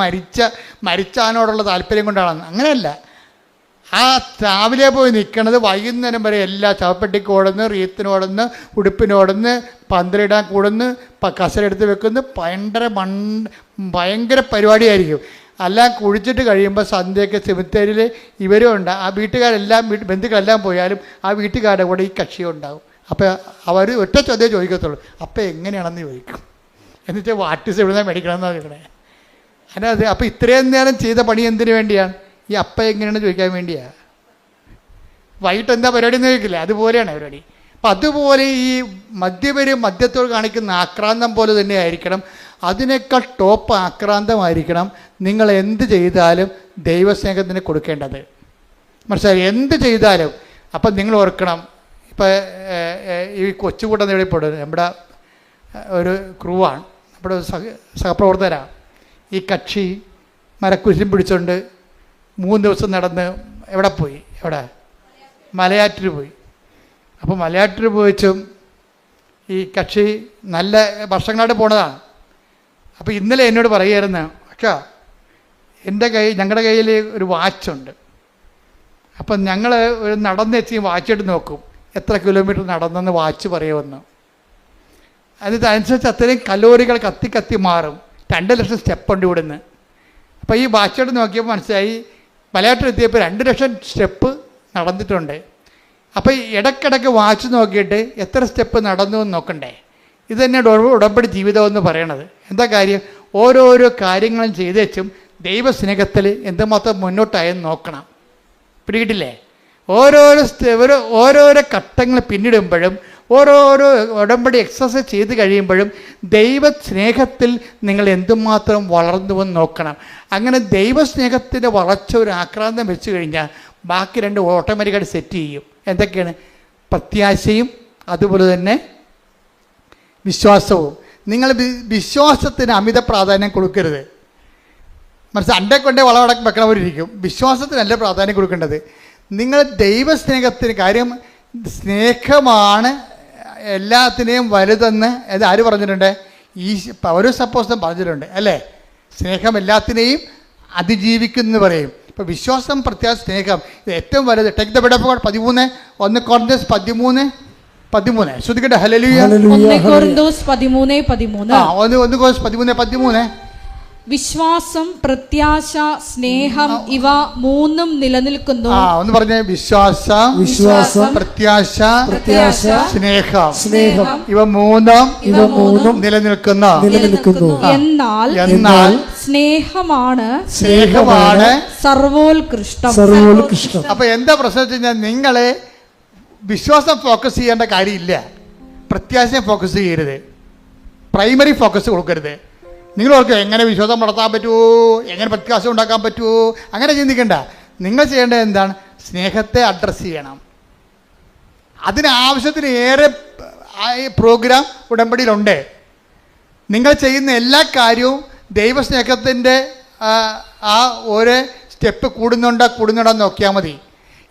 Speaker 3: മരിച്ചാനോടുള്ള താല്പര്യം കൊണ്ടാണ്. അങ്ങനെയല്ല, ആ രാവിലെ പോയി നിൽക്കണത് വൈകുന്നേരം വരെ എല്ലാ ശവപ്പെട്ടിക്ക് ഓടുന്ന്, റീത്തിനോടുന്ന്, ഉടുപ്പിനോടുന്ന്, പന്തലിടാൻ കൂടുന്ന്, കസരെടുത്ത് വെക്കുന്നു. ഭയങ്കര പരിപാടിയായിരിക്കും. എല്ലാം കുഴിച്ചിട്ട് കഴിയുമ്പോൾ സന്ധ്യയൊക്കെ സെമിത്തേരിയിൽ ഇവരും ഉണ്ട്. ആ വീട്ടുകാരെല്ലാം ബന്ധുക്കളെല്ലാം പോയാലും ആ വീട്ടുകാരുടെ കൂടെ ഈ കക്ഷിയും ഉണ്ടാവും. അപ്പോൾ അവർ ഒറ്റ ചോദ്യം ചോദിക്കത്തുള്ളൂ, അപ്പം എങ്ങനെയാണെന്ന് ചോദിക്കും. എന്നിട്ട് വാട്ടിസ് എവിടെ നിന്ന് മേടിക്കണമെന്നാണ് ചോദിക്കണേ. അതിനത് അപ്പോൾ ഇത്രയും നേരം ചെയ്ത പണി എന്തിനു വേണ്ടിയാണ്? ഈ അപ്പം എങ്ങനെയാണെന്ന് ചോദിക്കാൻ വേണ്ടിയാണ്. വൈകിട്ട് എന്താ പരിപാടി എന്ന് ചോദിക്കില്ല, അതുപോലെയാണ് പരിപാടി. അപ്പം അതുപോലെ ഈ മദ്യത്തോട് കാണിക്കുന്ന ആക്രാന്തം പോലെ തന്നെ ആയിരിക്കണം. അതിനേക്കാൾ ടോപ്പ് ആക്രാന്തമായിരിക്കണം നിങ്ങൾ എന്ത് ചെയ്താലും ദൈവസ്നേഹത്തിന് കൊടുക്കേണ്ടത്. മനസ്സിലായി? എന്ത് ചെയ്താലും. അപ്പം നിങ്ങൾ ഓർക്കണം, ഇപ്പം ഈ കൊച്ചുകൂട്ടം നേടിപ്പെടുന്നത് നമ്മുടെ ഒരു ക്രൂവാണ്, നമ്മുടെ സഹപ്രവർത്തകരാണ്. ഈ കക്ഷി മരക്കുരിശും പിടിച്ചുകൊണ്ട് 3 ദിവസം നടന്ന് എവിടെ പോയി? മലയാറ്റൂർ പോയി. അപ്പോൾ മലയാറ്റൂർ പോയിച്ചും ഈ കക്ഷി നല്ല വർഷങ്ങളായിട്ട് പോണതാണ്. അപ്പോൾ ഇന്നലെ എന്നോട് പറയുമായിരുന്നു, അച്ഛാ ഞങ്ങളുടെ കയ്യിൽ ഒരു വാച്ചുണ്ട്. അപ്പം ഞങ്ങൾ ഒരു നടന്നെത്തി വാച്ചിട്ട് നോക്കും എത്ര കിലോമീറ്റർ നടന്നെന്ന് വാച്ച് പറയുമെന്ന്. അതനുസരിച്ച് അത്രയും കലോറികൾ കത്തി മാറും. 2 ലക്ഷം സ്റ്റെപ്പുണ്ട് ഇവിടുന്ന്. അപ്പോൾ ഈ വാച്ചോട് നോക്കിയപ്പോൾ മനസ്സിലായി മലയാറ്റൂർ എത്തിയപ്പോൾ 2 ലക്ഷം സ്റ്റെപ്പ് നടന്നിട്ടുണ്ട്. അപ്പോൾ ഇടയ്ക്കിടയ്ക്ക് വാച്ച് നോക്കിയിട്ട് എത്ര സ്റ്റെപ്പ് നടന്നു എന്ന് നോക്കണ്ടേ? ഇത് തന്നെയാണ് ഉടമ്പടി ജീവിതം എന്ന് പറയണത്. എന്താ കാര്യം? ഓരോരോ കാര്യങ്ങളും ചെയ്ത് വെച്ചും ദൈവസ്നേഹത്തിൽ എന്തുമാത്രം മുന്നോട്ടായെന്ന് നോക്കണം. പിടികിട്ടില്ലേ? ഓരോരോ ഘട്ടങ്ങൾ പിന്നിടുമ്പോഴും ഓരോരോ ഉടമ്പടി എക്സസൈസ് ചെയ്ത് കഴിയുമ്പോഴും ദൈവസ്നേഹത്തിൽ നിങ്ങൾ എന്തുമാത്രം വളർന്നുവെന്ന് നോക്കണം. അങ്ങനെ ദൈവസ്നേഹത്തിൻ്റെ വളർച്ച ഒരു ആക്രാന്തം വെച്ച് കഴിഞ്ഞാൽ ബാക്കി 2 ഓട്ടോമാറ്റിക്കായിട്ട് സെറ്റ് ചെയ്യും. എന്തൊക്കെയാണ്? പ്രത്യാശയും അതുപോലെ തന്നെ വിശ്വാസവും. നിങ്ങൾ വിശ്വാസത്തിന് അമിത പ്രാധാന്യം കൊടുക്കരുത്. മനസ്സിലായി? അണ്ടേ കൊണ്ടേ വളവടക്കം വെക്കണവരിരിക്കും. വിശ്വാസത്തിനല്ല പ്രാധാന്യം കൊടുക്കേണ്ടത്. നിങ്ങൾ ദൈവസ്നേഹത്തിന് കാര്യം സ്നേഹമാണ് എല്ലാത്തിനെയും വലുതെന്ന് അത് ആര് പറഞ്ഞിട്ടുണ്ട്? പൗലോസ് അപ്പോസ്തലൻ പറഞ്ഞിട്ടുണ്ട് അല്ലേ? സ്നേഹം എല്ലാത്തിനെയും അതിജീവിക്കുമെന്ന് പറയും. ഇപ്പോൾ വിശ്വാസം, പ്രത്യാശ, സ്നേഹം ഇത് ഏറ്റവും വലുത്. Take the word of God 1 Corinthians 13 ശ്രദ്ധിക്കട്ടെ. ഹല്ലേലൂയ.
Speaker 1: 1 Corinthians 13:13.
Speaker 3: 1 Corinthians 13:13.
Speaker 1: വിശ്വാസം, പ്രത്യാശ, സ്നേഹം ഇവ 3ഉം നിലനിൽക്കുന്നു.
Speaker 3: ഒന്ന് പറഞ്ഞേ. വിശ്വാസം, പ്രത്യാശ, സ്നേഹം ഇവ മൂന്നും നിലനിൽക്കുന്നു. എന്നാൽ സ്നേഹമാണ് സർവോത്കൃഷ്ടം. അപ്പൊ എന്താ പ്രശ്നം വെച്ച് കഴിഞ്ഞാൽ നിങ്ങളെ വിശ്വാസം ഫോക്കസ് ചെയ്യേണ്ട കാര്യമില്ല, പ്രത്യാശയെ ഫോക്കസ് ചെയ്യരുത്, പ്രൈമറി ഫോക്കസ് കൊടുക്കരുത്. നിങ്ങളോർക്ക് എങ്ങനെ വിശ്വാസം വളർത്താൻ പറ്റുമോ, എങ്ങനെ പ്രത്യാശ ഉണ്ടാക്കാൻ പറ്റുമോ, അങ്ങനെ ചിന്തിക്കണ്ട. നിങ്ങൾ ചെയ്യേണ്ടത് എന്താണ്? സ്നേഹത്തെ അഡ്രസ്സ് ചെയ്യണം. അതിനാവശ്യത്തിന് ഏറെ പ്രോഗ്രാം ഉടമ്പടിയിലുണ്ട്. നിങ്ങൾ ചെയ്യുന്ന എല്ലാ കാര്യവും ദൈവസ്നേഹത്തിൻ്റെ ആ ഓരോ സ്റ്റെപ്പ് കൂടുന്നുണ്ടോ നോക്കിയാൽ മതി.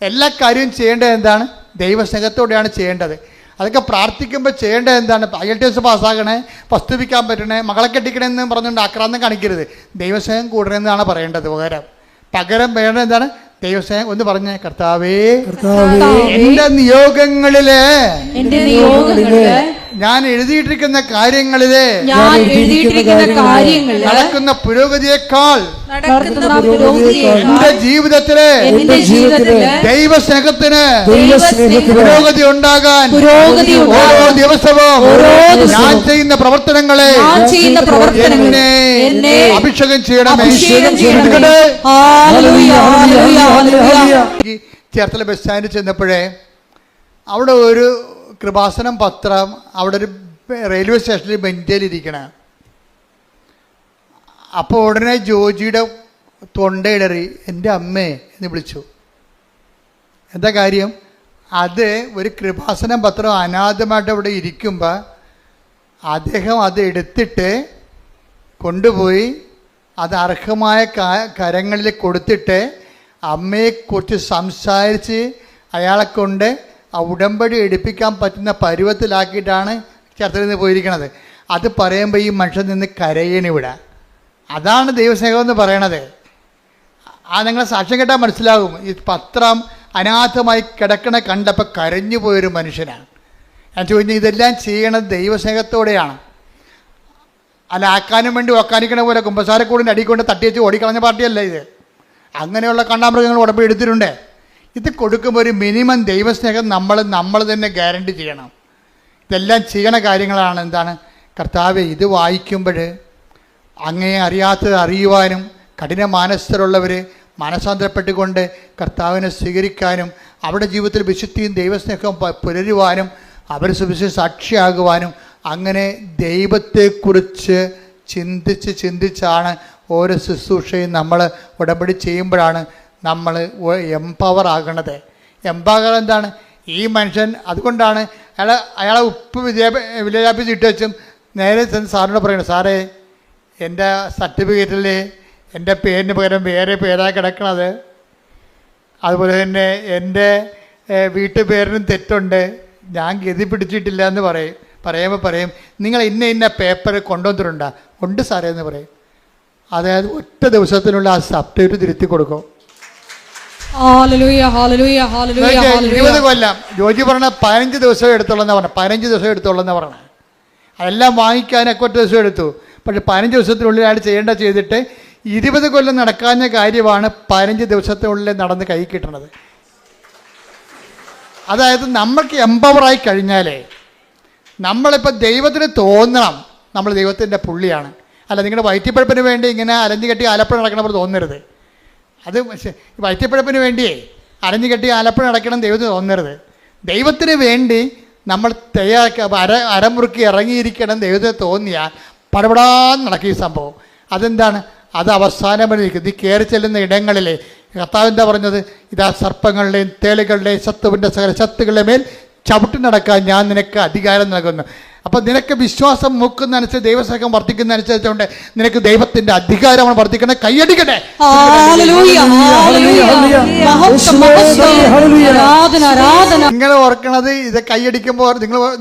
Speaker 3: എല്ലാ കാര്യവും ചെയ്യേണ്ടത് എന്താണ്? ദൈവസ്നേഹത്തോടെയാണ് ചെയ്യേണ്ടത്. അതൊക്കെ പ്രാർത്ഥിക്കുമ്പോൾ ചെയ്യേണ്ടത് എന്താണ്? IELTS പാസ്സാകണേ, വസ്തുവിക്കാൻ പറ്റണേ, മകളെ കെട്ടിക്കണമെന്ന് പറഞ്ഞുകൊണ്ട് ആക്രാന്തം കാണിക്കരുത്. ദൈവസ്നേഹം കൂടണമെന്നാണ് പറയേണ്ടത്. പകരം വേണ്ടത് എന്താണ്? ദൈവസ്നേഹം. ഒന്ന് പറഞ്ഞേ. കർത്താവേ, എന്റെ നിയോഗങ്ങളില് ഞാൻ എഴുതിയിട്ടിരിക്കുന്ന കാര്യങ്ങളില് നടക്കുന്ന പുരോഗതിയേക്കാൾ എന്റെ ജീവിതത്തില് ദൈവസ്നേഹത്തിന് പുരോഗതി ഉണ്ടാകാൻ ഓരോ ദിവസവും ഞാൻ ചെയ്യുന്ന പ്രവർത്തനങ്ങളെ എന്നെ അഭിഷേകം ചെയ്യണമേ. ചേർത്തല ബസ് സ്റ്റാൻഡിൽ ചെന്നപ്പോഴേ അവിടെ ഒരു കൃപാസനം പത്രം അവിടെ ഒരു റെയിൽവേ സ്റ്റേഷനിൽ ബെഞ്ചിലിരിക്കണ. അപ്പോൾ ഉടനെ ജോജിയുടെ തൊണ്ടയിടറി എൻ്റെ അമ്മേ എന്ന് വിളിച്ചു. എന്താ കാര്യം? അത് ഒരു കൃപാസന പത്രം അനാഥമായിട്ട് അവിടെ ഇരിക്കുമ്പോൾ അദ്ദേഹം അത് എടുത്തിട്ട് കൊണ്ടുപോയി അത് അർഹമായ കരങ്ങളിൽ കൊടുത്തിട്ട് അമ്മയെക്കുറിച്ച് സംസാരിച്ച് അയാളെ കൊണ്ട് ആ ഉടമ്പടി എടുപ്പിക്കാൻ പറ്റുന്ന പരുവത്തിലാക്കിയിട്ടാണ് ചർച്ചയിൽ നിന്ന് പോയിരിക്കണത്. അത് പറയുമ്പോൾ ഈ മനുഷ്യൻ നിന്ന് കരയണിവിടെ. അതാണ് ദൈവസ്നേഹം എന്ന് പറയണത്. നിങ്ങളെ സാക്ഷ്യം കേട്ടാൽ മനസ്സിലാകും. ഈ പത്രം അനാഥമായി കിടക്കണ കണ്ടപ്പോൾ കരഞ്ഞു പോയൊരു മനുഷ്യനാണ്. ഞാൻ ചോദിച്ചു, ഇതെല്ലാം ചെയ്യണത് ദൈവസ്നേഹത്തോടെയാണ്. അല്ല ആക്കാനും വേണ്ടി ഒക്കാനിക്കണ പോലെ കുമ്പസാരക്കൂടിൻ്റെ അടിക്കൊണ്ട് തട്ടിവെച്ച് ഓടിക്കളഞ്ഞ പാർട്ടിയല്ല ഇത്. അങ്ങനെയുള്ള കണ്ടാമൃഗങ്ങൾ ഉടമ്പടി എടുത്തിട്ടുണ്ട്. ഇത് കൊടുക്കുമ്പോൾ ഒരു മിനിമം ദൈവസ്നേഹം നമ്മൾ തന്നെ ഗ്യാരണ്ടി ചെയ്യണം. ഇതെല്ലാം ചെയ്യണ കാര്യങ്ങളാണ്. എന്താണ്? കർത്താവെ, ഇത് വായിക്കുമ്പോൾ അങ്ങയെ അറിയാത്തത് അറിയുവാനും കഠിന മാനസ്ഥരുള്ളവർ മനസാന്തരപ്പെട്ടുകൊണ്ട് കർത്താവിനെ സ്വീകരിക്കാനും അവരുടെ ജീവിതത്തിൽ വിശുദ്ധിയും ദൈവസ്നേഹവും പുലരുവാനും അവർ സുവിശേഷ സാക്ഷിയാകുവാനും അങ്ങനെ ദൈവത്തെക്കുറിച്ച് ചിന്തിച്ചാണ് ഓരോ ശുശ്രൂഷയും നമ്മൾ ഉടമ്പടി ചെയ്യുമ്പോഴാണ് നമ്മൾ എംപവർ ആകണത്. എംപവർ എന്താണ്? ഈ മനുഷ്യൻ അതുകൊണ്ടാണ് അയാളെ ഉപ്പ് വിദ്യാഭ്യാസം ഇട്ട് വെച്ചും നേരെ സാറിനോട് പറയണം, സാറേ എൻ്റെ സർട്ടിഫിക്കറ്റിൽ എൻ്റെ പേരിന് പകരം വേറെ പേരാണ് കിടക്കണത്, അതുപോലെ തന്നെ എൻ്റെ വീട്ടുപേരിനും തെറ്റുണ്ട്, ഞാൻ ഗതി പിടിച്ചിട്ടില്ല എന്ന് പറയും. നിങ്ങൾ ഇന്ന പേപ്പർ കൊണ്ടുവന്നിട്ടുണ്ടോ? ഉണ്ട് സാറേ എന്ന് പറയും. അതായത് ഒറ്റ ദിവസത്തിനുള്ള ആ സബ്ജക്റ്റ് തിരുത്തി കൊടുക്കും. 20 കൊല്ലം ജോജി പറഞ്ഞ 15 ദിവസം എടുത്തോളെന്ന് പറഞ്ഞു. 15 ദിവസം എടുത്തോളെന്ന് പറഞ്ഞു. അതെല്ലാം വാങ്ങിക്കാനൊക്കെ ഒറ്റ ദിവസം എടുത്തു. പക്ഷെ 15 ദിവസത്തിനുള്ളിൽ അയാൾ ചെയ്തിട്ട് 20 കൊല്ലം നടക്കാഞ്ഞ കാര്യമാണ് 15 ദിവസത്തിനുള്ളിൽ നടന്ന് കൈ കിട്ടണത്. അതായത് നമ്മൾക്ക് എംപവറായി കഴിഞ്ഞാലേ നമ്മളിപ്പോൾ ദൈവത്തിന് തോന്നണം നമ്മൾ ദൈവത്തിൻ്റെ പുള്ളിയാണ്. അല്ല, നിങ്ങളുടെ വയറ്റിപ്പഴപ്പിന് വേണ്ടി ഇങ്ങനെ അലഞ്ഞു കെട്ടി ആലപ്പുഴ നടക്കണവർ തോന്നരുത്. അത് വയറ്റിപ്പഴപ്പിന് വേണ്ടിയേ അലഞ്ഞു കെട്ടി ആലപ്പുഴ നടക്കണം ദൈവത്തിന് തോന്നരുത്. ദൈവത്തിന് വേണ്ടി നമ്മൾ തയ്യാറാക്കി അരമുറുക്കി ഇറങ്ങിയിരിക്കണം ദൈവത്തിന് തോന്നിയാൽ പടപടാന്ന് നടക്കും ഈ സംഭവം. അതെന്താണ്? അത് അവസാനം വരെ നിൽക്കും. നീ കയറി ചെല്ലുന്ന ഇടങ്ങളിലെ കർത്താവ് എന്താ പറഞ്ഞത്? ഇതാ സർപ്പങ്ങളുടെയും തേളുകളുടെയും ശത്രുവിൻ്റെ സകല ശക്തികളുടെ മേൽ ചവിട്ടി നടക്കാൻ ഞാൻ നിനക്ക് അധികാരം നൽകുന്നു. അപ്പം നിനക്ക് വിശ്വാസം മൂക്കുന്നതനുസരിച്ച് ദൈവസ്നേഹം വർദ്ധിക്കുന്നതനുസരിച്ചുകൊണ്ട് നിനക്ക് ദൈവത്തിൻ്റെ അധികാരമാണ് വർദ്ധിക്കുന്നത്. കൈയടിക്കട്ടെ. നിങ്ങൾ ഓർക്കണത് ഇത് കൈയടിക്കുമ്പോൾ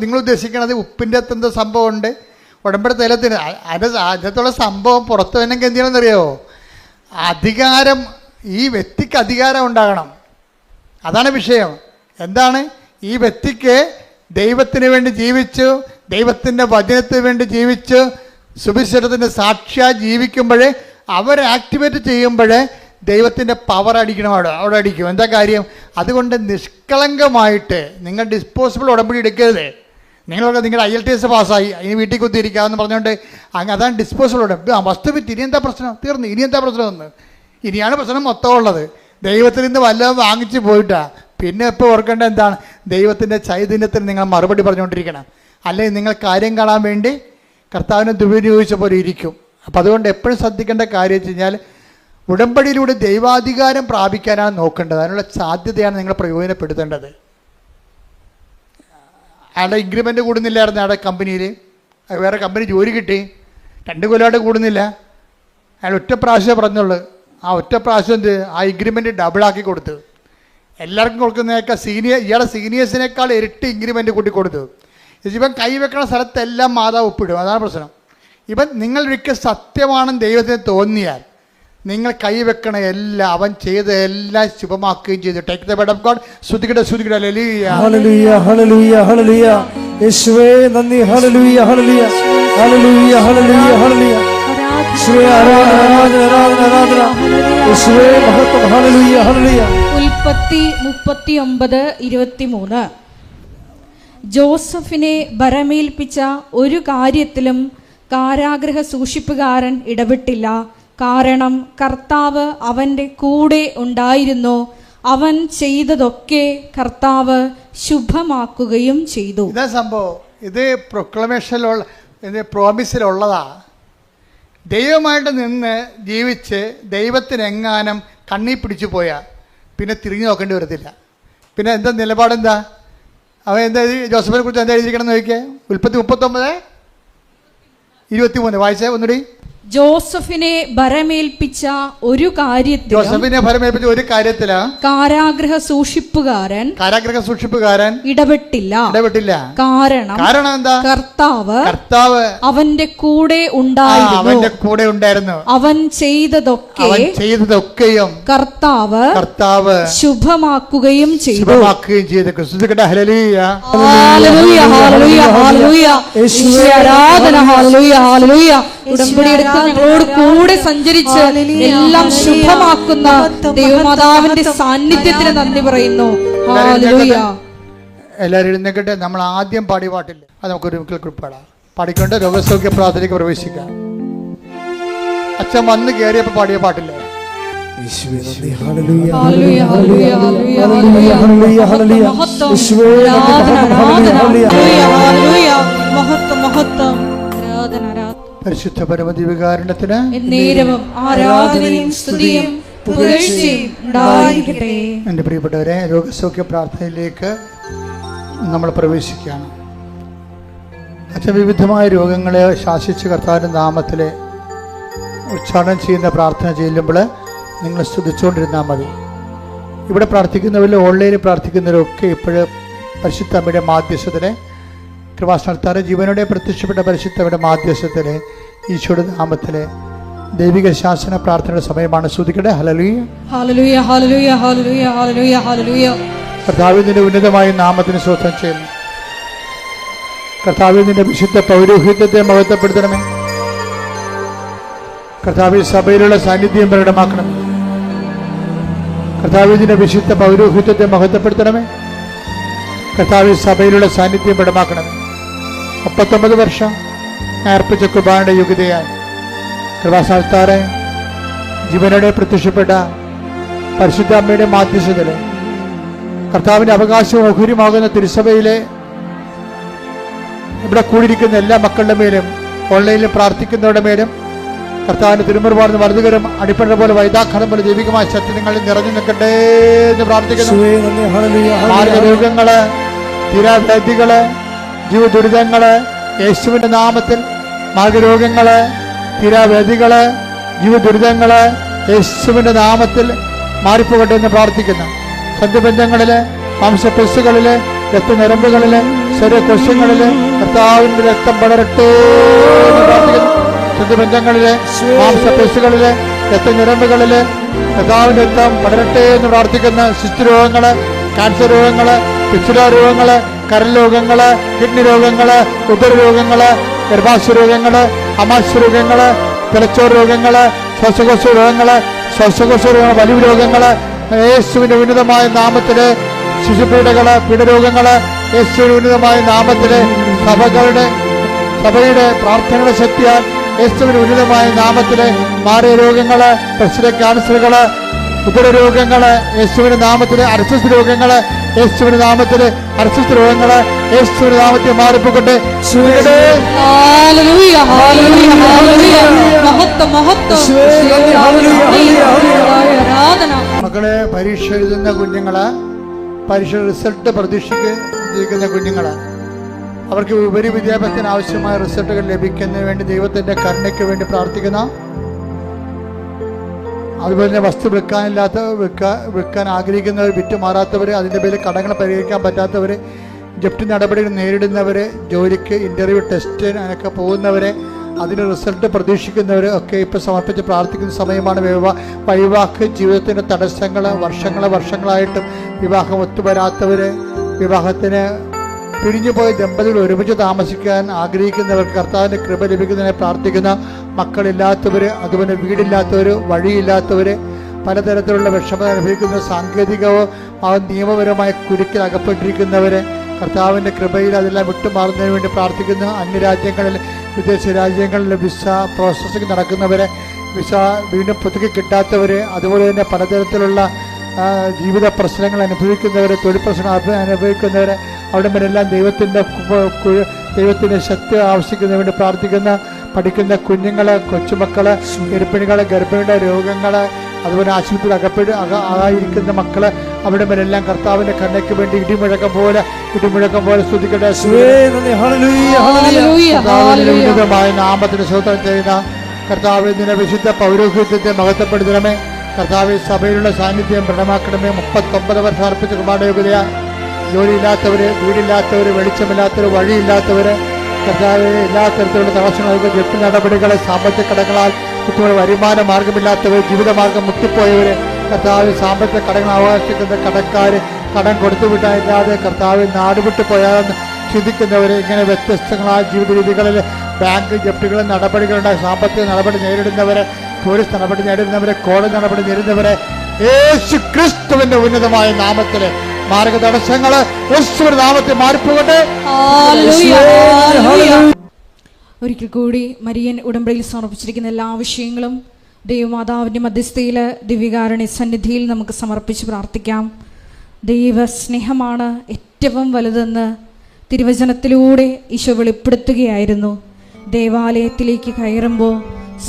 Speaker 3: നിങ്ങൾ ഉദ്ദേശിക്കണത് ഉപ്പിൻ്റെ അകത്തെന്താ സംഭവമുണ്ട് ഉടമ്പടി തൈലത്തിന്. അതിനകത്തുള്ള സംഭവം പുറത്തു വന്നെങ്കിൽ എന്ത് ചെയ്യണമെന്നറിയോ? അധികാരം, ഈ വ്യക്തിക്ക് അധികാരം ഉണ്ടാകണം. അതാണ് വിഷയം. എന്താണ്? ഈ വ്യക്തിക്ക് ദൈവത്തിന് വേണ്ടി ജീവിച്ചു, ദൈവത്തിൻ്റെ വചനത്തിന് വേണ്ടി ജീവിച്ച് സുവിശേഷത്തിൻ്റെ സാക്ഷിയായി ജീവിക്കുമ്പോൾ അവരെ ആക്ടിവേറ്റ് ചെയ്യുമ്പോൾ ദൈവത്തിൻ്റെ പവർ അടിക്കണം. അവിടെ അടിക്കും. എന്താ കാര്യം? അതുകൊണ്ട് നിഷ്കളങ്കമായിട്ട് നിങ്ങൾ ഡിസ്പോസിബിൾ ഉടമ്പടി എടുക്കരുത്. നിങ്ങളൊക്കെ നിങ്ങളുടെ IELTS പാസ്സായി ഇനി വീട്ടിൽ കുത്തിയിരിക്കാമെന്ന് പറഞ്ഞുകൊണ്ട് അതാണ് ഡിസ്പോസിബിൾ ഉടമ്പടി. വസ്തു വിറ്റ് ഇനി എന്താ പ്രശ്നം? തീർന്നു. ഇനി എന്താ പ്രശ്നം? ഇനിയാണ് പ്രശ്നം മൊത്തം ഉള്ളത്. ദൈവത്തിൽ നിന്ന് വല്ലതും വാങ്ങിച്ച് പോയിട്ടാ പിന്നെ ഇപ്പോൾ ഓർക്കേണ്ട എന്താണ്? ദൈവത്തിൻ്റെ ചൈതന്യത്തിന് നിങ്ങൾ മറുപടി പറഞ്ഞുകൊണ്ടിരിക്കണം. അല്ലെങ്കിൽ നിങ്ങൾ കാര്യം കാണാൻ വേണ്ടി കർത്താവിനെ ദുരുപയോഗിച്ച പോലെ ഇരിക്കും. അപ്പം അതുകൊണ്ട് എപ്പോഴും ശ്രദ്ധിക്കേണ്ട കാര്യം വെച്ച് കഴിഞ്ഞാൽ ഉടമ്പടിയിലൂടെ ദൈവാധികാരം പ്രാപിക്കാനാണ് നോക്കേണ്ടത്. അതിനുള്ള സാധ്യതയാണ് നിങ്ങൾ പ്രയോജനപ്പെടുത്തേണ്ടത്. അയാളുടെ ഇൻക്രിമെൻ്റ് കൂടുന്നില്ലായിരുന്നു അയാളുടെ കമ്പനിയിൽ. വേറെ കമ്പനി ജോലി കിട്ടി, 2 കൊല്ലമായിട്ട് കൂടുന്നില്ല. അയാൾ ഒറ്റ പ്രാവശ്യം പറഞ്ഞുള്ളൂ. ആ ഒറ്റ പ്രാവശ്യം എന്ത് ആ ഇൻക്രിമെൻറ്റ് ഡബിളാക്കി കൊടുത്തു. എല്ലാവർക്കും കൊടുക്കുന്നതിനേക്കാൾ ഇയാളെ സീനിയേഴ്സിനേക്കാൾ ഇരട്ടി ഇൻക്രിമെൻറ്റ് കൂട്ടി കൊടുത്തു. ഇവൻ കൈവെക്കണ സ്ഥലത്തെല്ലാം മാതാവ് ഒപ്പിടും. അതാണ് പ്രശ്നം. ഇവൻ നിങ്ങളൊരിക്കൽ സത്യമാണെന്ന് ദൈവത്തിന് തോന്നിയാൽ നിങ്ങൾ കൈവെക്കണ എല്ലാം അവൻ ചെയ്ത എല്ലാം ശുഭമാക്കുകയും ചെയ്തു. Take the word of God. ശ്രുതികട ഹല്ലേലൂയ ഹല്ലേലൂയ ഹല്ലേലൂയ ഹല്ലേലൂയ.
Speaker 2: യേശുവേ നന്ദി. ഹല്ലേലൂയ ഹല്ലേലൂയ ഹല്ലേലൂയ ഹല്ലേലൂയ ഹല്ലേലൂയ. യേശുവേ ആരാധന ആരാധന ആരാധന. യേശുവേ മഹത്വം. ഹല്ലേലൂയ ഹല്ലേലൂയ.
Speaker 1: ഉൽപ്പത്തി 39:23. ജോസഫിനെ ഭരമേൽപ്പിച്ച ഒരു കാര്യത്തിലും കാരാഗൃഹ സൂക്ഷിപ്പുകാരൻ ഇടപെട്ടില്ല. കാരണം കർത്താവ് അവൻ്റെ കൂടെ ഉണ്ടായിരുന്നു. അവൻ ചെയ്തതൊക്കെ കർത്താവ് ശുഭമാക്കുകയും ചെയ്തു.
Speaker 3: ഇതാ സംഭവം. ഇത് പ്രൊക്ലമേഷനിലുള്ള പ്രോമിസിലുള്ളതാ. ദൈവമായിട്ട് നിന്ന് ജീവിച്ച് ദൈവത്തിനെങ്ങാനും കണ്ണി പിടിച്ചു പോയാൽ പിന്നെ തിരിഞ്ഞു നോക്കേണ്ടി വരത്തില്ല. പിന്നെ എന്താ നിലപാടെന്താ? അവൻ എന്താ ജോസഫിനെ കുറിച്ച് എന്താ എഴുതിയിരിക്കണം എന്ന് ചോദിക്കേ? ഉൽപ്പത്തി 39:23 വായിച്ചേ ഒന്നുകൂടി.
Speaker 1: ജോസഫിനെ ഭരമേൽപ്പിച്ച ഒരു കാര്യത്തിലാ കാരാഗ്രഹ സൂക്ഷിപ്പുകാരൻ ഇടപെട്ടില്ല. കാരണം എന്താ? കർത്താവ് അവന്റെ കൂടെ ഉണ്ടായിരുന്നു. അവൻ ചെയ്തതൊക്കെയും കർത്താവ് ശുഭമാക്കുകയും ചെയ്തു. ഉടമ്പടി എടുത്ത് ഞങ്ങളോട് കൂടെ സഞ്ചരിച്ച് എല്ലാം ശുഭമാക്കുന്ന ദൈവമാതാവിന്റെ സാന്നിധ്യത്തിന് നന്ദി പറയുന്നു.
Speaker 3: എല്ലാവരും എഴുന്നേക്കട്ടെ. നമ്മൾ ആദ്യം പാടിയ പാട്ടില്ല, അത് നമുക്കൊരു പാടാം. പാടിക്കൊണ്ട് രോഗസൗഖ്യ പ്രാർത്ഥനയ്ക്ക് പ്രവേശിക്കാം. അച്ഛൻ വന്ന് കയറിയപ്പോ പാടിയ പാട്ടില്ലേ? പരിശുദ്ധ പരമദിവ്യകാരുണ്യത്തിന്
Speaker 1: എന്നേരവും ആരാധനയും സ്തുതിയും പുകഴ്ചയും ഉണ്ടായിരിക്കട്ടെ.
Speaker 3: എൻ്റെ പ്രിയപ്പെട്ടവരെ, രോഗസൗഖ്യ പ്രാർത്ഥനയിലേക്ക് നമ്മൾ പ്രവേശിക്കുകയാണ്. അച്ഛൻ വിവിധമായ രോഗങ്ങളെ ശാസിച്ച് കർത്താവിൻ്റെ നാമത്തിൽ ഉച്ചാരണം ചെയ്യുന്ന പ്രാർത്ഥന ചെല്ലുമ്പോൾ നിങ്ങൾ സ്തുതിച്ചുകൊണ്ടിരുന്നാൽ മതി. ഇവിടെ പ്രാർത്ഥിക്കുന്നവരിൽ ഓൺലൈനിൽ പ്രാർത്ഥിക്കുന്നവരൊക്കെ ഇപ്പോഴും പരിശുദ്ധ അമ്മയുടെ മാധ്യസ്ഥത്തിലെ കൃപാസനത്താറ് ജീവനോടെ പ്രത്യക്ഷപ്പെട്ട പരിശുദ്ധയുടെ മാധ്യസ്ഥത്തിലെ ഈശോയുടെ നാമത്തിലെ ദൈവിക ശാസന പ്രാർത്ഥനയുടെ സമയമാണ്. സ്തുതിക്കട്ടെ. ഹല്ലേലൂയ,
Speaker 1: ഹല്ലേലൂയ, ഹല്ലേലൂയ, ഹല്ലേലൂയ, ഹല്ലേലൂയ, ഹല്ലേലൂയ.
Speaker 3: കർത്താവിന്റെ ഉന്നതമായ നാമത്തിന് സ്തോത്രം ചെയ്യുന്നു. കർത്താവിന്റെ വിശുദ്ധ പൗരോഹിത്യത്തെ മഹത്വപ്പെടുത്തണമേ. കർത്താവ് സഭയിലുള്ള സാന്നിധ്യം പ്രകടമാക്കണമേ. കർത്താവിന്റെ വിശുദ്ധ പൗരോഹിത്യത്തെ മഹത്വപ്പെടുത്തണമേ. കർത്താവ് സഭയിലുള്ള സാന്നിധ്യം പ്രകടമാക്കണമേ. 39 വർഷം അർപ്പിച്ച കുർബാനയുടെ യോഗ്യതയായി കൃപാസനത്താറെ ജീവനോടെ പ്രത്യക്ഷപ്പെട്ട പരിശുദ്ധ അമ്മയുടെ മാധ്യസ്ഥതയിലെ കർത്താവിൻ്റെ അവകാശവും ഓഹരിയുമാകുന്ന തിരുസഭയിലെ ഇവിടെ കൂടിയിരിക്കുന്ന എല്ലാ മക്കളുടെ മേലും ഓൺലൈനിൽ പ്രാർത്ഥിക്കുന്നവരുടെ മേലും കർത്താവിൻ്റെ തിരുമുറുപാടുന്ന വലുതുകരം അടിപ്പഴ പോലെ വൈതാഖനം പോലെ ദൈവികമായ സത്യങ്ങളിൽ നിറഞ്ഞു നിൽക്കട്ടെ എന്ന് പ്രാർത്ഥിക്കുന്നു. മാർഗരോഗങ്ങള്, തീരാവ്യാധികള്, ജീവദുരിതങ്ങള് യേശുവിന്റെ നാമത്തിൽ, മാർഗരോഗങ്ങള്, തീരാവ്യാധികള്, ജീവദുരിതങ്ങള് യേശുവിന്റെ നാമത്തിൽ മാറിപ്പോകട്ടെ എന്ന് പ്രാർത്ഥിക്കുന്നു. സന്ധിബന്ധങ്ങളില്, മാംസപെസ്സുകളില്, രക്തഞരമ്പുകളില്, ശരീരകോശങ്ങളില് കർത്താവിന്റെ രക്തം പടരട്ടെ എന്ന് പ്രാർത്ഥിക്കുന്നു. സന്ധിബന്ധങ്ങളില്, മാംസപെസ്സുകളില്, രക്തഞരമ്പുകളില് കർത്താവിന്റെ രക്തം പടരട്ടെ എന്ന് പ്രാർത്ഥിക്കുന്ന ശിശുരോഗങ്ങള്, ക്യാൻസർ രോഗങ്ങള്, പിച്ചുര രോഗങ്ങള്, കരൾ രോഗങ്ങള്, കിഡ്നി രോഗങ്ങള്, ഉദരരോഗങ്ങള്, ഗർഭാശയ രോഗങ്ങള്, അമാശയ രോഗങ്ങള്, തലച്ചോറ് രോഗങ്ങള്, ശ്വാസകോശ രോഗങ്ങള്, വലിവ് രോഗങ്ങള് യേശുവിന്റെ ഉന്നതമായ നാമത്തില്, ശിശുപീഡകള്, പീഡരോഗങ്ങള് യേശുവിന്റെ ഉന്നതമായ നാമത്തില്, സഭയുടെ പ്രാർത്ഥനയുടെ ശക്തിയാൽ യേശുവിന്റെ ഉന്നതമായ നാമത്തില് മാറിയ രോഗങ്ങള്, പ്രശ്ന ക്യാൻസറുകള്, ഉദരരോഗങ്ങള് യേശുവിന്റെ നാമത്തില്, അർശസ് രോഗങ്ങള് യേശുവിന്റെ നാമത്തില്, അർശസ് രോഗങ്ങള് യേശുവിന്റെ നാമത്തിൽ മാറിപ്പോകട്ടെ. മക്കളെ, പരീക്ഷ എഴുതുന്ന കുഞ്ഞുങ്ങള്, പരീക്ഷ റിസൾട്ട് പ്രതീക്ഷിക്കുന്ന കുഞ്ഞുങ്ങള്, അവർക്ക് ഉപരി വിദ്യാഭ്യാസത്തിന് ആവശ്യമായ റിസൾട്ടുകൾ ലഭിക്കുന്നതിന് വേണ്ടി ദൈവത്തിന്റെ കരുണയ്ക്ക് വേണ്ടി പ്രാർത്ഥിക്കുന്ന, അതുപോലെ തന്നെ വസ്തു വിൽക്കാൻ ആഗ്രഹിക്കുന്നവർ, വിറ്റുമാറാത്തവർ, അതിൻ്റെ പേരിൽ കടങ്ങൾ പരിഹരിക്കാൻ പറ്റാത്തവർ, ജപ്തി നടപടികൾ നേരിടുന്നവർ, ജോലിക്ക് ഇൻ്റർവ്യൂ ടെസ്റ്റ് അതിനൊക്കെ പോകുന്നവരെ, അതിന് റിസൾട്ട് പ്രതീക്ഷിക്കുന്നവർ ഒക്കെ ഇപ്പോൾ സമർപ്പിച്ച് പ്രാർത്ഥിക്കുന്ന സമയമാണ്. വൈവാഹ ജീവിതത്തിൻ്റെ തടസ്സങ്ങൾ വർഷങ്ങളായിട്ടും വിവാഹം ഒത്തുവരാത്തവർ, വിവാഹത്തിന് പിരിഞ്ഞുപോയ ദമ്പതികൾ ഒരുമിച്ച് താമസിക്കാൻ ആഗ്രഹിക്കുന്നവർക്ക് കർത്താവിൻ്റെ കൃപ ലഭിക്കുന്നതിനെ പ്രാർത്ഥിക്കുന്ന, മക്കളില്ലാത്തവർ, അതുപോലെ വീടില്ലാത്തവർ, വഴിയില്ലാത്തവർ, പലതരത്തിലുള്ള വിഷമത അനുഭവിക്കുന്ന, സാങ്കേതികവും നിയമപരമായ കുരുക്കിൽ അകപ്പെട്ടിരിക്കുന്നവർ കർത്താവിൻ്റെ കൃപയിൽ അതെല്ലാം വിട്ടുമാറുന്നതിന് വേണ്ടി പ്രാർത്ഥിക്കുന്നു. അന്യരാജ്യങ്ങളിൽ, വിദേശ രാജ്യങ്ങളിൽ വിസ പ്രോസസ്സിംഗ് നടക്കുന്നവരെ, വിസ വീണ്ടും പുതുക്കി കിട്ടാത്തവർ, അതുപോലെ തന്നെ പലതരത്തിലുള്ള ജീവിത പ്രശ്നങ്ങൾ അനുഭവിക്കുന്നവർ, തൊഴിൽ പ്രശ്നങ്ങൾ അനുഭവിക്കുന്നവർ, അവിടെ മേലെല്ലാം ദൈവത്തിൻ്റെ ശക്തി ആവശ്യിക്കുന്നതിന് വേണ്ടി പ്രാർത്ഥിക്കുന്ന പഠിക്കുന്ന കുഞ്ഞുങ്ങള്, കൊച്ചുമക്കള്, ഗർഭിണികള്, ഗർഭിണിയുടെ രോഗങ്ങള്, അതുപോലെ ആശുപത്രിയിൽ ആയിരിക്കുന്ന മക്കള്, അവിടെ മേലെല്ലാം കർത്താവിന്റെ കണ്ണയ്ക്ക് വേണ്ടി ഇടിമുഴക്കം പോലെ സ്തുതിക്കട്ടെ. ഉന്നതമായ നാമത്തിന് സ്തോത്രം ചെയ്യുന്ന കർത്താവ്, ഇതിന്റെ വിശുദ്ധ പൗരോഹിത്യത്തെ മഹത്വപ്പെടുത്തണമേ. കർത്താവ്, സഭയിലുള്ള സാന്നിധ്യം ദൃഢമാക്കണമേ. 39 വർഷം അർപ്പിച്ച കുമാരയോഗ്യതയാ ജോലിയില്ലാത്തവര്, വീടില്ലാത്തവര്, വെളിച്ചമില്ലാത്തവര്, വഴിയില്ലാത്തവര്, കർത്താവ് എല്ലാ തരത്തിലുള്ള തടസ്സങ്ങൾക്ക്, ജപ്തി നടപടികളെ, സാമ്പത്തിക കടങ്ങളാൽ കുട്ടികൾ വരുമാന മാർഗമില്ലാത്തവർ, ജീവിതമാർഗം മുട്ടിപ്പോയവര്, കർത്താവ് സാമ്പത്തിക കടങ്ങൾ അവകാശിക്കുന്ന കടക്കാര്, കടം കൊടുത്തുവിട്ടായില്ലാതെ കർത്താവ് നാടുവിട്ടു പോയാലെന്ന് ചിന്തിക്കുന്നവര്, ഇങ്ങനെ വ്യത്യസ്തങ്ങളായ ജീവിത രീതികളിൽ ബാങ്ക് ജപ്തികളും നടപടികളുണ്ടായി സാമ്പത്തിക നടപടി നേരിടുന്നവരെ, പോലീസ് നടപടി നേരിടുന്നവരെ, കോടതി നടപടി നേരിടുന്നവരെ, യേശു ക്രിസ്തുവിന്റെ ഉന്നതമായ നാമത്തില് മാർഗ തടസ്സങ്ങള് യേശുവിന്റെ നാമത്തിൽ മാറിപ്പോകട്ടെ.
Speaker 1: ഒരിക്കൽ കൂടി മരിയൻ ഉടമ്പടിയിൽ സമർപ്പിച്ചിരിക്കുന്ന എല്ലാ വിഷയങ്ങളും ദൈവമാതാവിന്റെ മധ്യസ്ഥയില് ദിവ്യകാരുണ്യ സന്നിധിയിൽ നമുക്ക് സമർപ്പിച്ച് പ്രാർത്ഥിക്കാം. ദൈവ സ്നേഹമാണ് ഏറ്റവും വലുതെന്ന് തിരുവചനത്തിലൂടെ ഈശോ വെളിപ്പെടുത്തുകയായിരുന്നു. ദേവാലയത്തിലേക്ക് കയറുമ്പോൾ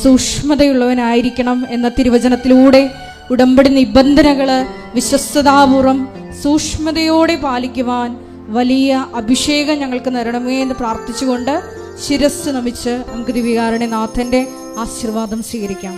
Speaker 1: സൂക്ഷ്മതയുള്ളവനായിരിക്കണം എന്ന തിരുവചനത്തിലൂടെ ഉടമ്പടി നിബന്ധനകള് വിശ്വസ്തതാപൂർവം സൂക്ഷ്മതയോടെ പാലിക്കുവാൻ വലിയ അഭിഷേകം ഞങ്ങൾക്ക് തരണമേ എന്ന് പ്രാർത്ഥിച്ചുകൊണ്ട് ശിരസ് നമിച്ച് നമുക്ക് ദിവ്യകാരുണ്യനാഥന്റെ ആശീർവാദം സ്വീകരിക്കാം.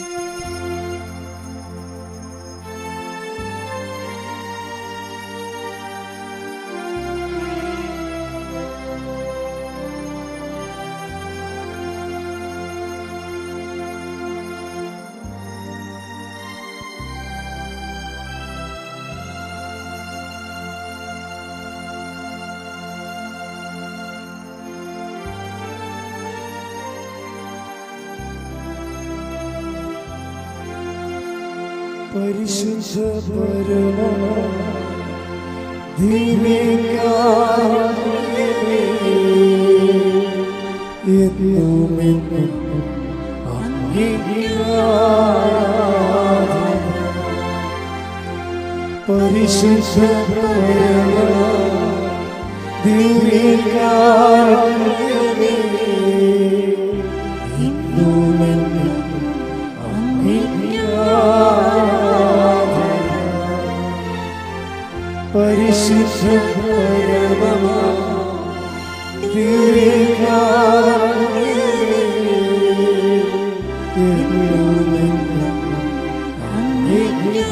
Speaker 2: പരിശുദ്ധ പരമ ദിവ്യകാരുണ്യമേ, എന്നുമെന്നും അങ്ങേക്ക് ആരാധന. പരിശുദ്ധ പരമ ദിവ്യകാരുണ്യമേ, എന്നുമെന്നും അങ്ങേക്ക് പരിശുദ്ധ പരമ ദിവ്യകാരുണ്യമേ, എന്നുമെന്നും അങ്ങേക്ക്